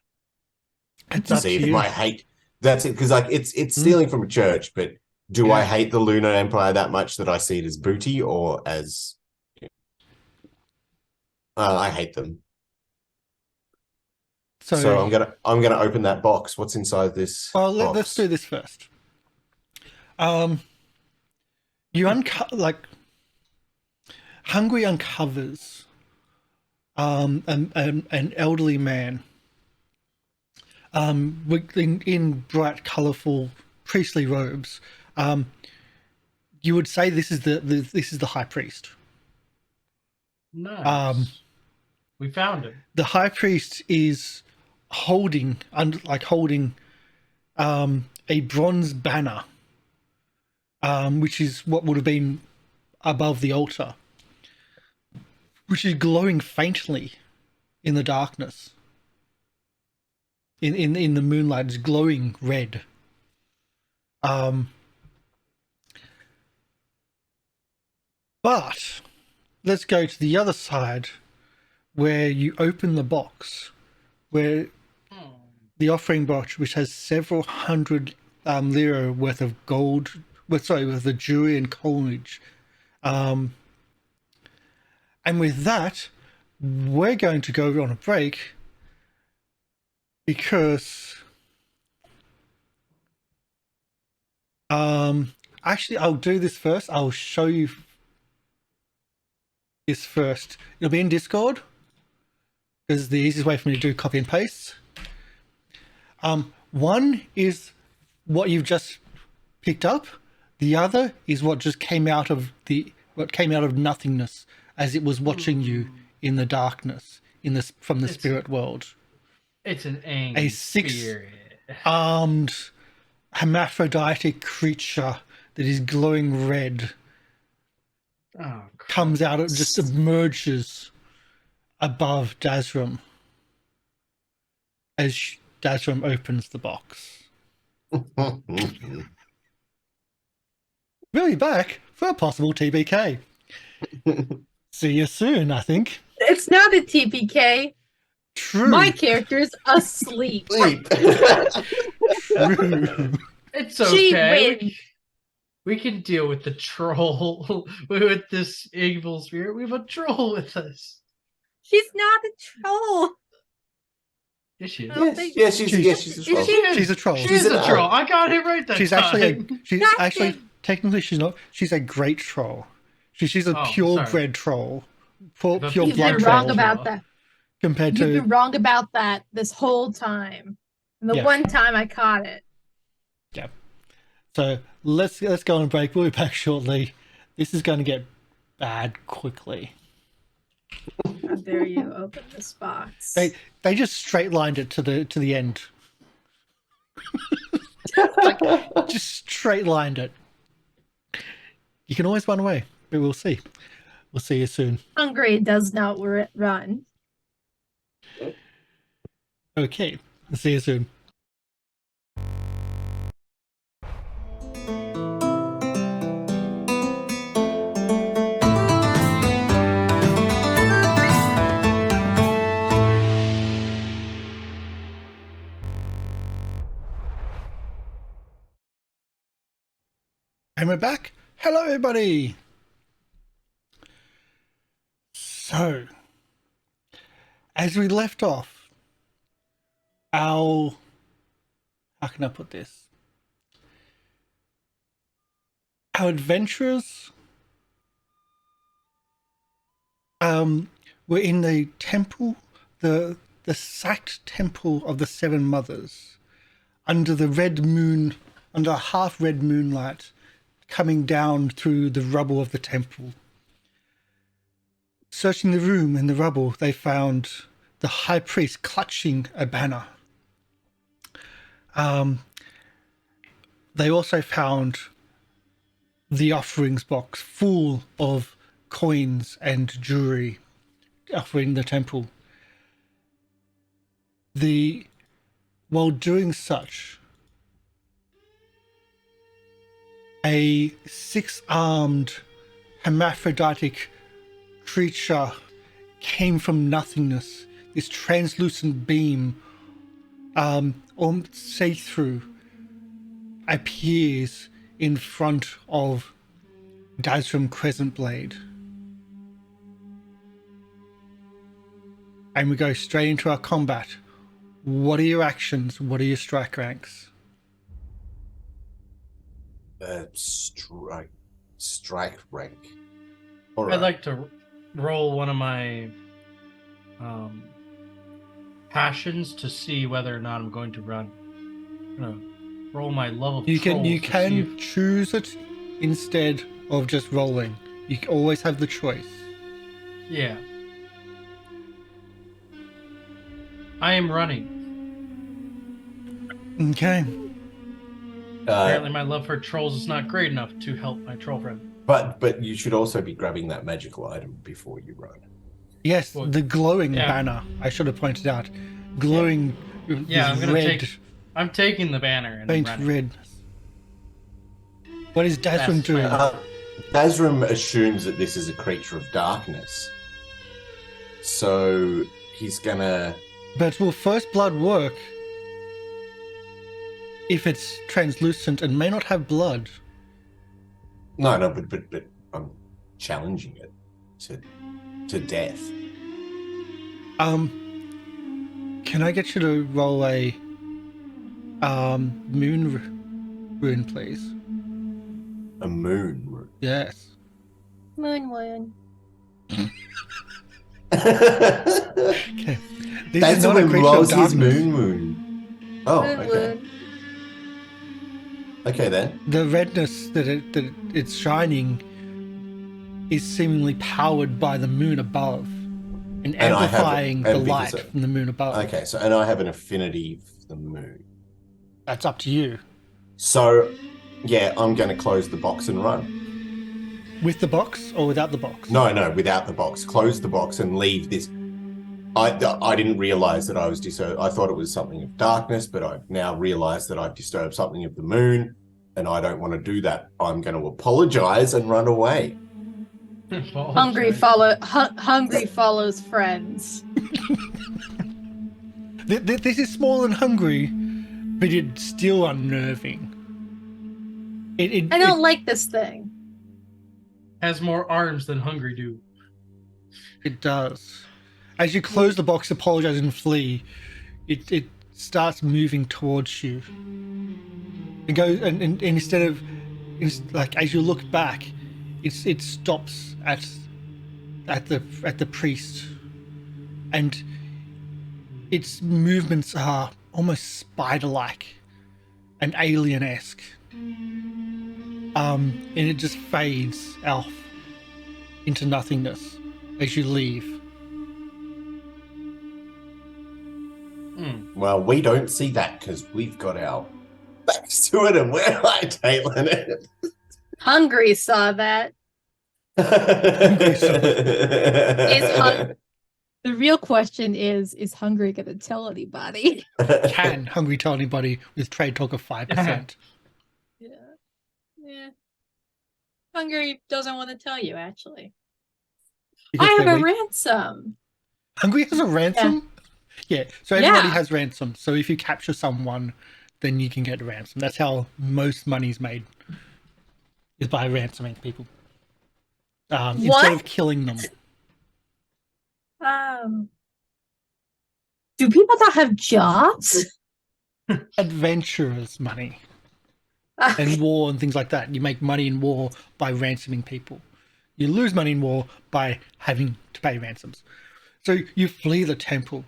[SPEAKER 1] It's
[SPEAKER 2] To
[SPEAKER 1] up
[SPEAKER 2] see
[SPEAKER 1] to
[SPEAKER 2] if
[SPEAKER 1] you.
[SPEAKER 2] my hate... That's it, because like it's stealing from a church, but do I hate the Lunar Empire that much that I see it as booty or as... I hate them. So I'm gonna open that box. What's inside this?
[SPEAKER 1] Well,
[SPEAKER 2] box?
[SPEAKER 1] let's do this first. Hungry uncovers an elderly man in bright, colourful priestly robes. You would say this is the high priest.
[SPEAKER 4] Nice. We found him.
[SPEAKER 1] The high priest is holding a bronze banner which is what would have been above the altar, which is glowing faintly in the darkness. In the moonlight, it's glowing red. But let's go to the other side, where you open the box, where the offering box, which has several hundred lira worth of gold, with the jewelry and coinage. And with that, we're going to go on a break because actually I'll do this first. I'll show you this first. It'll be in Discord because the easiest way for me to do copy and paste. One is what you've just picked up. The other is what just came out of nothingness as it was watching you in the darkness from the spirit world.
[SPEAKER 4] It's an
[SPEAKER 1] A six-armed hermaphroditic creature that is glowing red.
[SPEAKER 4] Oh,
[SPEAKER 1] Comes out, it just emerges above Dazrum as Dazrum opens the box. We'll be back for a possible TBK. See you soon, I think.
[SPEAKER 3] It's not a TPK.
[SPEAKER 1] True.
[SPEAKER 3] My character's asleep.
[SPEAKER 1] True.
[SPEAKER 4] It's
[SPEAKER 3] She
[SPEAKER 4] okay.
[SPEAKER 3] wins.
[SPEAKER 4] We can deal with the troll with this evil spirit. We have a troll with us.
[SPEAKER 3] She's not a troll.
[SPEAKER 4] Yes, she is.
[SPEAKER 3] I don't think-
[SPEAKER 2] She's a troll.
[SPEAKER 1] She's a troll.
[SPEAKER 4] She's a troll. I got it right that
[SPEAKER 1] She's
[SPEAKER 4] time.
[SPEAKER 3] Nothing.
[SPEAKER 1] Technically she's not. She's a great troll. She's a purebred troll. Pure
[SPEAKER 4] You've
[SPEAKER 3] You've
[SPEAKER 1] blood
[SPEAKER 3] been
[SPEAKER 1] troll.
[SPEAKER 3] wrong about that.
[SPEAKER 1] Compared
[SPEAKER 3] You've
[SPEAKER 1] to
[SPEAKER 3] been wrong about that this whole time. And the
[SPEAKER 1] Yeah.
[SPEAKER 3] one time I caught it.
[SPEAKER 1] so let's go on a break. We'll be back shortly. This is going to get bad quickly.
[SPEAKER 3] How dare you open this box?
[SPEAKER 1] They just straight lined it to the end. Just straight lined it. You can always run away, but we'll see. We'll see you soon.
[SPEAKER 3] Hungry does not run.
[SPEAKER 1] Okay, we'll see you soon. And we're back. Hello, everybody. So, as we left off, how can I put this? Our adventurers were in the temple, the sacked temple of the Seven Mothers, under the red moon, under a half red moonlight, coming down through the rubble of the temple. Searching the room in the rubble, they found the high priest clutching a banner. They also found the offerings box full of coins and jewelry offering the temple. While doing such, a six-armed hermaphroditic creature came from nothingness. This translucent beam, almost see-through, appears in front of Dazrum Crescent Blade. And we go straight into our combat. What are your actions? What are your strike ranks?
[SPEAKER 2] Strike rank.
[SPEAKER 4] I'd like to roll one of my passions to see whether or not I'm going to run. I'm gonna roll my love of
[SPEAKER 1] You
[SPEAKER 4] trolls
[SPEAKER 1] can
[SPEAKER 4] to see if-
[SPEAKER 1] choose it instead of just rolling. You always have the choice.
[SPEAKER 4] Yeah. I am running.
[SPEAKER 1] Okay.
[SPEAKER 4] Apparently, my love for trolls is not great enough to help my troll friend.
[SPEAKER 2] But you should also be grabbing that magical item before you run.
[SPEAKER 1] Yes,
[SPEAKER 4] Well,
[SPEAKER 1] the glowing
[SPEAKER 4] yeah.
[SPEAKER 1] banner. I should have pointed out. Glowing.
[SPEAKER 4] Yeah,
[SPEAKER 1] this
[SPEAKER 4] I'm gonna
[SPEAKER 1] red,
[SPEAKER 4] take. I'm taking the banner and
[SPEAKER 1] faint
[SPEAKER 4] running.
[SPEAKER 1] red. What is Dazrim
[SPEAKER 4] Fast
[SPEAKER 1] doing?
[SPEAKER 4] friend.
[SPEAKER 2] Dazrim assumes that this is a creature of darkness. So he's gonna...
[SPEAKER 1] But will First Blood work if it's translucent and may not have blood?
[SPEAKER 2] No, but I'm challenging it to death.
[SPEAKER 1] Can I get you to roll a moon rune, please?
[SPEAKER 2] A moon rune.
[SPEAKER 1] Yes.
[SPEAKER 3] Moon.
[SPEAKER 1] Okay. This
[SPEAKER 2] That's
[SPEAKER 1] is not a
[SPEAKER 2] when
[SPEAKER 1] creature
[SPEAKER 2] rolls
[SPEAKER 1] of
[SPEAKER 2] his
[SPEAKER 1] darkness.
[SPEAKER 2] moon. Oh, okay. Okay then.
[SPEAKER 1] The redness that it's shining is seemingly powered by the moon above and
[SPEAKER 2] I have
[SPEAKER 1] amplifying the
[SPEAKER 2] because
[SPEAKER 1] light
[SPEAKER 2] of-
[SPEAKER 1] from the moon above.
[SPEAKER 2] Okay, so and I have an affinity for the moon.
[SPEAKER 1] That's up to you.
[SPEAKER 2] So, yeah, I'm going to close the box and run.
[SPEAKER 1] With the box or without the box?
[SPEAKER 2] No, without the box. Close the box and leave this. I didn't realize that I was disturbed. I thought it was something of darkness, but I've now realized that I've disturbed something of the moon, and I don't want to do that. I'm going to apologize and run away.
[SPEAKER 3] Hungry follows friends.
[SPEAKER 1] This is small and hungry, but it's still unnerving.
[SPEAKER 3] I don't like this thing.
[SPEAKER 4] Has more arms than Hungry do.
[SPEAKER 1] It does. As you close the box, apologize and flee, it starts moving towards you. It goes and instead of like as you look back, it stops at the priest, and its movements are almost spider-like and alien-esque. And it just fades off into nothingness as you leave.
[SPEAKER 2] Well, we don't see that because we've got our backs to it and we're hightailing it.
[SPEAKER 3] Hungry saw that. The real question is Hungry going to tell anybody?
[SPEAKER 1] Can Hungry tell anybody with trade talk of 5%?
[SPEAKER 3] Yeah. Hungry doesn't want to tell you, actually.
[SPEAKER 1] Because
[SPEAKER 3] I have
[SPEAKER 1] they're
[SPEAKER 3] a
[SPEAKER 1] weak?
[SPEAKER 3] ransom.
[SPEAKER 1] Hungry has a ransom? Yeah, so everybody
[SPEAKER 3] Yeah.
[SPEAKER 1] has ransom. So if you capture someone, then you can get a ransom. That's how most money's made, is by ransoming people. Instead of killing them.
[SPEAKER 3] Do people not have jobs?
[SPEAKER 1] Adventurers' money. And war and things like that. You make money in war by ransoming people. You lose money in war by having to pay ransoms. So you flee the temple.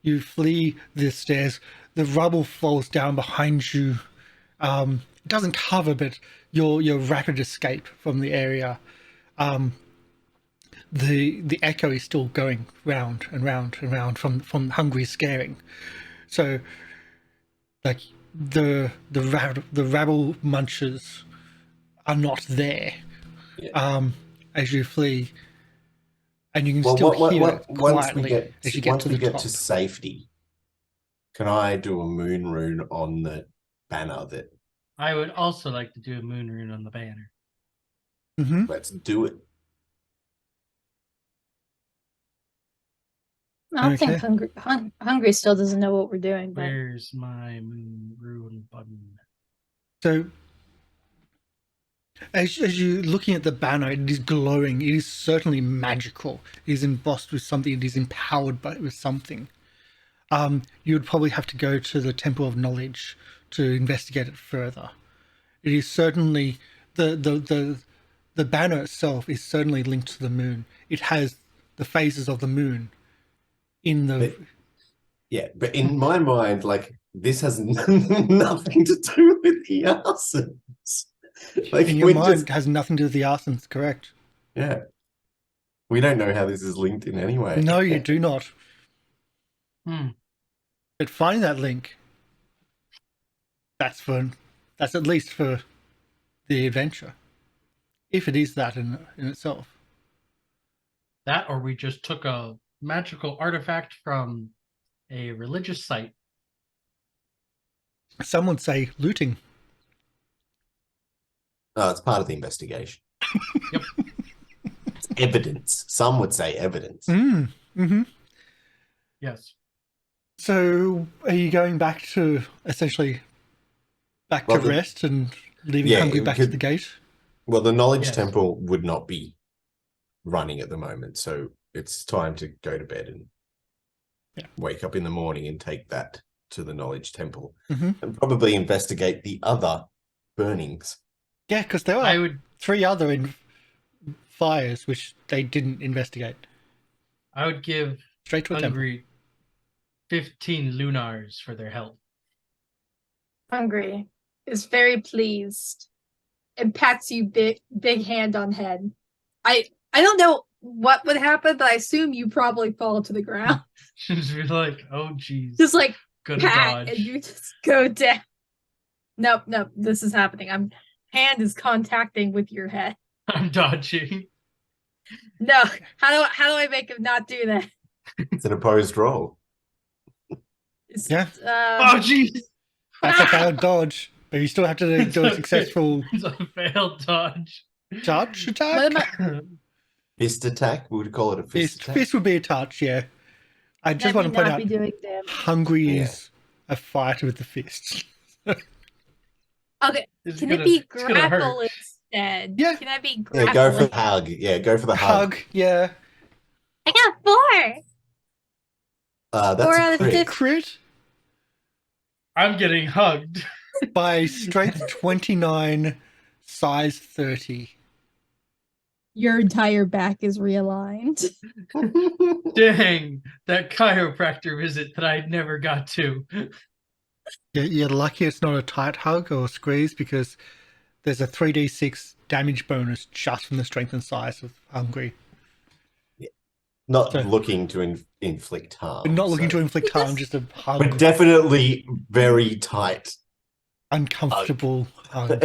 [SPEAKER 1] You flee the stairs. The rubble falls down behind you. It doesn't cover, but your rapid escape from the area. The echo is still going round and round and round from Hungry scaring. So, like the rabble munchers are not there. As you flee, and you can still hear it quietly as you get to the top.
[SPEAKER 2] To safety, can I do a moon rune on the banner? That
[SPEAKER 4] I would also like to do a moon rune on the banner.
[SPEAKER 1] Mm-hmm.
[SPEAKER 2] let's do it.
[SPEAKER 3] I don't
[SPEAKER 1] Okay.
[SPEAKER 3] think Hungry still doesn't know what we're doing. But
[SPEAKER 4] Where's my moon rune button?
[SPEAKER 1] So, as you're looking at the banner, it is glowing. It is certainly magical. It is embossed with something. It is empowered with something. You would probably have to go to the Temple of Knowledge to investigate it further. It is certainly the banner itself is certainly linked to the moon. It has the phases of the moon in the.
[SPEAKER 2] But in my mind, like this has nothing to do with the arsons. Like
[SPEAKER 1] In your mind, it has nothing to do with the arsons, correct?
[SPEAKER 2] Yeah. We don't know how this is linked in any way.
[SPEAKER 1] No, you do not.
[SPEAKER 4] Hmm.
[SPEAKER 1] But finding that link, that's for That's at least for the adventure, if it is that in itself.
[SPEAKER 4] That, or we just took a magical artifact from a religious site.
[SPEAKER 1] Some would say looting.
[SPEAKER 2] Oh, it's part of the investigation.
[SPEAKER 4] Yep.
[SPEAKER 2] It's evidence. Some would say evidence.
[SPEAKER 1] Mm-hmm.
[SPEAKER 4] Yes.
[SPEAKER 1] So, are you going back to essentially back
[SPEAKER 2] Well,
[SPEAKER 1] to rest and leaving
[SPEAKER 2] yeah,
[SPEAKER 1] Hungry
[SPEAKER 2] it
[SPEAKER 1] back
[SPEAKER 2] could-
[SPEAKER 1] to the gate?
[SPEAKER 2] Well, the knowledge
[SPEAKER 4] Yes.
[SPEAKER 2] temple would not be running at the moment, so it's time to go to bed and wake up in the morning and take that to the knowledge temple and probably investigate the other burnings.
[SPEAKER 1] Yeah, because there
[SPEAKER 4] I
[SPEAKER 1] are
[SPEAKER 4] would
[SPEAKER 1] 3 other fires which they didn't investigate.
[SPEAKER 4] give
[SPEAKER 1] Straight to a temple.
[SPEAKER 4] Hungry 15 lunars for their help.
[SPEAKER 3] Hungry is very pleased and pats you big hand on head. I don't know what would happen, but I assume you probably fall to the ground.
[SPEAKER 4] She's like, oh geez.
[SPEAKER 3] Just like
[SPEAKER 4] Good
[SPEAKER 3] pat,
[SPEAKER 4] dodge.
[SPEAKER 3] and you just go down. Nope, this is happening. Hand is contacting with your head.
[SPEAKER 4] I'm dodging.
[SPEAKER 3] No, how do I make him not do that?
[SPEAKER 2] It's an opposed roll.
[SPEAKER 3] It's,
[SPEAKER 1] Yeah.
[SPEAKER 4] Oh jeez.
[SPEAKER 1] That's a failed dodge, but you still have to
[SPEAKER 4] It's
[SPEAKER 1] do a
[SPEAKER 4] okay.
[SPEAKER 1] successful
[SPEAKER 4] It's a failed dodge.
[SPEAKER 1] touch
[SPEAKER 3] what
[SPEAKER 1] attack.
[SPEAKER 3] am I?
[SPEAKER 2] Fist attack? We would call it a fist attack.
[SPEAKER 1] Fist would be a touch, yeah. I just
[SPEAKER 5] That
[SPEAKER 1] want
[SPEAKER 5] may
[SPEAKER 1] to point
[SPEAKER 5] not
[SPEAKER 1] out,
[SPEAKER 5] be doing damage.
[SPEAKER 1] Hungry
[SPEAKER 2] Yeah.
[SPEAKER 1] is a fighter with the fists.
[SPEAKER 3] Okay,
[SPEAKER 4] It's
[SPEAKER 3] can
[SPEAKER 4] gonna-
[SPEAKER 3] it be
[SPEAKER 4] it's gonna hurt.
[SPEAKER 3] grapple instead?
[SPEAKER 1] Yeah.
[SPEAKER 3] Can I be
[SPEAKER 2] Yeah,
[SPEAKER 3] grapple?
[SPEAKER 2] go for the hug. Yeah, go for the hug.
[SPEAKER 1] Hug, yeah.
[SPEAKER 3] I got 4.
[SPEAKER 2] That's
[SPEAKER 3] 4
[SPEAKER 2] a
[SPEAKER 3] out of
[SPEAKER 2] crit.
[SPEAKER 3] 50.
[SPEAKER 1] Crit
[SPEAKER 4] I'm getting hugged.
[SPEAKER 1] by strength 29, size 30.
[SPEAKER 5] Your entire back is realigned.
[SPEAKER 4] Dang, that chiropractor visit that I never got to.
[SPEAKER 1] You're lucky it's not a tight hug or squeeze because there's a 3d6 damage bonus just from the strength and size of Hungry.
[SPEAKER 2] Not
[SPEAKER 1] So-
[SPEAKER 2] looking to inflict harm.
[SPEAKER 1] But not looking
[SPEAKER 2] so-
[SPEAKER 1] to inflict harm, just a hug.
[SPEAKER 2] But definitely very tight.
[SPEAKER 1] Uncomfortable hug.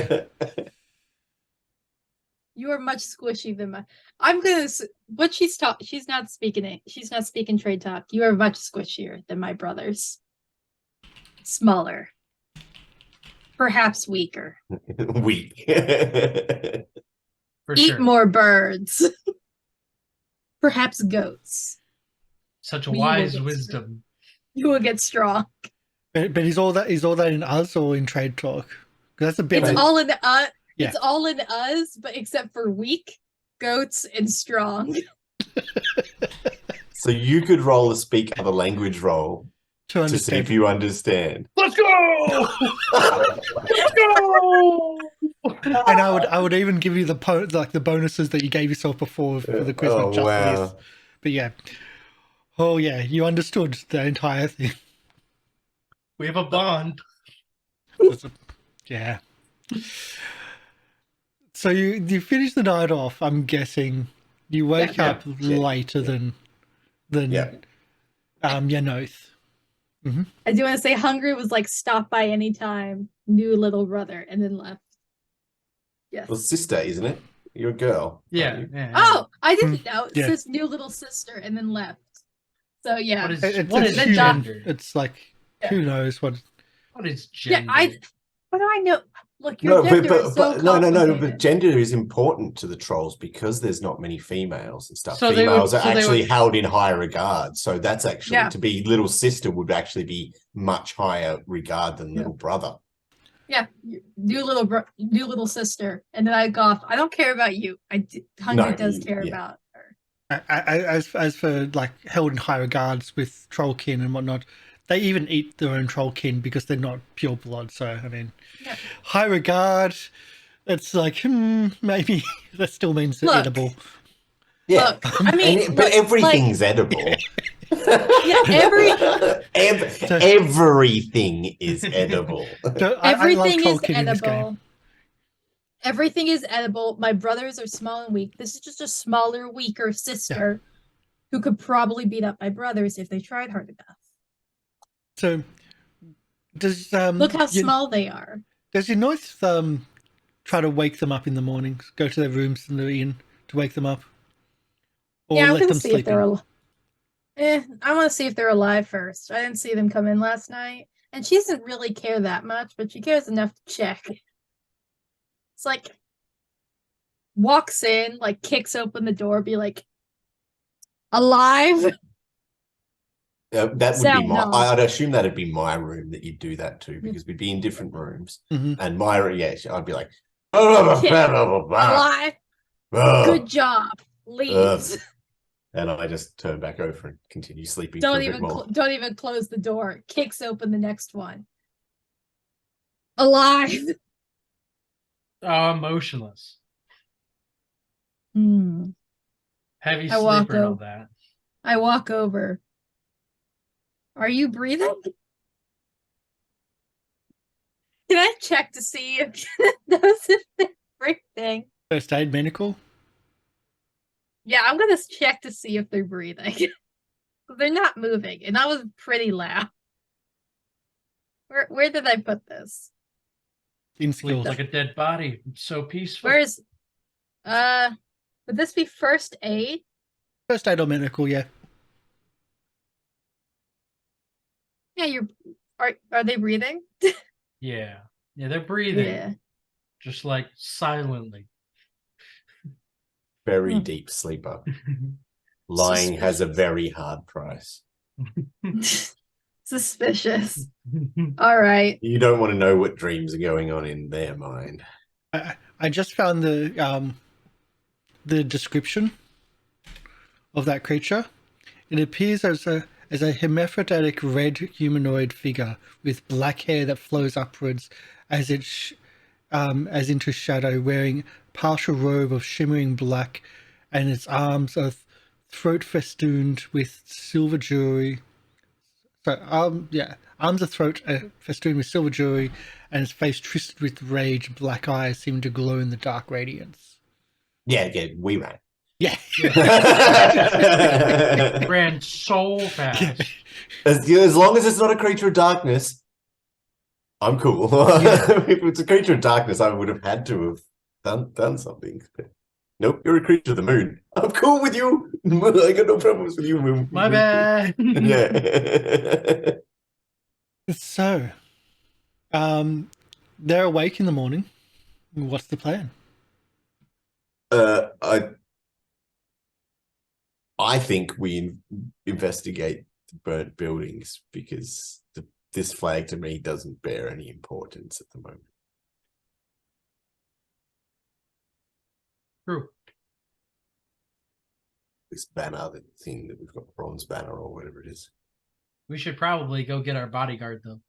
[SPEAKER 3] You are much squishy than my. I'm gonna. What she's not speaking it. She's not speaking trade talk. You are much squishier than my brothers. Smaller. Perhaps weaker.
[SPEAKER 2] Weak.
[SPEAKER 4] For
[SPEAKER 3] Eat
[SPEAKER 4] sure.
[SPEAKER 3] more birds. Perhaps goats.
[SPEAKER 4] Such a
[SPEAKER 3] We will
[SPEAKER 4] wise
[SPEAKER 3] get
[SPEAKER 4] wisdom.
[SPEAKER 3] You will get strong.
[SPEAKER 1] But is all that in us or in trade talk? Because that's a bit.
[SPEAKER 3] It's all in
[SPEAKER 1] Yeah.
[SPEAKER 3] It's all in us, but except for weak, goats, and strong.
[SPEAKER 2] So you could roll a speak other language roll
[SPEAKER 1] to
[SPEAKER 2] to see
[SPEAKER 1] understand.
[SPEAKER 2] if you understand.
[SPEAKER 4] Let's go! Let's go!
[SPEAKER 1] And I would even give you the bonuses that you gave yourself before for the quiz, not just for this. But yeah. Oh yeah, you understood the entire thing.
[SPEAKER 4] We have a bond.
[SPEAKER 1] Yeah. So you finish the night off. I'm guessing you wake
[SPEAKER 2] Yeah.
[SPEAKER 1] up
[SPEAKER 2] Yeah.
[SPEAKER 1] later than
[SPEAKER 2] Yeah.
[SPEAKER 1] Yanoth.
[SPEAKER 3] I do want to say Hungry was like stop by any time, new little brother, and then left. Yes.
[SPEAKER 2] Well, sister, isn't it? You're a girl.
[SPEAKER 4] Yeah.
[SPEAKER 2] aren't you?
[SPEAKER 4] yeah.
[SPEAKER 3] Oh, I didn't know. It
[SPEAKER 1] yeah.
[SPEAKER 3] says new little sister and then left. So yeah.
[SPEAKER 4] What is,
[SPEAKER 1] It's
[SPEAKER 4] what
[SPEAKER 1] a
[SPEAKER 4] is
[SPEAKER 1] human-
[SPEAKER 4] gender?
[SPEAKER 1] It's like
[SPEAKER 3] Yeah.
[SPEAKER 1] who knows what.
[SPEAKER 4] What is
[SPEAKER 3] Yeah,
[SPEAKER 4] gender?
[SPEAKER 3] what do I know? Look, your
[SPEAKER 2] No,
[SPEAKER 3] gender is so
[SPEAKER 2] no. But
[SPEAKER 3] complicated.
[SPEAKER 2] gender is important to the trolls because there's not many females and stuff.
[SPEAKER 4] So they
[SPEAKER 2] Females
[SPEAKER 4] would-
[SPEAKER 2] are
[SPEAKER 4] so they
[SPEAKER 2] actually
[SPEAKER 4] would-
[SPEAKER 2] held in high regard. So that's actually
[SPEAKER 3] Yeah.
[SPEAKER 2] to be little sister would actually be much higher regard than little brother.
[SPEAKER 3] Yeah, new little sister, and then I go off. I don't care about you. Hungry
[SPEAKER 2] No,
[SPEAKER 3] does care
[SPEAKER 2] yeah.
[SPEAKER 3] about her.
[SPEAKER 1] As for like held in high regards with trollkin and whatnot, they even eat their own trollkin because they're not pure blood. So I mean,
[SPEAKER 3] Yeah.
[SPEAKER 1] high regard. It's like maybe that still means they're
[SPEAKER 3] Look.
[SPEAKER 1] edible.
[SPEAKER 2] Yeah,
[SPEAKER 3] Look, I mean,
[SPEAKER 2] but
[SPEAKER 3] look,
[SPEAKER 2] everything's edible.
[SPEAKER 3] Yeah,
[SPEAKER 2] everything is edible.
[SPEAKER 1] So I love
[SPEAKER 3] everything is
[SPEAKER 1] trollkin in this game.
[SPEAKER 3] edible. Everything is edible. My brothers are small and weak. This is just a smaller, weaker sister who could probably beat up my brothers if they tried hard enough.
[SPEAKER 1] So does
[SPEAKER 3] Look how
[SPEAKER 1] you-
[SPEAKER 3] small they are.
[SPEAKER 1] Does your noise try to wake them up in the mornings? Go to their rooms in the inn to wake them up, or
[SPEAKER 5] Yeah, I'm
[SPEAKER 1] let
[SPEAKER 5] gonna
[SPEAKER 1] them
[SPEAKER 5] see if
[SPEAKER 1] sleep
[SPEAKER 5] they're
[SPEAKER 1] in?
[SPEAKER 5] alive. I want to see if they're alive first. I didn't see them come in last night, and she doesn't really care that much, but she cares enough to check. It's like walks in, like kicks open the door, be like, alive.
[SPEAKER 2] That would be
[SPEAKER 5] Sound
[SPEAKER 2] my.
[SPEAKER 5] no.
[SPEAKER 2] I'd assume that'd be my room that you'd do that to, because we'd be in different rooms, and my I'd be like,
[SPEAKER 5] Alive. Good
[SPEAKER 2] "Oh,"
[SPEAKER 5] job. Leaves.
[SPEAKER 2] and I just turn back over and continue sleeping for
[SPEAKER 5] Don't
[SPEAKER 2] a bit
[SPEAKER 5] even
[SPEAKER 2] more.
[SPEAKER 5] don't even close the door. Kicks open the next one. Alive.
[SPEAKER 4] Oh, motionless. Heavy
[SPEAKER 5] I walk
[SPEAKER 4] sleeper and all
[SPEAKER 5] over.
[SPEAKER 4] that.
[SPEAKER 5] I walk over. Are you breathing? Can I check to see if those if they're breathing?
[SPEAKER 1] First aid, medical.
[SPEAKER 5] Yeah, I'm gonna check to see if they're breathing. They're not moving, and that was pretty loud. Where did I put this?
[SPEAKER 1] In
[SPEAKER 4] Sleeps
[SPEAKER 1] skills.
[SPEAKER 4] like a dead body. It's so peaceful.
[SPEAKER 5] Where's would this be first aid?
[SPEAKER 1] First aid or medical, yeah.
[SPEAKER 5] Yeah, are they breathing?
[SPEAKER 4] Yeah. Yeah, they're breathing.
[SPEAKER 5] Yeah.
[SPEAKER 4] Just like silently.
[SPEAKER 2] Very deep sleeper. Lying has a very hard price.
[SPEAKER 5] Suspicious. All right.
[SPEAKER 2] You don't want to know what dreams are going on in their mind.
[SPEAKER 1] I just found the description of that creature. It appears as a hermaphroditic red humanoid figure with black hair that flows upwards as as into shadow, wearing partial robe of shimmering black, and its arms are throat festooned with silver jewelry. So arms are throat festooned with silver jewelry, and its face twisted with rage. Black eyes seem to glow in the dark radiance.
[SPEAKER 2] Yeah, we ran.
[SPEAKER 1] Yeah.
[SPEAKER 4] Ran so fast.
[SPEAKER 2] As long as it's not a creature of darkness, I'm cool. If it's a creature of darkness, I would have had to have done something. But nope, you're a creature of the moon. I'm cool with you. I got no problems with you, moon.
[SPEAKER 4] My bad.
[SPEAKER 2] Yeah.
[SPEAKER 1] So, they're awake in the morning. What's the plan?
[SPEAKER 2] I think we investigate the burnt buildings, because this flag to me doesn't bear any importance at the moment.
[SPEAKER 4] True.
[SPEAKER 2] This banner, the thing that we've got, bronze banner or whatever it is.
[SPEAKER 4] We should probably go get our bodyguard, though.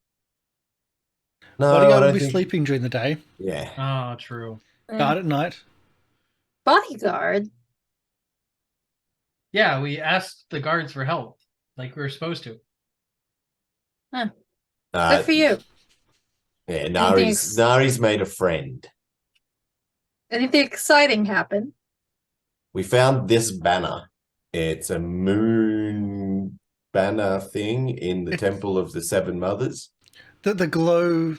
[SPEAKER 2] No,
[SPEAKER 1] Bodyguard
[SPEAKER 2] I
[SPEAKER 1] will
[SPEAKER 2] don't
[SPEAKER 1] be
[SPEAKER 2] think...
[SPEAKER 1] sleeping during the day.
[SPEAKER 2] Yeah.
[SPEAKER 4] Oh, true.
[SPEAKER 1] Guard at night.
[SPEAKER 5] Bodyguard.
[SPEAKER 4] Yeah, we asked the guards for help, like we were supposed to.
[SPEAKER 5] Good for you.
[SPEAKER 2] Yeah, Nari's made a friend.
[SPEAKER 5] Anything exciting happen?
[SPEAKER 2] We found this banner. It's a moon banner thing in the Temple of the Seven Mothers.
[SPEAKER 1] The glow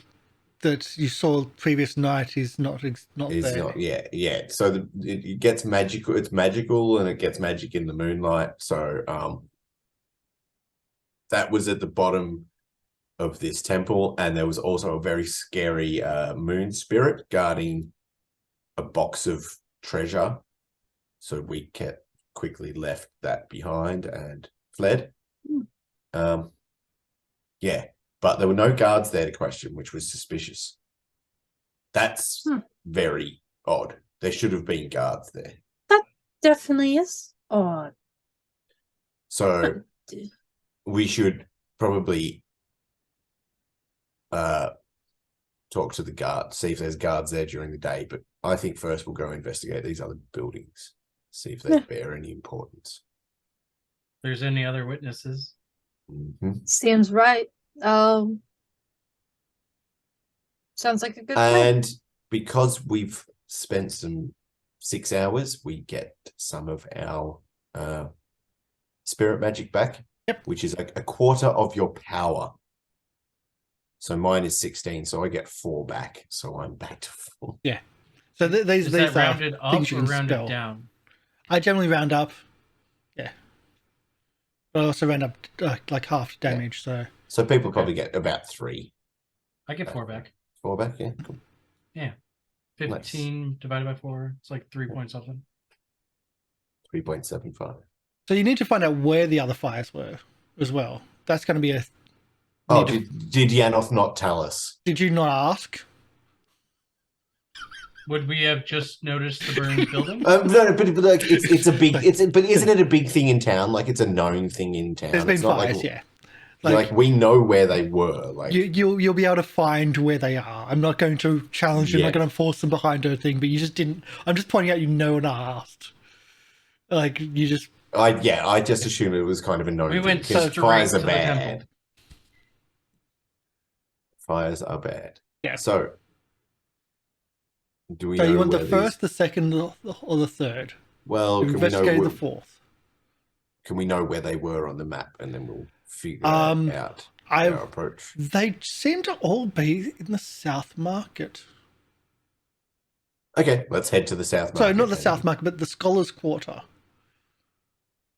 [SPEAKER 1] that you saw previous night is not there.
[SPEAKER 2] Yeah. So it gets magical. It's magical, and it gets magic in the moonlight. So that was at the bottom of this temple, and there was also a very scary moon spirit guarding a box of treasure. So we quickly left that behind and fled. Yeah. But there were no guards there to question, which was suspicious. That's very odd. There should have been guards there.
[SPEAKER 5] That definitely is odd.
[SPEAKER 2] So we should probably talk to the guards, see if there's guards there during the day. But I think first we'll go investigate these other buildings, see if they bear any importance.
[SPEAKER 4] If there's any other witnesses.
[SPEAKER 5] Seems right. Sounds like a good plan.
[SPEAKER 2] And because we've spent some 6 hours, we get some of our spirit magic back, which is a quarter of your power. So mine is 16, so I get 4 back. So I'm back to 4.
[SPEAKER 1] So these
[SPEAKER 4] Is that
[SPEAKER 1] are
[SPEAKER 4] rounded up
[SPEAKER 1] things you
[SPEAKER 4] or
[SPEAKER 1] can
[SPEAKER 4] rounded
[SPEAKER 1] spell.
[SPEAKER 4] down?
[SPEAKER 1] I generally round up. Yeah. But I also round up like half damage, so...
[SPEAKER 2] So people probably get about 3.
[SPEAKER 4] I get 4 back.
[SPEAKER 2] 4 back, yeah. Cool.
[SPEAKER 4] 15 divided by 4. It's like 3 point something.
[SPEAKER 2] 3.75.
[SPEAKER 1] So you need to find out where the other fires were as well. That's going to be a...
[SPEAKER 2] Oh, did Yanoth not tell us?
[SPEAKER 1] Did you not ask?
[SPEAKER 4] Would we have just noticed the burned building?
[SPEAKER 2] No, but like it's a big but isn't it a big thing in town? Like it's a known thing in town.
[SPEAKER 1] There's been
[SPEAKER 2] it's not
[SPEAKER 1] fires,
[SPEAKER 2] like,
[SPEAKER 1] yeah.
[SPEAKER 2] Like we know where they were. Like
[SPEAKER 1] you'll be able to find where they are. I'm not going to challenge you. I'm not going to force them behind a thing. But you just didn't. I'm just pointing out you know and asked. Like you just.
[SPEAKER 2] I just assumed it was kind of a known.
[SPEAKER 4] We
[SPEAKER 2] thing,
[SPEAKER 4] went
[SPEAKER 2] because
[SPEAKER 4] straight
[SPEAKER 2] fires
[SPEAKER 4] to
[SPEAKER 2] are
[SPEAKER 4] the
[SPEAKER 2] bad.
[SPEAKER 4] temple.
[SPEAKER 2] Fires are bad.
[SPEAKER 1] Yeah.
[SPEAKER 2] So do we?
[SPEAKER 1] So
[SPEAKER 2] know
[SPEAKER 1] you want the
[SPEAKER 2] where
[SPEAKER 1] first,
[SPEAKER 2] these...
[SPEAKER 1] the second, or the third?
[SPEAKER 2] Well, can we know
[SPEAKER 1] Investigate
[SPEAKER 2] where...
[SPEAKER 1] the fourth.
[SPEAKER 2] Can we know where they were on the map, and then we'll figure out our approach.
[SPEAKER 1] They seem to all be in the South Market.
[SPEAKER 2] Okay, let's head to the South Market.
[SPEAKER 1] So not the South Market, but the Scholars Quarter.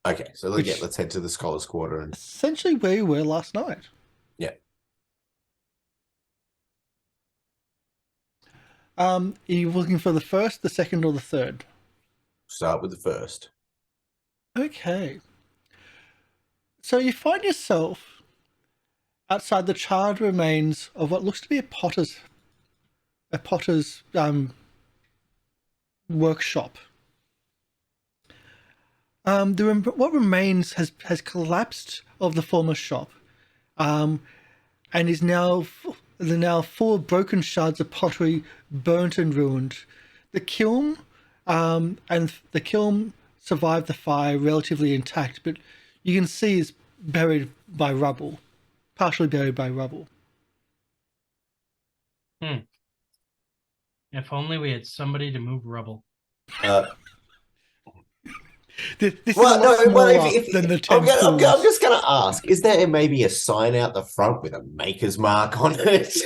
[SPEAKER 2] Okay, so let's head to the Scholars Quarter. And...
[SPEAKER 1] essentially where you were last night.
[SPEAKER 2] Yeah.
[SPEAKER 1] Are you looking for the first, the second, or the third?
[SPEAKER 2] Start with the first.
[SPEAKER 1] Okay. So you find yourself outside the charred remains of what looks to be a potter's workshop. What remains has collapsed of the former shop, and is now full of broken shards of pottery, burnt and ruined. The kiln survived the fire relatively intact, but you can see it's buried by rubble, partially buried by rubble.
[SPEAKER 4] If only we had somebody to move rubble.
[SPEAKER 1] This is a lot smaller than the 10
[SPEAKER 2] I'm
[SPEAKER 1] pools.
[SPEAKER 2] just going to ask, is there maybe a sign out the front with a maker's mark on it?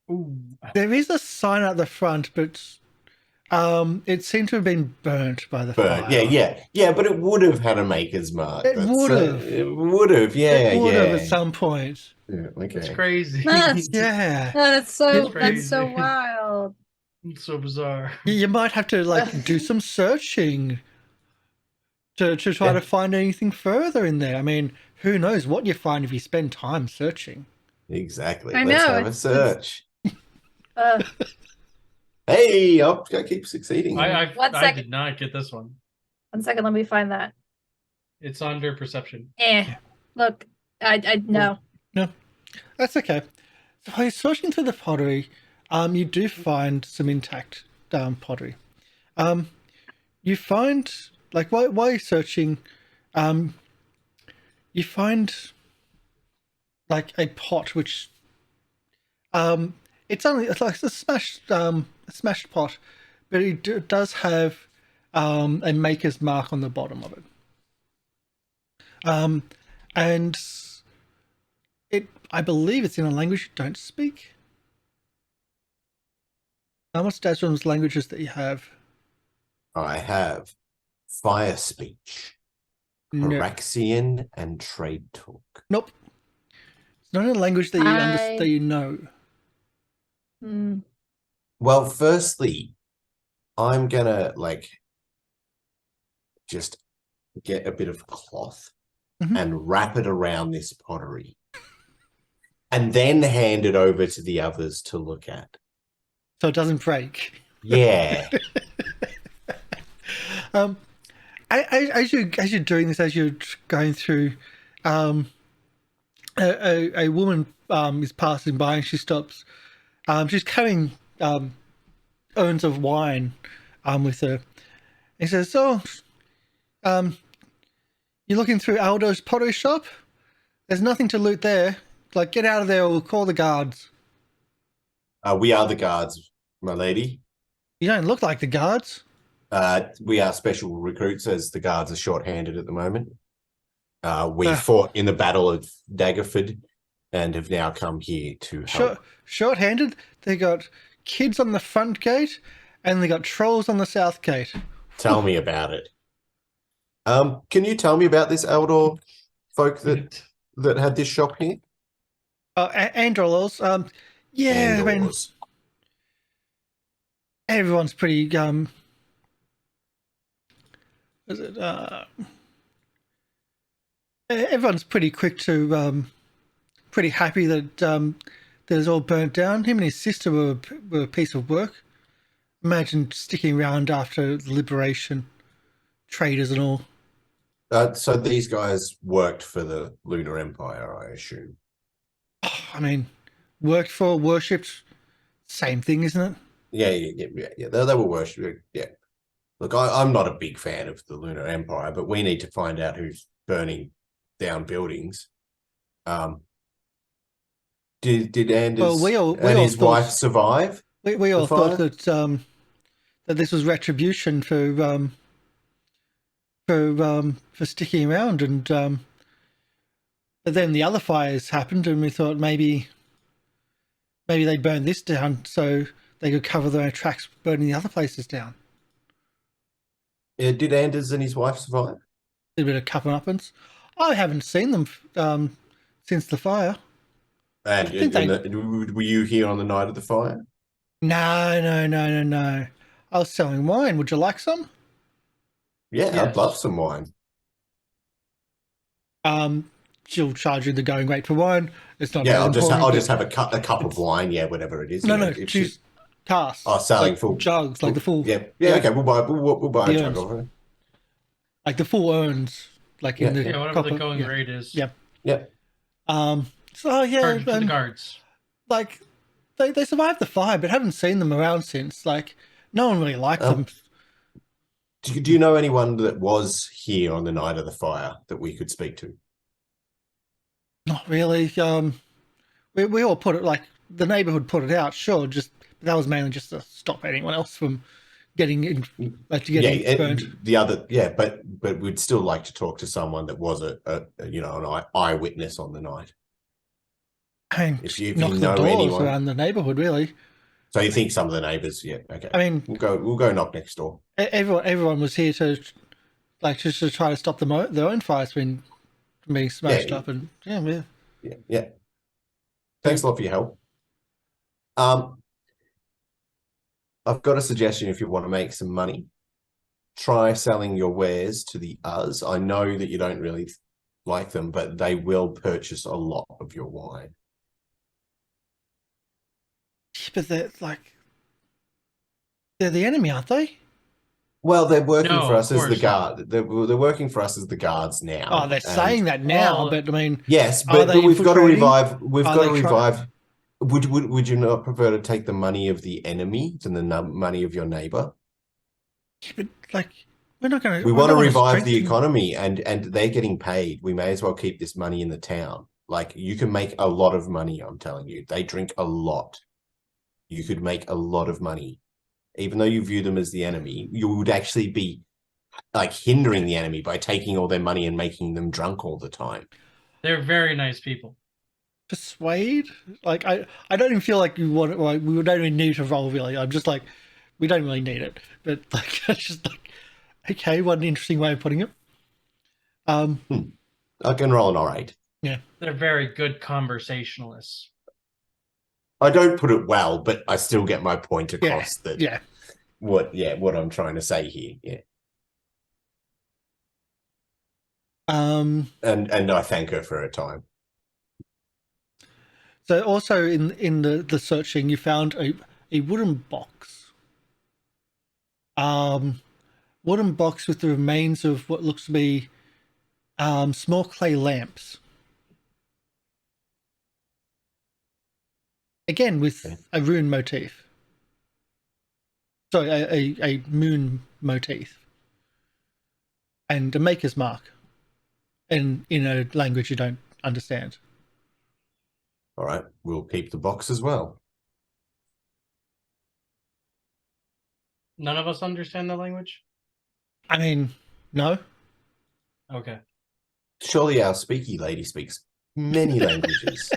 [SPEAKER 4] Ooh.
[SPEAKER 1] There is a sign at the front, but it seemed to have been burnt by the fire.
[SPEAKER 2] Yeah, but it would have had a maker's mark.
[SPEAKER 1] It would have.
[SPEAKER 2] It would have,
[SPEAKER 1] It would have at some point.
[SPEAKER 2] Yeah, okay.
[SPEAKER 4] It's crazy.
[SPEAKER 1] Yeah.
[SPEAKER 5] That's so
[SPEAKER 4] crazy.
[SPEAKER 5] wild.
[SPEAKER 4] It's so bizarre.
[SPEAKER 1] You might have to do some searching to try to find anything further in there. I mean, who knows what you find if you spend time searching.
[SPEAKER 2] Exactly.
[SPEAKER 5] I
[SPEAKER 2] Let's
[SPEAKER 5] know,
[SPEAKER 2] have a search.
[SPEAKER 5] Uh,
[SPEAKER 2] Hey, I keep succeeding.
[SPEAKER 4] I
[SPEAKER 5] second.
[SPEAKER 4] did not get this one.
[SPEAKER 5] 1 second, let me find that.
[SPEAKER 4] It's under perception.
[SPEAKER 5] Look, I no.
[SPEAKER 1] No, that's okay. So while you're searching through the pottery, you do find some intact pottery. You find, while you're searching, you find a pot which it's like a smashed pot, but it does have a maker's mark on the bottom of it. And I believe it's in a language you don't speak. What's Dazrum's languages that you have?
[SPEAKER 2] I have fire speech, Araxian, and trade talk.
[SPEAKER 1] Nope. It's not a language that you understand, that you know.
[SPEAKER 2] Well, firstly, I'm gonna just get a bit of cloth and wrap it around this pottery, and then hand it over to the others to look at,
[SPEAKER 1] so it doesn't break.
[SPEAKER 2] Yeah.
[SPEAKER 1] As you're doing this, as you're going through, a woman is passing by and she stops. She's carrying urns of wine with her. He says, "So, you're looking through Aldo's pottery shop? There's nothing to loot there. Get out of there or we'll call the guards."
[SPEAKER 2] We are the guards, my lady.
[SPEAKER 1] You don't look like the guards.
[SPEAKER 2] We are special recruits, as the guards are short-handed at the moment. We fought in the Battle of Daggerford and have now come here to help.
[SPEAKER 1] Short-handed. They got kids on the front gate, and they got trolls on the south gate.
[SPEAKER 2] Tell me about it. Can you tell me about this Eldor folk that had this shop here?
[SPEAKER 1] Androlos. Yeah, I mean,
[SPEAKER 2] Andors.
[SPEAKER 1] everyone's pretty everyone's pretty quick to pretty happy that that it's all burnt down. Him and his sister were a piece of work. Imagine sticking around after the liberation, traders and all.
[SPEAKER 2] So these guys worked for the Lunar Empire, I assume.
[SPEAKER 1] I mean, worked for, worshipped, same thing, isn't it?
[SPEAKER 2] Yeah. They were worshipped. Yeah. Look, I'm not a big fan of the Lunar Empire, but we need to find out who's burning down buildings. Did Anders and his wife survive?
[SPEAKER 1] We all thought that that this was retribution for sticking around, and but then the other fires happened, and we thought maybe they'd burn this down so they could cover their own tracks burning the other places down.
[SPEAKER 2] Yeah, did Anders and his wife survive?
[SPEAKER 1] A bit of comeuppance. I haven't seen them since the fire.
[SPEAKER 2] And were you here on the night of the fire?
[SPEAKER 1] No. I was selling wine. Would you like some?
[SPEAKER 2] Yeah,
[SPEAKER 4] Yes.
[SPEAKER 2] I'd love some wine.
[SPEAKER 1] She'll charge you the going rate for wine. It's not.
[SPEAKER 2] Yeah,
[SPEAKER 1] really
[SPEAKER 2] I'll
[SPEAKER 1] important,
[SPEAKER 2] just have a cup of wine. Yeah, whatever it is.
[SPEAKER 1] No,
[SPEAKER 2] you know,
[SPEAKER 1] no. She's casks.
[SPEAKER 2] selling
[SPEAKER 1] like
[SPEAKER 2] full
[SPEAKER 1] jugs, like the full.
[SPEAKER 2] Yeah. Okay. We'll buy a
[SPEAKER 1] The
[SPEAKER 2] jug
[SPEAKER 1] urns.
[SPEAKER 2] of it.
[SPEAKER 1] Like the full urns, like in the
[SPEAKER 4] Yeah, whatever
[SPEAKER 1] copper,
[SPEAKER 4] the going rate is.
[SPEAKER 1] Yeah.
[SPEAKER 2] Yeah.
[SPEAKER 1] So yeah,
[SPEAKER 4] Charge to the guards.
[SPEAKER 1] like they survived the fire, but haven't seen them around since. Like no one really liked them.
[SPEAKER 2] Do you know anyone that was here on the night of the fire that we could speak to?
[SPEAKER 1] Not really. We all put it, like the neighborhood put it out. Sure, just that was mainly just to stop anyone else from getting in, like to getting burnt.
[SPEAKER 2] The other, but we'd still like to talk to someone that was an eyewitness on the night.
[SPEAKER 1] I mean,
[SPEAKER 2] If you
[SPEAKER 1] knock the
[SPEAKER 2] know
[SPEAKER 1] doors
[SPEAKER 2] anyone.
[SPEAKER 1] around the neighborhood, really.
[SPEAKER 2] So you think some of the neighbors? Yeah. Okay.
[SPEAKER 1] I mean,
[SPEAKER 2] we'll go knock next door.
[SPEAKER 1] everyone was here to, like, just to try to stop their own fires being smashed up, and
[SPEAKER 2] Yeah. Thanks a lot for your help. I've got a suggestion. If you want to make some money, try selling your wares to the Uz. I know that you don't really like them, but they will purchase a lot of your wine.
[SPEAKER 1] but they're the enemy, aren't they?
[SPEAKER 2] Well, they're working
[SPEAKER 4] No,
[SPEAKER 2] for us
[SPEAKER 4] of
[SPEAKER 2] as the
[SPEAKER 4] course not.
[SPEAKER 2] guard. They're working for us as the guards now.
[SPEAKER 1] Oh, they're saying that now,
[SPEAKER 4] Well,
[SPEAKER 1] but I mean,
[SPEAKER 2] Yes,
[SPEAKER 1] Are
[SPEAKER 2] but
[SPEAKER 1] they
[SPEAKER 2] we've got to
[SPEAKER 1] infiltrating?
[SPEAKER 2] revive. We've
[SPEAKER 1] Are
[SPEAKER 2] got to
[SPEAKER 1] they trying-
[SPEAKER 2] revive. Would you not prefer to take the money of the enemy than the money of your neighbor?
[SPEAKER 1] but like we're not going to.
[SPEAKER 2] We want to revive the economy, and they're getting paid. We may as well keep this money in the town. Like, you can make a lot of money. I'm telling you, they drink a lot. You could make a lot of money, even though you view them as the enemy. You would actually be like hindering the enemy by taking all their money and making them drunk all the time.
[SPEAKER 4] They're very nice people.
[SPEAKER 1] Persuade. Like I don't even feel like we want. Like we don't even need to roll really. I'm just like, we don't really need it. But like, it's just like, okay, what an interesting way of putting it.
[SPEAKER 2] I can roll an R8.
[SPEAKER 1] Yeah.
[SPEAKER 4] They're very good conversationalists.
[SPEAKER 2] I don't put it well, but I still get my point across.
[SPEAKER 1] Yeah.
[SPEAKER 2] What I'm trying to say here. Yeah. And I thank her for her time.
[SPEAKER 1] So also in the searching, you found a wooden box. Wooden box with the remains of what looks to be small clay lamps. Again, with a rune motif. Sorry, a moon motif. And a maker's mark. And in a language you don't understand.
[SPEAKER 2] All right, we'll keep the box as well.
[SPEAKER 4] None of us understand the language?
[SPEAKER 1] I mean, no.
[SPEAKER 4] Okay.
[SPEAKER 2] Surely our speaky lady speaks many languages.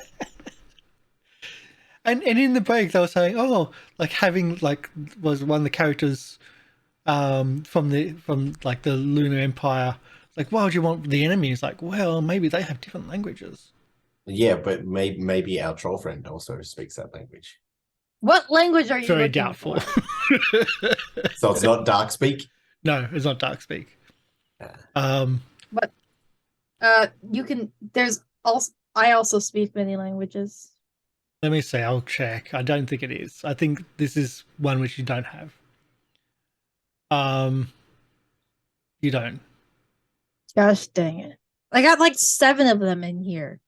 [SPEAKER 1] And in the break they were saying, oh, like having like was one of the characters from like the Lunar Empire. Like, why would you want the enemies? Like, well, maybe they have different languages.
[SPEAKER 2] Yeah, but maybe our troll friend also speaks that language.
[SPEAKER 5] What language are you
[SPEAKER 1] Very
[SPEAKER 5] looking
[SPEAKER 1] doubtful.
[SPEAKER 5] for?
[SPEAKER 2] So it's not dark speak.
[SPEAKER 1] No, it's not Darkspeak.
[SPEAKER 5] But you can. There's also. I also speak many languages.
[SPEAKER 1] Let me see. I'll check. I don't think it is. I think this is one which you don't have. You don't.
[SPEAKER 5] Gosh dang it! I got like 7 of them in here.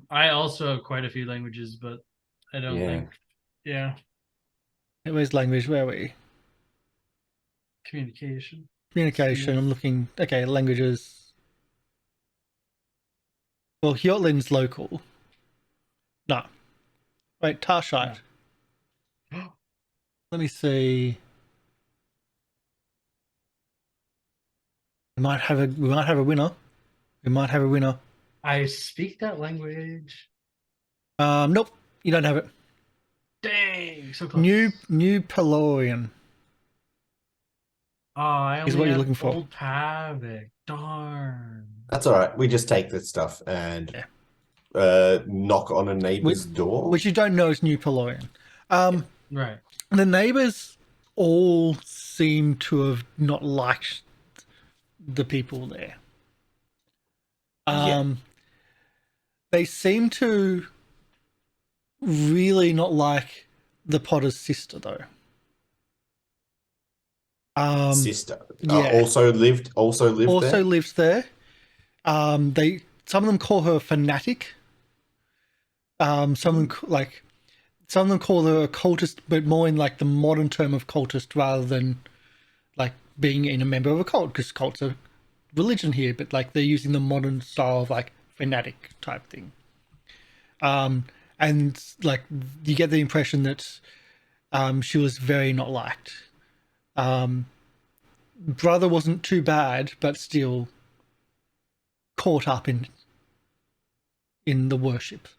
[SPEAKER 4] I also have quite a few languages, but I don't think. Yeah,
[SPEAKER 1] Where's language? Where are we?
[SPEAKER 4] communication.
[SPEAKER 1] Communication. I'm looking. Okay, languages. Well, Hyotlin's local. No. Wait, Tarshite. Let me see. We might have a winner. We might have a winner.
[SPEAKER 4] I speak that language.
[SPEAKER 1] Nope, you don't have it.
[SPEAKER 4] Dang, so close.
[SPEAKER 1] New Pelorian.
[SPEAKER 4] Oh, I only
[SPEAKER 1] Is what you're
[SPEAKER 4] have
[SPEAKER 1] looking for.
[SPEAKER 4] Old Pavik. Darn.
[SPEAKER 2] That's all right. We just take this stuff and knock on a neighbor's door.
[SPEAKER 1] Which you don't know is New Pelorian.
[SPEAKER 4] Right.
[SPEAKER 1] The neighbors all seem to have not liked the people there. They seem to really not like the Potter's sister, though.
[SPEAKER 2] Sister.
[SPEAKER 1] yeah.
[SPEAKER 2] Also lived
[SPEAKER 1] Also
[SPEAKER 2] there.
[SPEAKER 1] lives there. Some of them call her a fanatic. Some of them call her a cultist, but more in like the modern term of cultist rather than like being in a member of a cult, because cults are religion here, but like they're using the modern style of like fanatic type thing. And like you get the impression that she was very not liked. Brother wasn't too bad, but still caught up in the worship.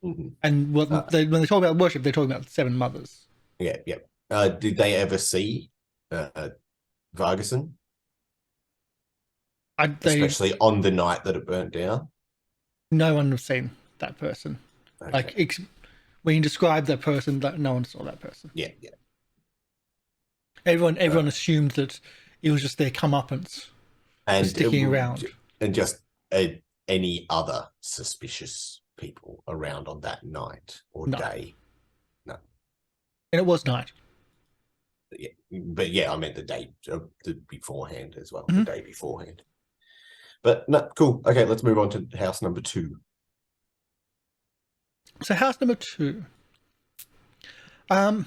[SPEAKER 2] Mhm.
[SPEAKER 1] And when they talk about worship, they're talking about the 7 mothers.
[SPEAKER 2] Yeah. Did they ever see Vargason? Especially on the night that it burnt down?
[SPEAKER 1] No one has seen that person.
[SPEAKER 2] Okay.
[SPEAKER 1] Like when you describe that person, that no one saw that person.
[SPEAKER 2] Yeah.
[SPEAKER 1] Everyone assumed that it was just their comeuppance
[SPEAKER 2] And
[SPEAKER 1] sticking around.
[SPEAKER 2] And just any other suspicious people around on that night or day? No.
[SPEAKER 1] And it was night.
[SPEAKER 2] Yeah, but yeah, I meant the day beforehand as well.
[SPEAKER 1] Mm-hmm.
[SPEAKER 2] The day beforehand. But no, cool. Okay, let's move on to house number 2.
[SPEAKER 1] So house number 2. A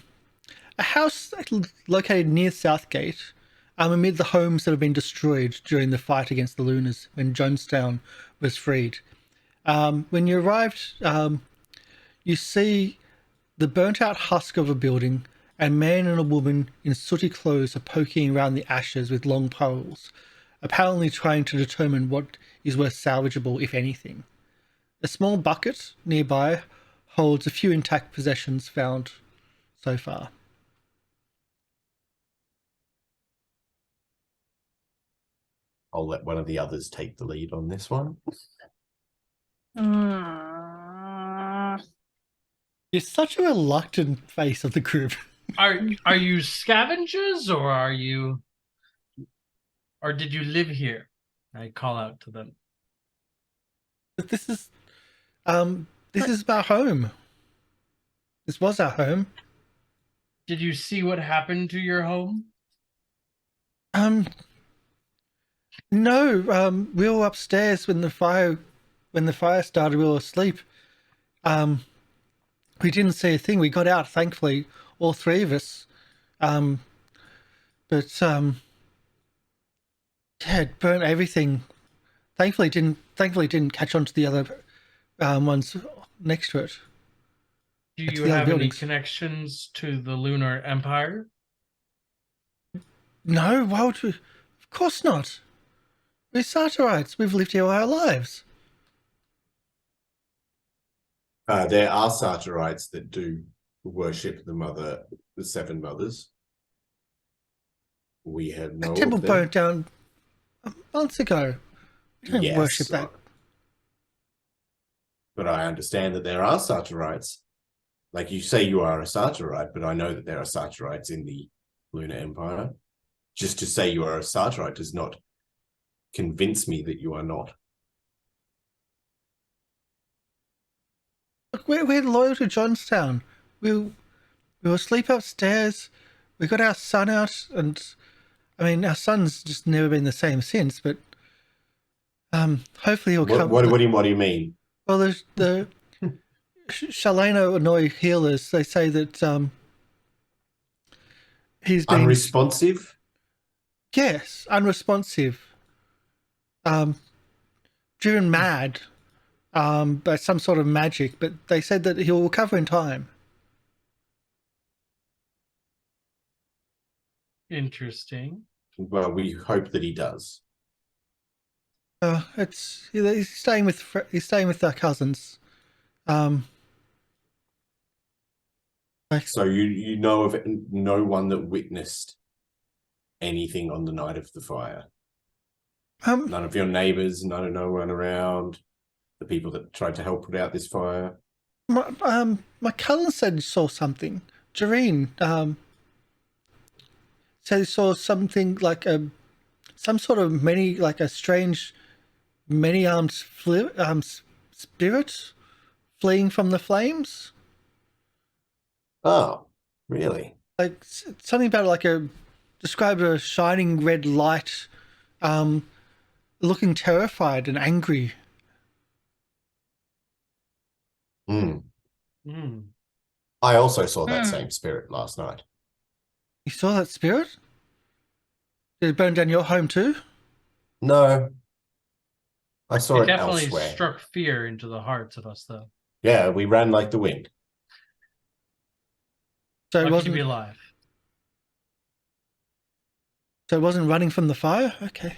[SPEAKER 1] house located near Southgate, amid the homes that have been destroyed during the fight against the Lunars when Jonestown was freed. When you arrived, you see the burnt-out husk of a building, and a man and a woman in sooty clothes are poking around the ashes with long poles, apparently trying to determine what is worth salvageable, if anything. A small bucket nearby holds a few intact possessions found so far.
[SPEAKER 2] I'll let one of the others take the lead on this one.
[SPEAKER 1] You're such a reluctant face of the group.
[SPEAKER 4] Are you scavengers or did you live here? I call out to them.
[SPEAKER 1] But this is our home. This was our home.
[SPEAKER 4] Did you see what happened to your home?
[SPEAKER 1] No, we were upstairs when the fire started. We were asleep. We didn't see a thing. We got out, thankfully, all 3 of us. But yeah, it burnt everything. Thankfully, it didn't catch on to the other ones next to it.
[SPEAKER 4] Do you have any connections to the Lunar Empire?
[SPEAKER 1] No, why would we? Of course not. We're Sartorites. We've lived here all our lives.
[SPEAKER 2] There are Sartorites that do worship the seven mothers. We have no
[SPEAKER 1] The temple
[SPEAKER 2] of them.
[SPEAKER 1] burned down months ago. We don't
[SPEAKER 2] Yes,
[SPEAKER 1] worship that.
[SPEAKER 2] But I understand that there are Sartorites. Like you say, you are a Sartorite, but I know that there are Sartorites in the Lunar Empire. Just to say you are a Sartorite does not convince me that you are not.
[SPEAKER 1] Look, we're loyal to Johnstown. We were asleep upstairs. We got our son out, and I mean, our son's just never been the same since. But hopefully he'll come.
[SPEAKER 2] What do you mean?
[SPEAKER 1] Well, there's the Shaleno Annoy healers. They say that he's been
[SPEAKER 2] Unresponsive?
[SPEAKER 1] yes, unresponsive, driven mad by some sort of magic. But they said that he'll recover in time.
[SPEAKER 4] Interesting.
[SPEAKER 2] Well, we hope that he does.
[SPEAKER 1] He's staying with our cousins.
[SPEAKER 2] So you know of no one that witnessed anything on the night of the fire? None of your neighbors, no one around, the people that tried to help put out this fire?
[SPEAKER 1] My cousin said he saw something. Jareen said he saw something like some sort of a strange many-armed spirit fleeing from the flames.
[SPEAKER 2] Oh, really?
[SPEAKER 1] Like something about described a shining red light, looking terrified and angry.
[SPEAKER 2] I also saw that same spirit last night.
[SPEAKER 1] You saw that spirit? Did it burn down your home too?
[SPEAKER 2] No. I saw
[SPEAKER 4] It
[SPEAKER 2] it
[SPEAKER 4] definitely
[SPEAKER 2] elsewhere.
[SPEAKER 4] struck fear into the hearts of us, though.
[SPEAKER 2] Yeah, we ran like the wind.
[SPEAKER 1] So it
[SPEAKER 4] Lucky to
[SPEAKER 1] wasn't
[SPEAKER 4] be alive.
[SPEAKER 1] So it wasn't running from the fire? Okay.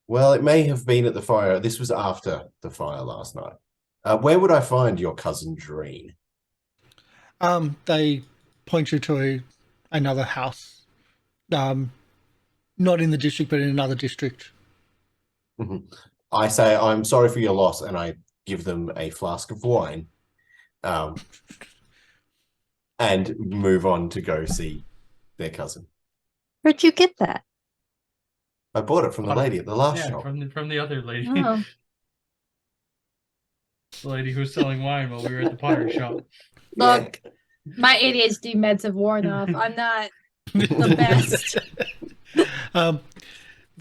[SPEAKER 2] Well, it may have been at the fire. This was after the fire last night. Where would I find your cousin Jareen?
[SPEAKER 1] They point you to another house. Not in the district, but in another district.
[SPEAKER 2] I say, I'm sorry for your loss, and I give them a flask of wine. And move on to go see their cousin.
[SPEAKER 6] Where'd you get that?
[SPEAKER 2] I bought it from the lady at the last shop.
[SPEAKER 4] From the other lady.
[SPEAKER 5] Oh.
[SPEAKER 4] The lady who was selling wine while we were at the pottery shop.
[SPEAKER 5] Look, my ADHD meds have worn off. I'm not the best.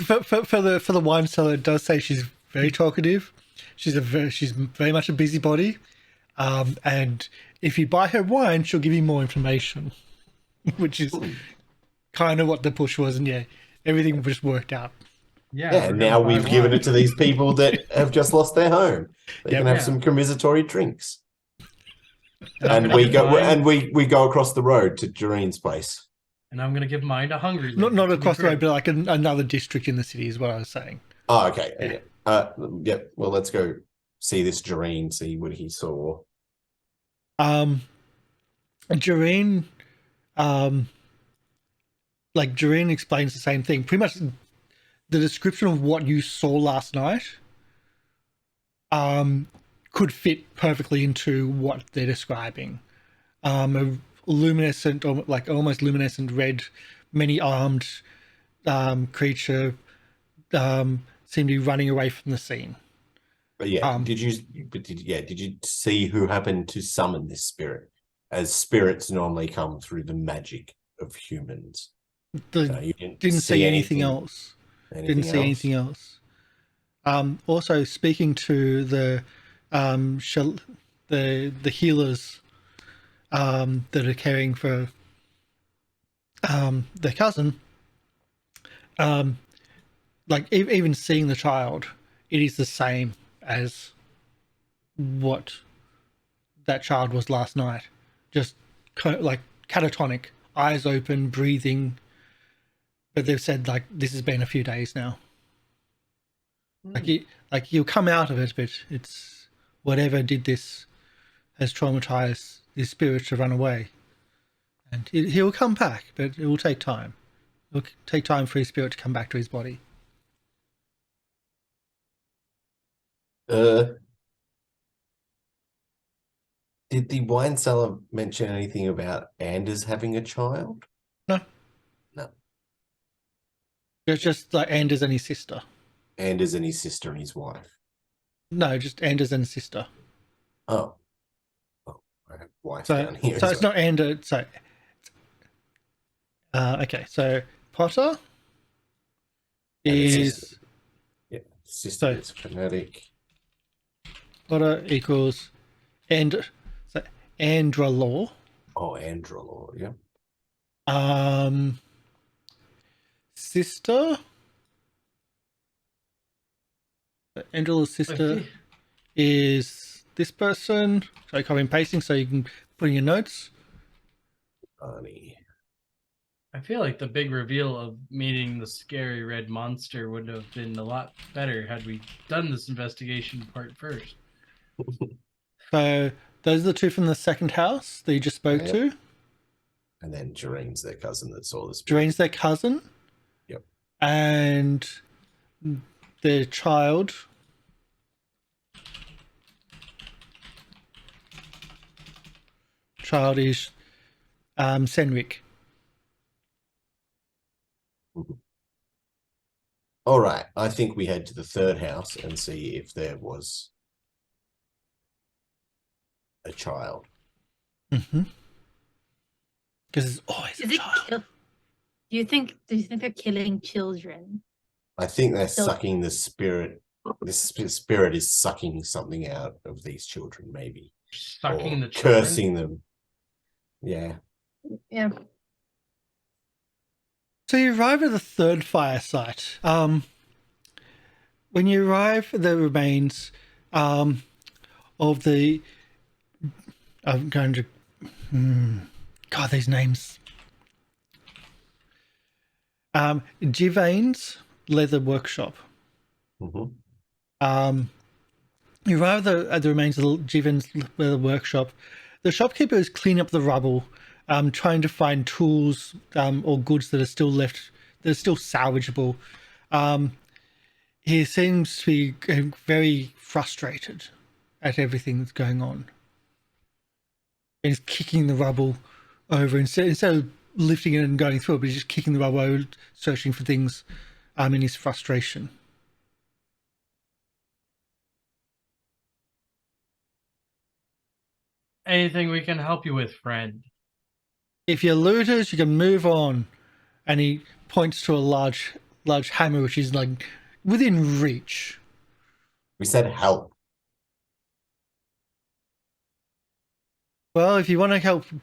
[SPEAKER 1] For the wine seller, it does say she's very talkative. She's very much a busybody, and if you buy her wine, she'll give you more information, which is kind of what the push was. And yeah, everything just worked out.
[SPEAKER 2] Yeah, now we've given it to these people that have just lost their home. They can have some commisseratory drinks. And we go across the road to Jareen's place.
[SPEAKER 4] And I'm going to give mine to Hungry.
[SPEAKER 1] Not across the road, but like another district in the city is what I was saying.
[SPEAKER 2] Oh, okay. Yeah. Well, let's go see this Jareen, see what he saw.
[SPEAKER 1] Jareen, Jareen explains the same thing. Pretty much the description of what you saw last night could fit perfectly into what they're describing. A luminescent, or like almost luminescent red, many-armed creature seemed to be running away from the scene.
[SPEAKER 2] But yeah, did you see who happened to summon this spirit? As spirits normally come through the magic of humans.
[SPEAKER 1] You didn't see anything else. Didn't see anything else. Also, speaking to the healers that are caring for their cousin, even seeing the child, it is the same as what that child was last night. Just like catatonic, eyes open, breathing. But they've said this has been a few days now. You'll come out of it, but it's whatever did this has traumatized his spirit to run away. And he will come back, but it will take time. It will take time for his spirit to come back to his body.
[SPEAKER 2] Did the wine cellar mention anything about Anders having a child?
[SPEAKER 1] No.
[SPEAKER 2] No.
[SPEAKER 1] It's just like Anders and his sister.
[SPEAKER 2] Anders and his sister and his wife.
[SPEAKER 1] No, just Anders and his sister.
[SPEAKER 2] Oh. Oh, I have wife
[SPEAKER 1] So,
[SPEAKER 2] down here.
[SPEAKER 1] so it's not Anders. So, okay. So Potter
[SPEAKER 2] And his
[SPEAKER 1] is
[SPEAKER 2] sister. Yeah, sister
[SPEAKER 1] So-
[SPEAKER 2] is phonetic.
[SPEAKER 1] Potter equals so Andralaw.
[SPEAKER 2] Oh, Androlor, yeah.
[SPEAKER 1] Sister. Andralaw's sister is this person. So copy and pasting so you can put in your notes.
[SPEAKER 2] Funny.
[SPEAKER 4] I feel like the big reveal of meeting the scary red monster would have been a lot better had we done this investigation part first.
[SPEAKER 1] So those are the two from the second house that you just spoke
[SPEAKER 2] Yep.
[SPEAKER 1] to.
[SPEAKER 2] And then Jareen's their cousin that saw the spirit.
[SPEAKER 1] Jareen's their cousin.
[SPEAKER 2] Yep.
[SPEAKER 1] And their child. Child is Senric.
[SPEAKER 2] All right. I think we head to the third house and see if there was a child.
[SPEAKER 1] Mm-hmm. Because there's always a
[SPEAKER 3] Is it
[SPEAKER 1] child.
[SPEAKER 3] do you think they're killing children?
[SPEAKER 2] I think they're
[SPEAKER 3] So-
[SPEAKER 2] sucking the spirit. This spirit is sucking something out of these children, maybe.
[SPEAKER 4] Sucking
[SPEAKER 2] Or
[SPEAKER 4] the children.
[SPEAKER 2] cursing them. Yeah.
[SPEAKER 5] Yeah.
[SPEAKER 1] So you arrive at the third fire site. When you arrive at the remains of the... I'm going to... God, these names. Givain's Leather Workshop.
[SPEAKER 2] Mhm.
[SPEAKER 1] You arrive at the remains of the Givain's Leather Workshop. The shopkeeper is cleaning up the rubble, trying to find tools or goods that are still left, that are still salvageable. He seems to be very frustrated at everything that's going on. And he's kicking the rubble over instead of lifting it and going through it, but he's just kicking the rubble over, searching for things in his frustration.
[SPEAKER 4] Anything we can help you with, friend?
[SPEAKER 1] If you're looters, you can move on. And he points to a large hammer, which is like within reach.
[SPEAKER 2] We said help.
[SPEAKER 1] Well, if you want to help me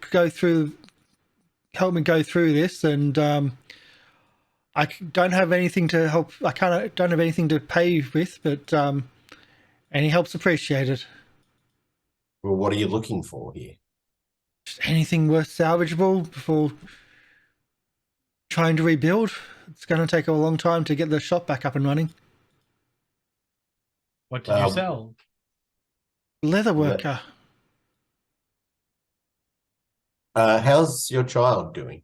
[SPEAKER 1] go through this, and I don't have anything to help. Don't have anything to pay you with, but any help's appreciated.
[SPEAKER 2] Well, what are you looking for here?
[SPEAKER 1] Just anything worth salvageable before trying to rebuild. It's going to take a long time to get the shop back up and running.
[SPEAKER 4] What did you sell?
[SPEAKER 1] Leather worker.
[SPEAKER 2] How's your child doing?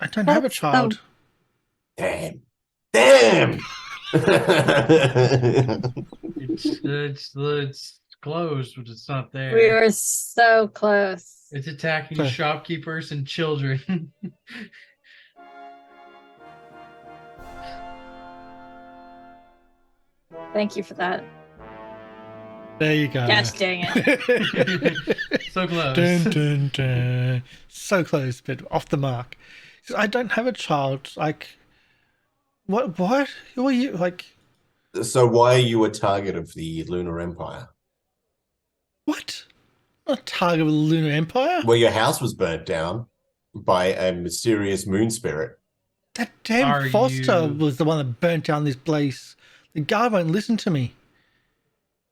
[SPEAKER 1] I don't have a
[SPEAKER 6] That's
[SPEAKER 1] child.
[SPEAKER 2] Damn. Damn!
[SPEAKER 4] It's closed, but it's not there.
[SPEAKER 5] We were so close.
[SPEAKER 4] It's attacking
[SPEAKER 1] Sorry.
[SPEAKER 4] shopkeepers and children.
[SPEAKER 5] Thank you for that.
[SPEAKER 1] There you go.
[SPEAKER 5] Gosh dang it.
[SPEAKER 4] So close.
[SPEAKER 1] Dun, dun, dun. So close, but off the mark. So I don't have a child. Like, what? Who are you? Like,
[SPEAKER 2] So why are you a target of the Lunar Empire?
[SPEAKER 1] what? Not a target of the Lunar Empire?
[SPEAKER 2] Well, your house was burnt down by a mysterious moon spirit.
[SPEAKER 1] That damn
[SPEAKER 4] Are
[SPEAKER 1] Foster
[SPEAKER 4] you-
[SPEAKER 1] was the one that burnt down this place. The guy won't listen to me.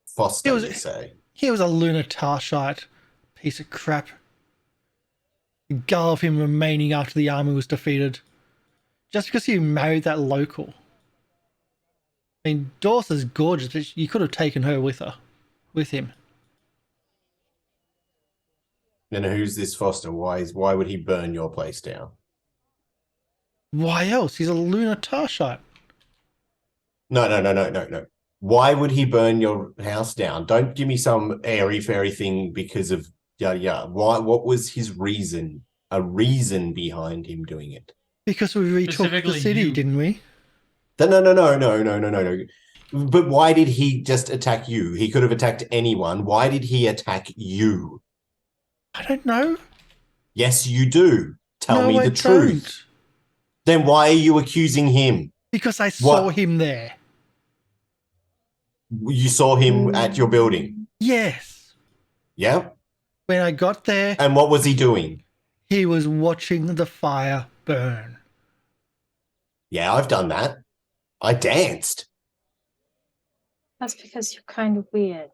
[SPEAKER 2] Foster,
[SPEAKER 1] It was-
[SPEAKER 2] you say?
[SPEAKER 1] He was a lunar tarshite. Piece of crap. The gall of him remaining after the army was defeated. Just because you married that local. I mean, Dortha's gorgeous, but you could have taken her with him.
[SPEAKER 2] And who's this Foster? Why would he burn your place down?
[SPEAKER 1] Why else? He's a lunar Tarshite.
[SPEAKER 2] No. Why would he burn your house down? Don't give me some airy fairy thing because of yada yada. What was his reason? A reason behind him doing it?
[SPEAKER 1] Because we retook the
[SPEAKER 4] Specifically
[SPEAKER 1] city,
[SPEAKER 4] you.
[SPEAKER 1] didn't we?
[SPEAKER 2] No. But why did he just attack you? He could have attacked anyone. Why did he attack you?
[SPEAKER 1] I don't know.
[SPEAKER 2] Yes, you do. Tell me
[SPEAKER 1] I
[SPEAKER 2] the truth.
[SPEAKER 1] don't.
[SPEAKER 2] Then why are you accusing him?
[SPEAKER 1] Because I saw
[SPEAKER 2] What?
[SPEAKER 1] him there.
[SPEAKER 2] You saw him at your building.
[SPEAKER 1] Yes.
[SPEAKER 2] Yeah?
[SPEAKER 1] When I got there,
[SPEAKER 2] And what was he doing?
[SPEAKER 1] he was watching the fire burn.
[SPEAKER 2] Yeah, I've done that. I danced.
[SPEAKER 5] That's because you're kind of weird.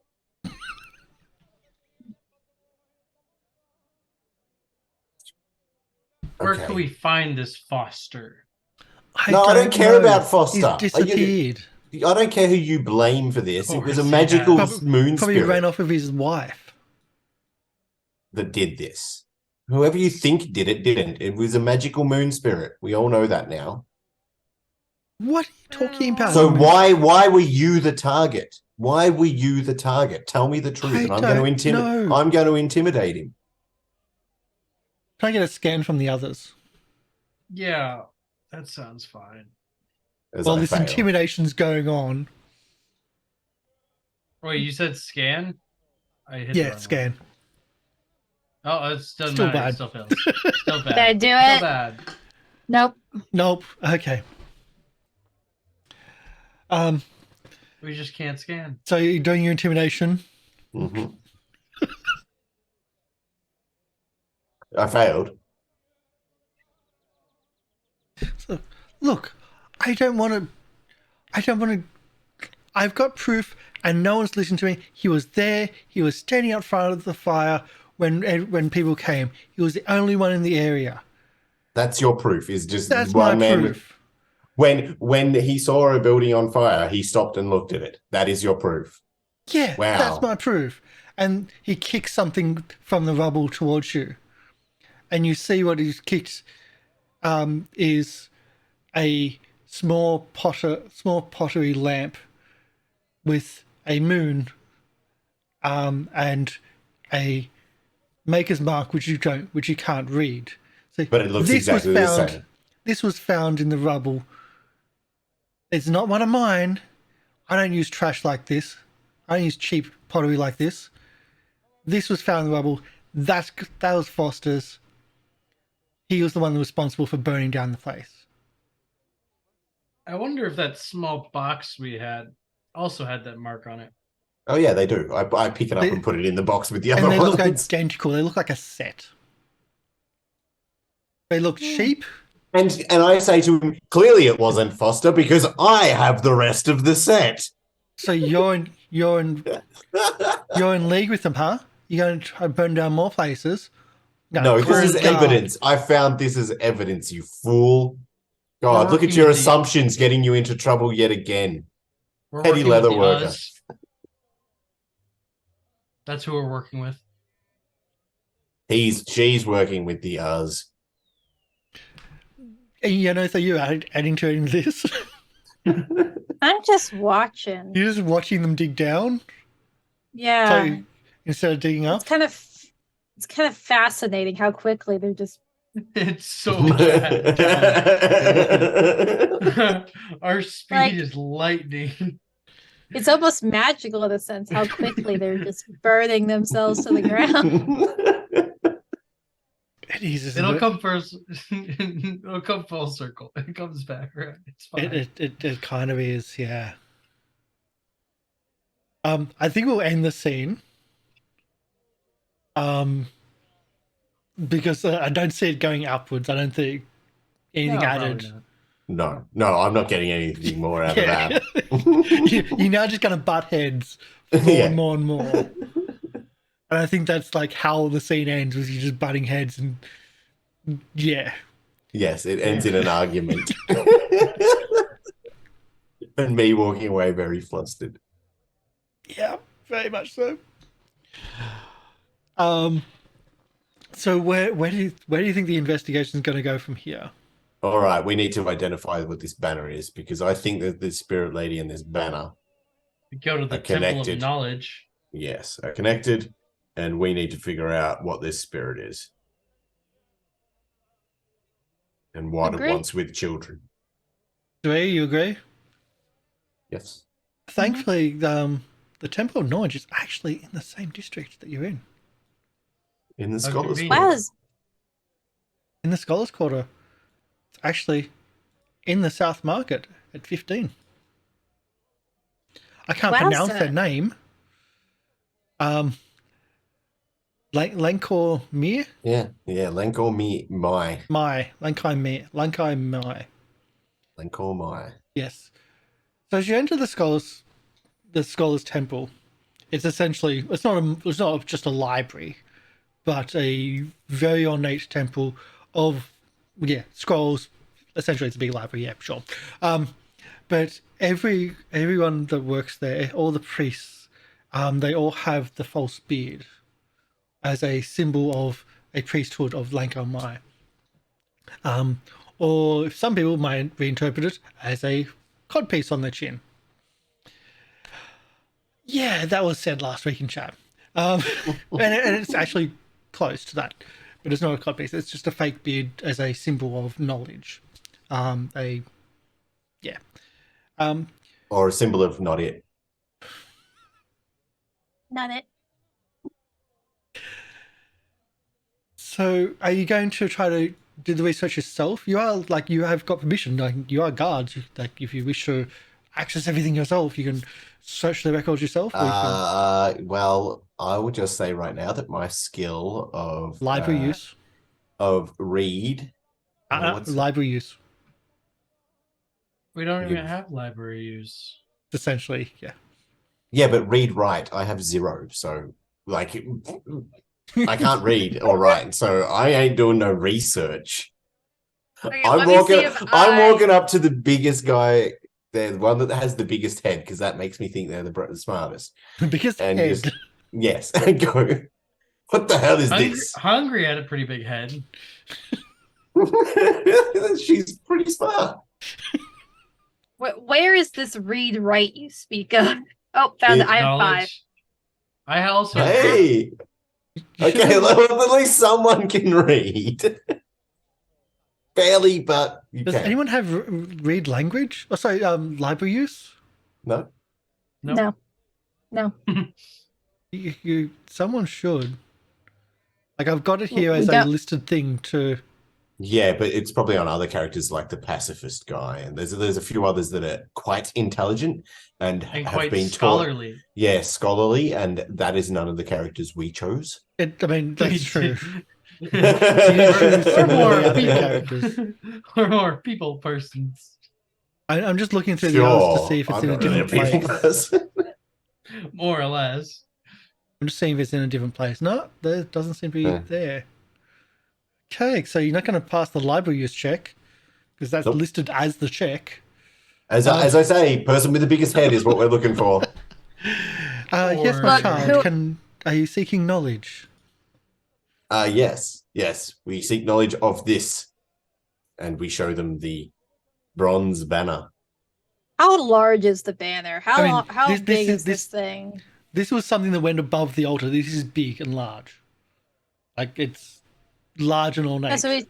[SPEAKER 4] Where
[SPEAKER 2] Okay.
[SPEAKER 4] can we find this Foster?
[SPEAKER 2] I don't care about Foster.
[SPEAKER 1] He's disappeared.
[SPEAKER 2] I don't care who you blame for this.
[SPEAKER 4] Of
[SPEAKER 2] It was a
[SPEAKER 4] course he
[SPEAKER 2] magical
[SPEAKER 4] has.
[SPEAKER 2] moon
[SPEAKER 1] Probably
[SPEAKER 2] spirit
[SPEAKER 1] ran off with his wife.
[SPEAKER 2] that did this. Whoever you think did it, didn't. It was a magical moon spirit. We all know that now.
[SPEAKER 1] What are you talking about?
[SPEAKER 2] So why were you the target? Why were you the target? Tell me the truth,
[SPEAKER 1] I
[SPEAKER 2] and I'm going to
[SPEAKER 1] don't
[SPEAKER 2] intimidate.
[SPEAKER 1] know.
[SPEAKER 2] I'm going to intimidate him.
[SPEAKER 1] Can I get a scan from the others?
[SPEAKER 4] Yeah, that sounds fine.
[SPEAKER 2] As
[SPEAKER 1] While
[SPEAKER 2] I
[SPEAKER 1] this
[SPEAKER 2] fail.
[SPEAKER 1] intimidation's going on.
[SPEAKER 4] Wait, you said scan? I hit the
[SPEAKER 1] Yeah,
[SPEAKER 4] wrong
[SPEAKER 1] scan.
[SPEAKER 4] one. Oh, it doesn't
[SPEAKER 1] Still
[SPEAKER 4] matter.
[SPEAKER 1] bad.
[SPEAKER 4] It still fails. Still bad.
[SPEAKER 5] Did I do
[SPEAKER 4] Still
[SPEAKER 5] it?
[SPEAKER 4] bad.
[SPEAKER 5] Nope.
[SPEAKER 1] Nope. Okay.
[SPEAKER 4] We just can't scan.
[SPEAKER 1] So you're doing your intimidation.
[SPEAKER 2] Mhm. I failed.
[SPEAKER 1] So, look, I don't want to. I've got proof, and no one's listened to me. He was there. He was standing out front of the fire when people came. He was the only one in the area.
[SPEAKER 2] That's your proof. Is just
[SPEAKER 1] That's
[SPEAKER 2] one
[SPEAKER 1] my
[SPEAKER 2] man.
[SPEAKER 1] proof.
[SPEAKER 2] When he saw a building on fire, he stopped and looked at it. That is your proof.
[SPEAKER 1] Yeah,
[SPEAKER 2] Wow.
[SPEAKER 1] that's my proof. And he kicks something from the rubble towards you, and you see what he's kicked is a small pottery lamp with a moon and a maker's mark which you can't read. So
[SPEAKER 2] But it looks
[SPEAKER 1] this
[SPEAKER 2] exactly the same.
[SPEAKER 1] This was found in the rubble. It's not one of mine. I don't use trash like this. I don't use cheap pottery like this. This was found in the rubble. That was Foster's. He was the one responsible for burning down the place.
[SPEAKER 4] I wonder if that small box we had also had that mark on it.
[SPEAKER 2] Oh yeah, they do. I pick it up
[SPEAKER 1] They-
[SPEAKER 2] and put it in the box with the
[SPEAKER 1] And
[SPEAKER 2] other
[SPEAKER 1] they
[SPEAKER 2] ones.
[SPEAKER 1] look identical. They look like a set. They look cheap.
[SPEAKER 2] And I say to him, clearly it wasn't Foster because I have the rest of the set.
[SPEAKER 1] So you're in league with them, huh? You're going to try and burn down more places.
[SPEAKER 2] No,
[SPEAKER 1] call
[SPEAKER 2] this is
[SPEAKER 1] it guard.
[SPEAKER 2] evidence. I found this as evidence, you fool. God,
[SPEAKER 4] We're
[SPEAKER 2] look at
[SPEAKER 4] working
[SPEAKER 2] your
[SPEAKER 4] with the-
[SPEAKER 2] assumptions getting you into trouble yet again.
[SPEAKER 4] We're
[SPEAKER 2] Petty
[SPEAKER 4] working with
[SPEAKER 2] leather
[SPEAKER 4] the
[SPEAKER 2] worker.
[SPEAKER 4] Us. That's who we're working with.
[SPEAKER 2] She's working with the us.
[SPEAKER 1] And you know, so you're adding to this.
[SPEAKER 5] I'm just watching.
[SPEAKER 1] You're just watching them dig down.
[SPEAKER 5] Yeah.
[SPEAKER 1] So instead of digging up.
[SPEAKER 5] It's kind of fascinating how quickly they're just
[SPEAKER 4] It's so bad. Our speed
[SPEAKER 5] Like-
[SPEAKER 4] is lightning.
[SPEAKER 5] it's almost magical in a sense how quickly they're just burning themselves to the ground.
[SPEAKER 1] It is, isn't
[SPEAKER 4] It'll
[SPEAKER 1] it?
[SPEAKER 4] come first. It'll come full circle. It comes back, right? It's fine.
[SPEAKER 1] It kind of is, yeah. I think we'll end the scene. Because I don't see it going upwards. I don't think anything
[SPEAKER 4] No,
[SPEAKER 1] added.
[SPEAKER 4] probably not.
[SPEAKER 2] No, I'm not getting anything more out
[SPEAKER 1] Yeah.
[SPEAKER 2] of that.
[SPEAKER 1] You're now just going to butt heads more
[SPEAKER 2] Yeah.
[SPEAKER 1] and more and more. And I think that's like how the scene ends, was you just butting heads and yeah.
[SPEAKER 2] Yes, it ends in an argument. And me walking away very flustered.
[SPEAKER 1] Yeah, very much so. So where do you think the investigation is going to go from here?
[SPEAKER 2] All right, we need to identify what this banner is because I think that this spirit lady and this banner,
[SPEAKER 4] We go to the
[SPEAKER 2] Are
[SPEAKER 4] Temple of
[SPEAKER 2] connected.
[SPEAKER 4] Knowledge.
[SPEAKER 2] yes, are connected, and we need to figure out what this spirit is and what
[SPEAKER 5] Agree.
[SPEAKER 2] it wants with children.
[SPEAKER 1] Zaraeea, you agree?
[SPEAKER 2] Yes.
[SPEAKER 1] Thankfully, the Temple of Knowledge is actually in the same district that you're in.
[SPEAKER 2] In the
[SPEAKER 4] How
[SPEAKER 2] Scholars
[SPEAKER 4] convenient.
[SPEAKER 2] Quarter.
[SPEAKER 5] Wowz.
[SPEAKER 1] In the Scholars Quarter. It's actually in the South Market at 15. I can't pronounce
[SPEAKER 5] Wowza.
[SPEAKER 1] their name. Lancor Mir?
[SPEAKER 2] Yeah, Lancor Mai.
[SPEAKER 1] Lankai Mai.
[SPEAKER 2] Lancor Mai.
[SPEAKER 1] Yes. So as you enter the Scholars Temple, it's essentially it's not just a library, but a very ornate temple of scrolls. Essentially, it's a big library. Yeah, sure. But everyone that works there, all the priests, they all have the false beard as a symbol of a priesthood of Lancor Mai. Or some people might reinterpret it as a codpiece on their chin. Yeah, that was said last week in chat. And it's actually close to that. But it's not a codpiece. It's just a fake beard as a symbol of knowledge.
[SPEAKER 2] Or a symbol of not it.
[SPEAKER 5] Not it.
[SPEAKER 1] So are you going to try to do the research yourself? You have got permission. You are guards. If you wish to access everything yourself, you can search the records yourself. Or you can
[SPEAKER 2] Well, I would just say right now that my skill of
[SPEAKER 1] library use.
[SPEAKER 2] of read.
[SPEAKER 1] Library use.
[SPEAKER 4] We don't
[SPEAKER 2] You-
[SPEAKER 4] even have library use.
[SPEAKER 1] Essentially, yeah.
[SPEAKER 2] Yeah, but read write. I have 0, so like I can't read or write, so I ain't doing no research.
[SPEAKER 5] Okay,
[SPEAKER 2] I'm
[SPEAKER 5] let me see
[SPEAKER 2] walking.
[SPEAKER 5] if
[SPEAKER 2] I'm
[SPEAKER 5] I-
[SPEAKER 2] walking up to the biggest guy. The one that has the biggest head, because that makes me think they're the smartest.
[SPEAKER 1] Because
[SPEAKER 2] And
[SPEAKER 1] head.
[SPEAKER 2] just yes, and go. What the hell is this?
[SPEAKER 4] Hungry had a pretty big head.
[SPEAKER 2] She's pretty smart.
[SPEAKER 5] Where is this read write you speak of? Oh, found it. I have 5.
[SPEAKER 4] Knowledge. I also have
[SPEAKER 2] Hey.
[SPEAKER 1] You
[SPEAKER 2] Okay,
[SPEAKER 1] should've-
[SPEAKER 2] well, at least someone can read. Barely, but you
[SPEAKER 1] Does
[SPEAKER 2] can.
[SPEAKER 1] anyone have read language? Oh, sorry, library use?
[SPEAKER 2] No?
[SPEAKER 4] Nope.
[SPEAKER 5] No.
[SPEAKER 1] Someone should. Like I've got it here
[SPEAKER 5] We
[SPEAKER 1] as a
[SPEAKER 5] don't-
[SPEAKER 1] listed thing to.
[SPEAKER 2] Yeah, but it's probably on other characters like the pacifist guy, and there's a few others that are quite intelligent and
[SPEAKER 4] And
[SPEAKER 2] have
[SPEAKER 4] quite
[SPEAKER 2] been taught.
[SPEAKER 4] scholarly.
[SPEAKER 2] Yeah, scholarly, and that is none of the characters we chose.
[SPEAKER 1] I mean, that's true.
[SPEAKER 4] We're more
[SPEAKER 1] other
[SPEAKER 4] people.
[SPEAKER 1] characters.
[SPEAKER 4] We're more people persons.
[SPEAKER 1] I'm just looking through the others to see if it's
[SPEAKER 2] I'm
[SPEAKER 1] in a
[SPEAKER 2] not really
[SPEAKER 1] different
[SPEAKER 2] people
[SPEAKER 1] place.
[SPEAKER 2] person.
[SPEAKER 4] More or less.
[SPEAKER 1] I'm just seeing if it's in a different place. No, there doesn't seem to be
[SPEAKER 2] Yeah.
[SPEAKER 1] there. Okay, so you're not going to pass the library use check because that's
[SPEAKER 2] Nope.
[SPEAKER 1] listed as the check.
[SPEAKER 2] As I say, person with the biggest head is what we're looking for.
[SPEAKER 1] Yes, my
[SPEAKER 4] Or-
[SPEAKER 1] child. Are you seeking knowledge?
[SPEAKER 2] Yes. We seek knowledge of this, and we show them the bronze banner.
[SPEAKER 5] How large is the banner? How
[SPEAKER 1] I mean,
[SPEAKER 5] how
[SPEAKER 1] this
[SPEAKER 5] big
[SPEAKER 1] is-
[SPEAKER 5] is this thing?
[SPEAKER 1] This was something that went above the altar. This is big and large. Like it's large and ornate.
[SPEAKER 5] Yeah, so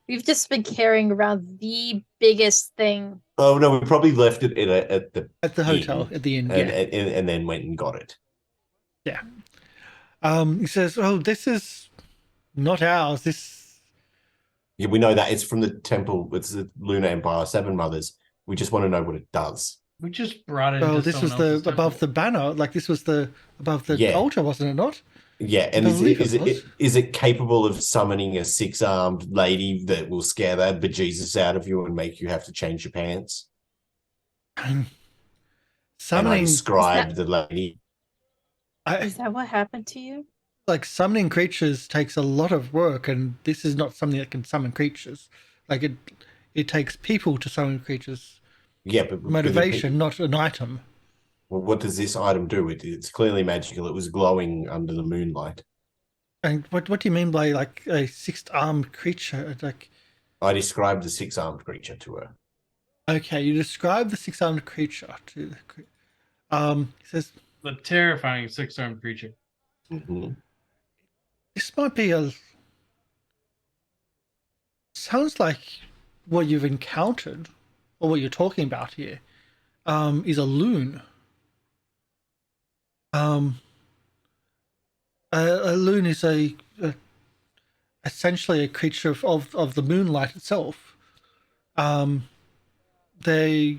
[SPEAKER 5] we've just been carrying around the biggest thing.
[SPEAKER 2] Oh no, we probably left it at the
[SPEAKER 1] At the hotel,
[SPEAKER 2] inn,
[SPEAKER 1] at the inn,
[SPEAKER 2] and,
[SPEAKER 1] yeah.
[SPEAKER 2] and then went and got it.
[SPEAKER 1] He says, "Oh, this is not ours. This
[SPEAKER 2] Yeah, we know that it's from the temple. It's the Lunar Empire, 7 Mothers. We just want to know what it does.
[SPEAKER 4] We just brought it.
[SPEAKER 1] well,
[SPEAKER 4] into
[SPEAKER 1] this was
[SPEAKER 4] someone
[SPEAKER 1] the
[SPEAKER 4] else's
[SPEAKER 1] above the
[SPEAKER 4] temple.
[SPEAKER 1] banner. Like this was the above the
[SPEAKER 2] Yeah.
[SPEAKER 1] altar, wasn't it? Not?
[SPEAKER 2] Yeah,
[SPEAKER 1] I
[SPEAKER 2] and
[SPEAKER 1] believe
[SPEAKER 2] is
[SPEAKER 1] it was.
[SPEAKER 2] is it capable of summoning a 6-armed lady that will scare that bejesus out of you and make you have to change your pants? And I
[SPEAKER 1] Summoning,
[SPEAKER 2] described the lady.
[SPEAKER 5] Is that what happened to you?
[SPEAKER 1] like summoning creatures takes a lot of work, and this is not something that can summon creatures. Like it takes people to summon creatures.
[SPEAKER 2] Yeah, but
[SPEAKER 1] Motivation, not an item.
[SPEAKER 2] Well, what does this item do? It's clearly magical. It was glowing under the moonlight.
[SPEAKER 1] And what do you mean by like a six-armed creature? Like,
[SPEAKER 2] I described the six-armed creature to her.
[SPEAKER 1] okay, you describe the six-armed creature to the. It says
[SPEAKER 4] The terrifying six-armed creature.
[SPEAKER 2] Mm-hmm.
[SPEAKER 1] this might be a. Sounds like what you've encountered, or what you're talking about here, is a loon. A loon is essentially a creature of the moonlight itself. They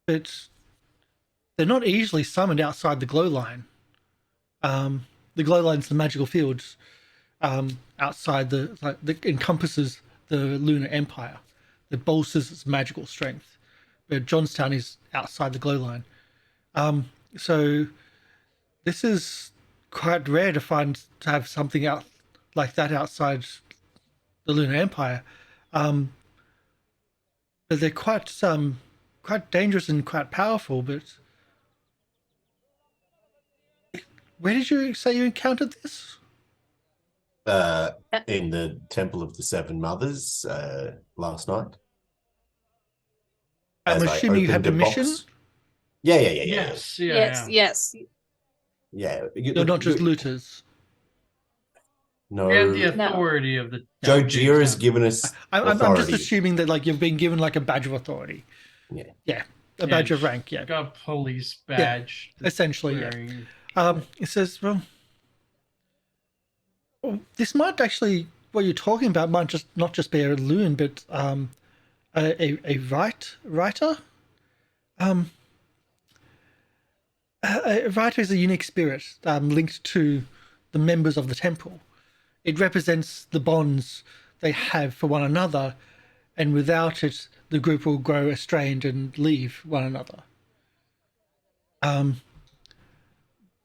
[SPEAKER 1] but they're not easily summoned outside the glow line. The glow line's the magical fields outside that encompasses the lunar empire that bolsters its magical strength. But Johnstown is outside the glow line. So this is quite rare to have something out like that outside the lunar empire. But they're quite dangerous and quite powerful. But where did you say you encountered this?
[SPEAKER 2] In the Temple of the Seven Mothers last night.
[SPEAKER 1] I'm
[SPEAKER 2] As I
[SPEAKER 1] assuming you had
[SPEAKER 2] opened a
[SPEAKER 1] permission.
[SPEAKER 2] box. Yeah.
[SPEAKER 4] Yes. Yeah.
[SPEAKER 5] Yes.
[SPEAKER 2] Yeah.
[SPEAKER 1] You're not just looters.
[SPEAKER 2] No.
[SPEAKER 4] We had the authority of the.
[SPEAKER 2] Joe Gira has given us
[SPEAKER 1] I'm just
[SPEAKER 2] authority.
[SPEAKER 1] assuming that like you've been given like a badge of authority. Yeah, a badge of rank. Yeah,
[SPEAKER 4] Got a police badge.
[SPEAKER 1] essentially.
[SPEAKER 4] wearing-
[SPEAKER 1] It says, well, this might actually what you're talking about might not just be a loon, but a writer. A writer is a unique spirit linked to the members of the temple. It represents the bonds they have for one another, and without it, the group will grow estranged and leave one another.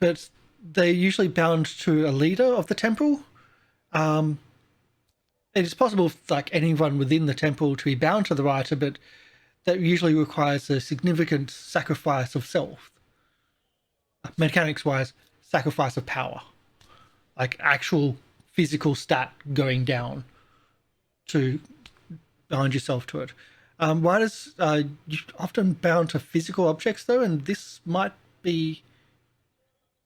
[SPEAKER 1] But they're usually bound to a leader of the temple. It is possible for like anyone within the temple to be bound to the writer, but that usually requires a significant sacrifice of self. Mechanics-wise, sacrifice of power, like actual physical stat going down to bind yourself to it. Writers are often bound to physical objects, though, and this might be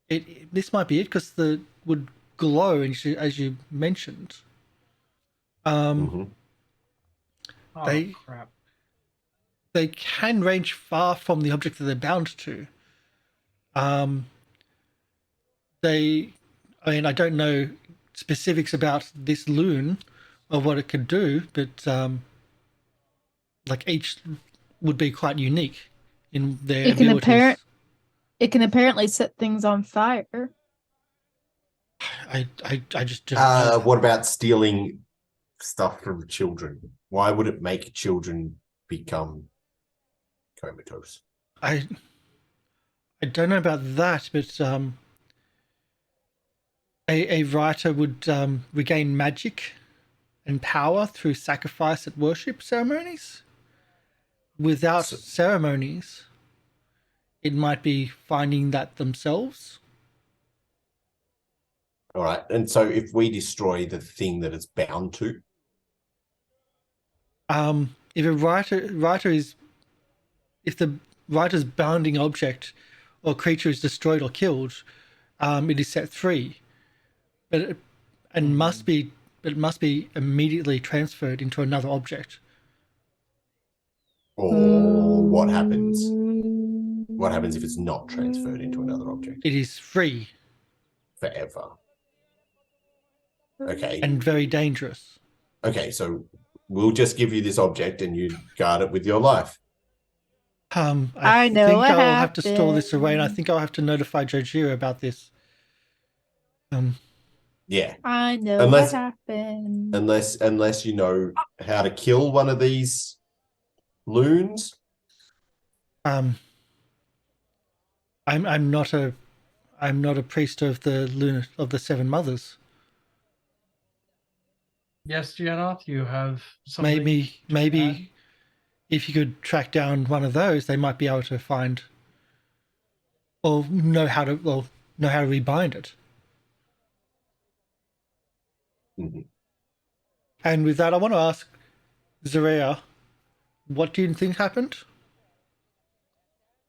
[SPEAKER 1] it. This might be it because the would glow, as you mentioned.
[SPEAKER 2] Mhm.
[SPEAKER 4] Oh,
[SPEAKER 1] They-
[SPEAKER 4] crap.
[SPEAKER 1] They can range far from the object that they're bound to. I don't know specifics about this loon or what it could do, but like each would be quite unique in their abilities.
[SPEAKER 5] It can apparently set things on fire.
[SPEAKER 1] I just don't know.
[SPEAKER 2] What about stealing stuff from children? Why would it make children become comatose?
[SPEAKER 1] I don't know about that, but a writer would regain magic and power through sacrifice at worship ceremonies. Without ceremonies, it might be finding that themselves.
[SPEAKER 2] All right. And so if we destroy the thing that it's bound to,
[SPEAKER 1] If the writer's bounding object or creature is destroyed or killed, it is set free, but it must be immediately transferred into another object.
[SPEAKER 2] or what happens? What happens if it's not transferred into another object
[SPEAKER 1] It is free
[SPEAKER 2] forever? Okay.
[SPEAKER 1] and very dangerous.
[SPEAKER 2] Okay, so we'll just give you this object and you guard it with your life.
[SPEAKER 5] I know
[SPEAKER 1] think
[SPEAKER 5] what
[SPEAKER 1] I'll have to store this away, and I
[SPEAKER 5] happened.
[SPEAKER 1] think I'll have to notify Jojiro about this.
[SPEAKER 2] Yeah.
[SPEAKER 5] I know
[SPEAKER 2] Unless-
[SPEAKER 5] what happened.
[SPEAKER 2] Unless you know how to kill one of these loons.
[SPEAKER 1] I'm not a priest of the Seven Mothers.
[SPEAKER 4] Yes, Gianoth, you have something.
[SPEAKER 1] Maybe if you could track down one of those, they might be able to find or know how to know how to rebind it.
[SPEAKER 2] Mhm.
[SPEAKER 1] And with that, I want to ask Zaraeea, what do you think happened?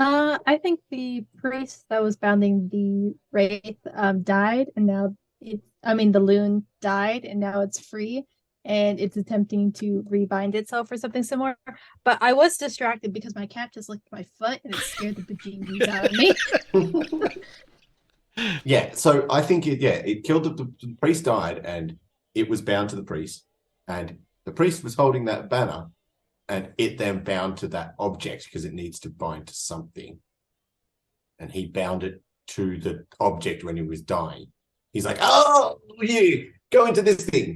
[SPEAKER 5] I think the priest that was bounding the wraith died, and now the loon died, and now it's free, and it's attempting to rebind itself or something similar. But I was distracted because my cat just licked my foot, and it scared the bejeebies out of me.
[SPEAKER 2] Yeah, so I think it killed the priest died, and it was bound to the priest, and the priest was holding that banner, and it then bound to that object because it needs to bind to something, and he bound it to the object when he was dying. He's like, "Oh, yeah, go into this thing."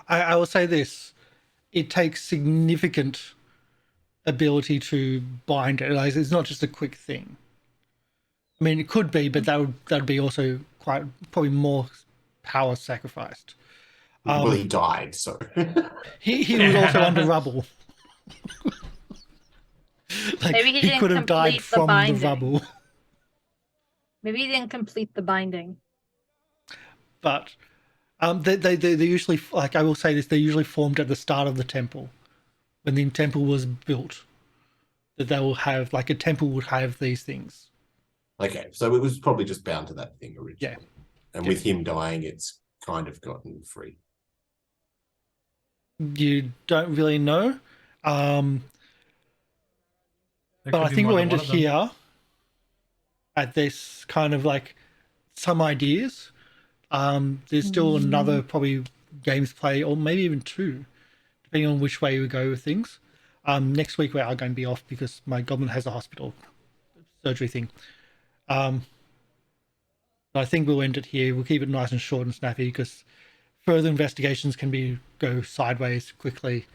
[SPEAKER 1] I will say this: it takes significant ability to bind it. Like, it's not just a quick thing. I mean, it could be, but that'd be also probably more power sacrificed.
[SPEAKER 2] Well, he died, so
[SPEAKER 1] He was also under rubble. Like,
[SPEAKER 3] Maybe he didn't
[SPEAKER 1] could have died
[SPEAKER 3] complete the
[SPEAKER 1] from the
[SPEAKER 3] binding.
[SPEAKER 1] rubble.
[SPEAKER 3] Maybe he didn't complete the binding.
[SPEAKER 1] But they usually, like I will say this, they're usually formed at the start of the temple, when the temple was built. That they will have, like, a temple would have these things.
[SPEAKER 2] okay, so it was probably just bound to that thing originally.
[SPEAKER 1] Yeah.
[SPEAKER 2] And with him dying, it's kind of gotten free.
[SPEAKER 1] You don't really know.
[SPEAKER 4] There
[SPEAKER 1] But
[SPEAKER 4] could
[SPEAKER 1] I
[SPEAKER 4] be
[SPEAKER 1] think
[SPEAKER 4] more
[SPEAKER 1] we'll
[SPEAKER 4] than
[SPEAKER 1] end
[SPEAKER 4] one
[SPEAKER 1] it
[SPEAKER 4] of them.
[SPEAKER 1] here at this kind of like some ideas. There's still another probably games play, or maybe even two, depending on which way we go with things. Next week we are going to be off because my goblin has a hospital surgery thing. But I think we'll end it here. We'll keep it nice and short and snappy because further investigations can go sideways quickly.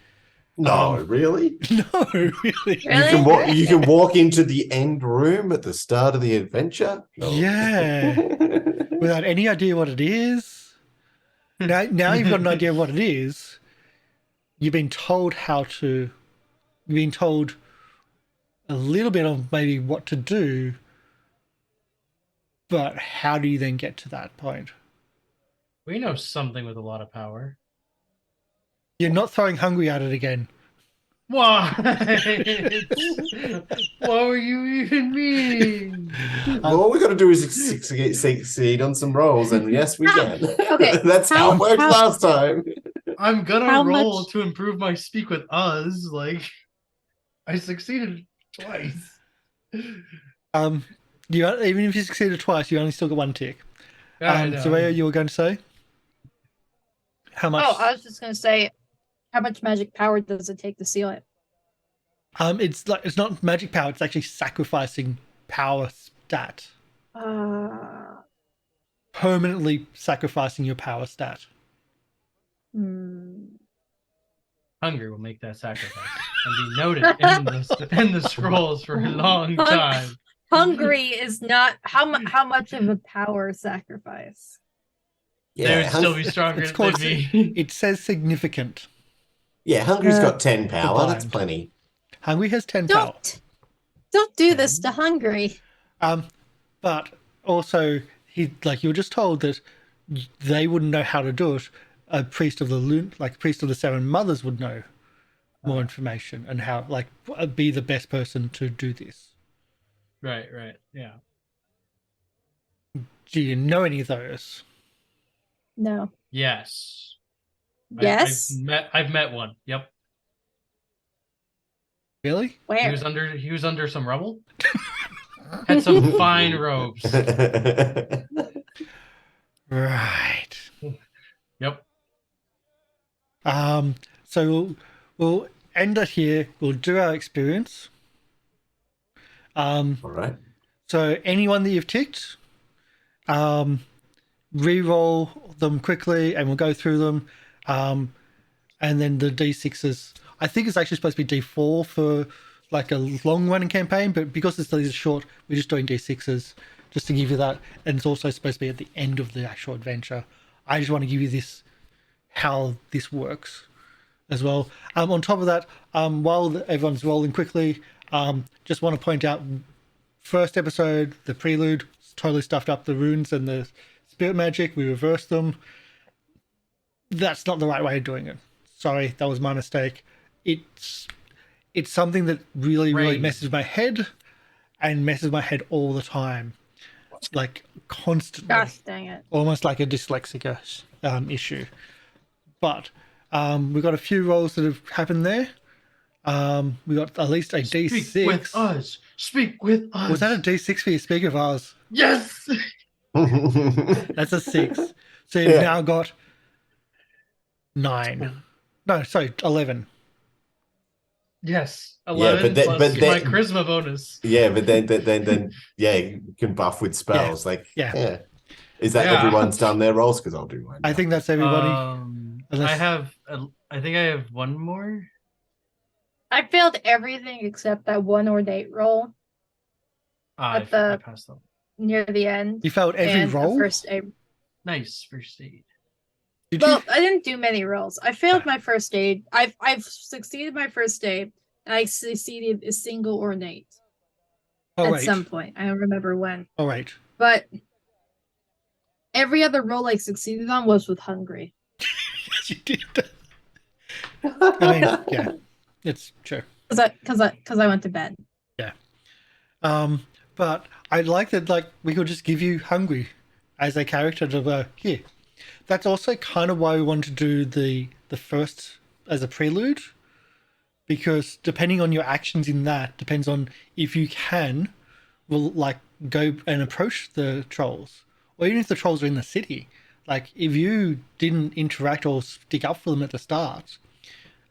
[SPEAKER 2] No, really?
[SPEAKER 1] No, really.
[SPEAKER 3] Really?
[SPEAKER 2] You can walk into the end room at the start of the adventure. No.
[SPEAKER 1] Yeah. Without any idea what it is. Now you've got an idea of what it is. You've been told you've been told a little bit of maybe what to do, but how do you then get to that point?
[SPEAKER 4] We know something with a lot of power.
[SPEAKER 1] You're not throwing hungry at it again.
[SPEAKER 4] Why? What were you even mean?
[SPEAKER 2] Well, all we got to do is succeed on some rolls, and yes, we can.
[SPEAKER 5] Okay,
[SPEAKER 2] That's how it worked last time.
[SPEAKER 4] I'm gonna
[SPEAKER 5] How
[SPEAKER 4] roll
[SPEAKER 5] much-
[SPEAKER 4] to improve my speak with us. Like, I succeeded twice.
[SPEAKER 1] Even if you succeeded twice, you only still got one tick.
[SPEAKER 4] I know.
[SPEAKER 1] Zaraeea, you were going to say? How much?
[SPEAKER 3] Oh, I was just gonna say, how much magic power does it take to seal it?
[SPEAKER 1] It's not magic power, it's actually sacrificing power stat. Permanently sacrificing your power stat.
[SPEAKER 4] Hunger will make that sacrifice and be noted in the scrolls for a long time.
[SPEAKER 3] Hungry is not how much of a power sacrifice.
[SPEAKER 4] They would still be stronger
[SPEAKER 1] It's
[SPEAKER 4] than
[SPEAKER 1] called-
[SPEAKER 4] me.
[SPEAKER 1] It says significant.
[SPEAKER 2] Yeah, Hungry's got 10 power. That's
[SPEAKER 1] bind.
[SPEAKER 2] plenty.
[SPEAKER 1] Hungry has 10 power.
[SPEAKER 5] Don't do this to Hungry.
[SPEAKER 1] But also, you were just told that they wouldn't know how to do it. A priest of priest of the Seven Mothers would know more information and how, be the best person to do this.
[SPEAKER 4] Right, yeah.
[SPEAKER 1] Do you know any of those?
[SPEAKER 5] No.
[SPEAKER 4] Yes.
[SPEAKER 5] Yes?
[SPEAKER 4] I've met one. Yep.
[SPEAKER 1] Really?
[SPEAKER 3] Where?
[SPEAKER 4] He was under some rubble. Had some fine robes.
[SPEAKER 1] Right.
[SPEAKER 4] Yep.
[SPEAKER 1] So we'll end it here. We'll do our experience.
[SPEAKER 2] All right.
[SPEAKER 1] So anyone that you've ticked, re-roll them quickly, and we'll go through them. And then the D6s. I think it's actually supposed to be D4 for like a long-running campaign, but because this is short, we're just doing D6s just to give you that. And it's also supposed to be at the end of the actual adventure. I just want to give you how this works as well. On top of that, while everyone's rolling quickly, just want to point out, first episode, the prelude, totally stuffed up the runes and the spirit magic. We reversed them. That's not the right way of doing it. Sorry, that was my mistake. It's something that really
[SPEAKER 4] Rain.
[SPEAKER 1] messes with my head, and messes my head all the time, like constantly.
[SPEAKER 5] Gosh dang it.
[SPEAKER 1] Almost like a dyslexic issue. But we've got a few rolls that have happened there. We got at least a D6.
[SPEAKER 4] Speak with us. Speak with us.
[SPEAKER 1] Was that a D6 for your speaker of ours?
[SPEAKER 4] Yes.
[SPEAKER 1] That's a 6. So you've now got 9. No, sorry, 11.
[SPEAKER 4] Yes.
[SPEAKER 2] Yeah,
[SPEAKER 4] 11
[SPEAKER 2] but
[SPEAKER 4] plus
[SPEAKER 2] then-
[SPEAKER 4] my charisma bonus.
[SPEAKER 2] Yeah, but then you can buff with spells.
[SPEAKER 1] Yeah.
[SPEAKER 2] Is that
[SPEAKER 4] Yeah.
[SPEAKER 2] everyone's done their rolls? Because I'll do mine.
[SPEAKER 1] I
[SPEAKER 2] now.
[SPEAKER 1] think that's everybody.
[SPEAKER 4] I think I have one more.
[SPEAKER 5] I failed everything except that one ornate roll
[SPEAKER 4] I
[SPEAKER 5] At the-
[SPEAKER 4] passed them.
[SPEAKER 5] near the end.
[SPEAKER 1] You failed every
[SPEAKER 5] and a
[SPEAKER 1] roll?
[SPEAKER 5] First aid.
[SPEAKER 4] Nice first aid.
[SPEAKER 1] Did
[SPEAKER 5] Well,
[SPEAKER 1] you?
[SPEAKER 5] I didn't do many rolls. I failed my first aid. I've succeeded my first aid, and I succeeded a single ornate
[SPEAKER 1] Oh,
[SPEAKER 5] at
[SPEAKER 1] wait.
[SPEAKER 5] some point. I don't remember when.
[SPEAKER 1] Oh, wait.
[SPEAKER 5] But every other roll I succeeded on was with hungry.
[SPEAKER 1] Yes, you did. I mean, yeah. It's true.
[SPEAKER 5] Because I went to bed.
[SPEAKER 1] But I like that, like, we could just give you hungry as a character to go, here. That's also kind of why we want to do the first as a prelude, because depending on your actions in that depends on if you can, will like go and approach the trolls, or even if the trolls are in the city. Like if you didn't interact or stick up for them at the start,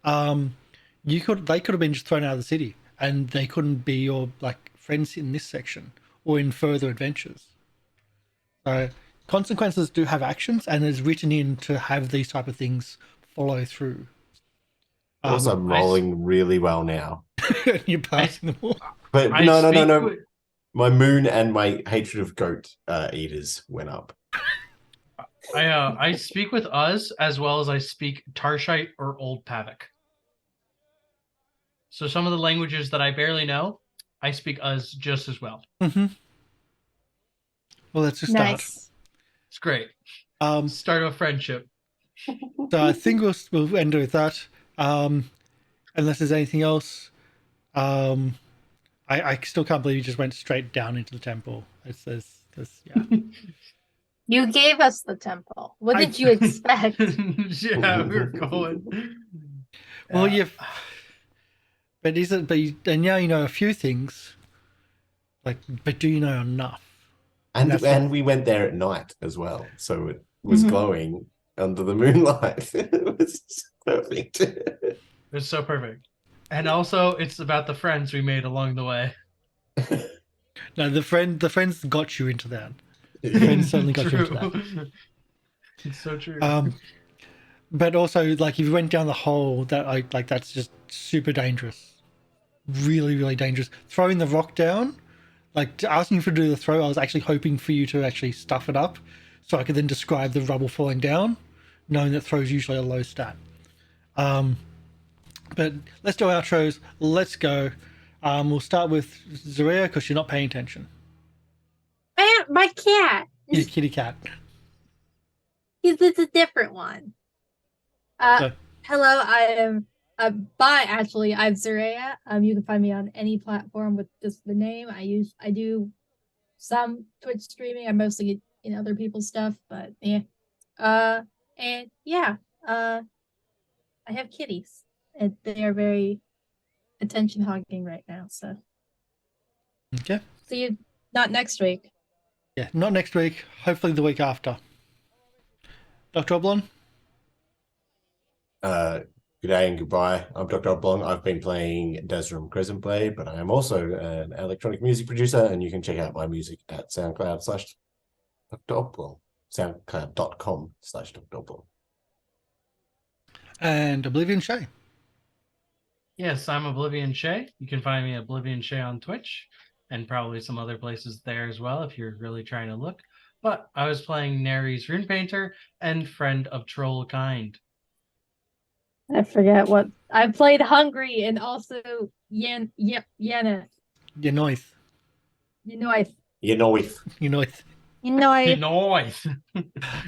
[SPEAKER 1] they could have been just thrown out of the city, and they couldn't be your like friends in this section or in further adventures. So consequences do have actions, and it's written in to have these type of things follow through.
[SPEAKER 2] Also, I'm rolling really well now.
[SPEAKER 1] You're passing them all.
[SPEAKER 2] But
[SPEAKER 4] I
[SPEAKER 2] no.
[SPEAKER 4] speak with-
[SPEAKER 2] My moon and my hatred of goat eaters went up.
[SPEAKER 4] I speak with us as well as I speak Tarshite or Old Pavik. So some of the languages that I barely know, I speak us just as well.
[SPEAKER 1] Mm-hmm. Well, let's just start.
[SPEAKER 5] Nice.
[SPEAKER 4] It's great.
[SPEAKER 1] Um,
[SPEAKER 4] Start a friendship.
[SPEAKER 1] so I think we'll end with that. Unless there's anything else. I still can't believe you just went straight down into the temple. It's this, yeah.
[SPEAKER 5] You gave us the temple. What
[SPEAKER 1] I-
[SPEAKER 5] did you expect?
[SPEAKER 4] Yeah, we're going.
[SPEAKER 1] Well, but and now you know a few things. Like, but do you know enough?
[SPEAKER 2] And we went there at night as well. So it was
[SPEAKER 5] Mhm.
[SPEAKER 2] glowing under the moonlight. It was perfect.
[SPEAKER 4] It's so perfect. And also, it's about the friends we made along the way.
[SPEAKER 1] No, the friends got you into that. The friends certainly got you into that.
[SPEAKER 4] True. It's so true.
[SPEAKER 1] But also, like, if you went down the hole, that's just super dangerous. Really, really dangerous. Throwing the rock down, like asking you to do the throw, I was actually hoping for you to actually stuff it up, so I could then describe the rubble falling down, knowing that throw's usually a low stat. But let's do our outros. Let's go. We'll start with Zaraeea because you're not paying attention.
[SPEAKER 5] My cat.
[SPEAKER 1] Your kitty cat.
[SPEAKER 5] It's a different one.
[SPEAKER 1] So-
[SPEAKER 5] Hello, I am bye actually. I'm Zaraeea. You can find me on any platform with just the name. I do some Twitch streaming. I'm mostly in other people's stuff, but yeah. And yeah, I have kitties. And they are very attention hogging right now, so
[SPEAKER 1] Okay.
[SPEAKER 5] see you not next week.
[SPEAKER 1] Yeah, not next week. Hopefully the week after. Dr. Oblong?
[SPEAKER 2] Good day and goodbye. I'm Dr. Oblong. I've been playing Desrum Crescent Blade, but I am also an electronic music producer, and you can check out my music at SoundCloud/Dr. Oblong. SoundCloud.com/Dr. Oblong.
[SPEAKER 1] And OblivionShay.
[SPEAKER 4] Yes, I'm OblivionShay. You can find me at OblivionShay on Twitch and probably some other places there as well if you're really trying to look. But I was playing Neri's Rune Painter and Friend of Troll Kind.
[SPEAKER 5] I forget what I played. Hungry and also Yeneth.
[SPEAKER 1] Your noise.
[SPEAKER 5] You know,
[SPEAKER 2] You know if
[SPEAKER 1] You know,
[SPEAKER 4] Nice.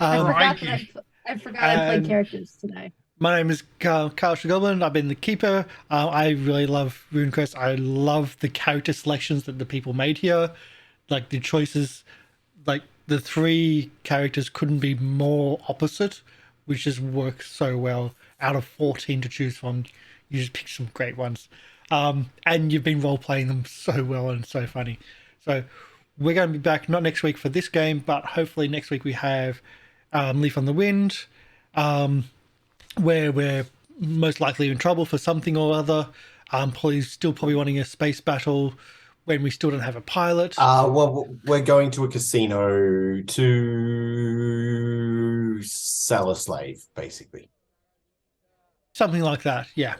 [SPEAKER 5] I
[SPEAKER 1] Um,
[SPEAKER 5] forgot
[SPEAKER 4] Crikey.
[SPEAKER 5] that I forgot I played
[SPEAKER 1] And-
[SPEAKER 5] characters today.
[SPEAKER 1] my name is Karsh the Goblin. I've been the keeper. I really love RuneQuest. I love the character selections that the people made here. Like the choices, like the 3 characters couldn't be more opposite, which just works so well. Out of 14 to choose from, you just pick some great ones. And you've been role playing them so well and so funny. So we're going to be back not next week for this game, but hopefully next week we have Leaf on the Wind. Where we're most likely in trouble for something or other. Polly's still probably wanting a space battle when we still don't have a pilot.
[SPEAKER 2] well, we're going to a casino to sell a slave, basically.
[SPEAKER 1] Something like that, yeah.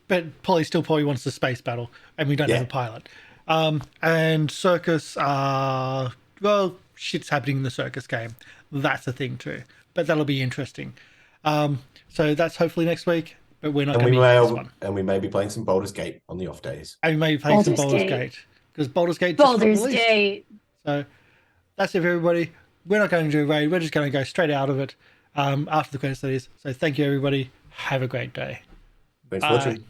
[SPEAKER 1] But Polly still probably wants the space battle, and we don't have
[SPEAKER 2] Yeah.
[SPEAKER 1] a pilot. And circus, well, shit's happening in the circus game. That's a thing too. But that'll be interesting. So that's hopefully next week, but we're not
[SPEAKER 2] And
[SPEAKER 1] going
[SPEAKER 2] we
[SPEAKER 1] to be
[SPEAKER 2] may
[SPEAKER 1] this one.
[SPEAKER 2] and we may be playing some Baldur's Gate on the off days.
[SPEAKER 1] And we may be playing some
[SPEAKER 3] Baldur's
[SPEAKER 1] Baldur's
[SPEAKER 3] Gate.
[SPEAKER 1] Gate. Because Baldur's Gate just got
[SPEAKER 3] Baldur's
[SPEAKER 1] released.
[SPEAKER 3] Gate.
[SPEAKER 1] So that's it for everybody. We're not going to do a raid. We're just going to go straight out of it after the credits, that is. So thank you, everybody. Have a great day.
[SPEAKER 2] Thanks for
[SPEAKER 1] Bye.
[SPEAKER 2] watching.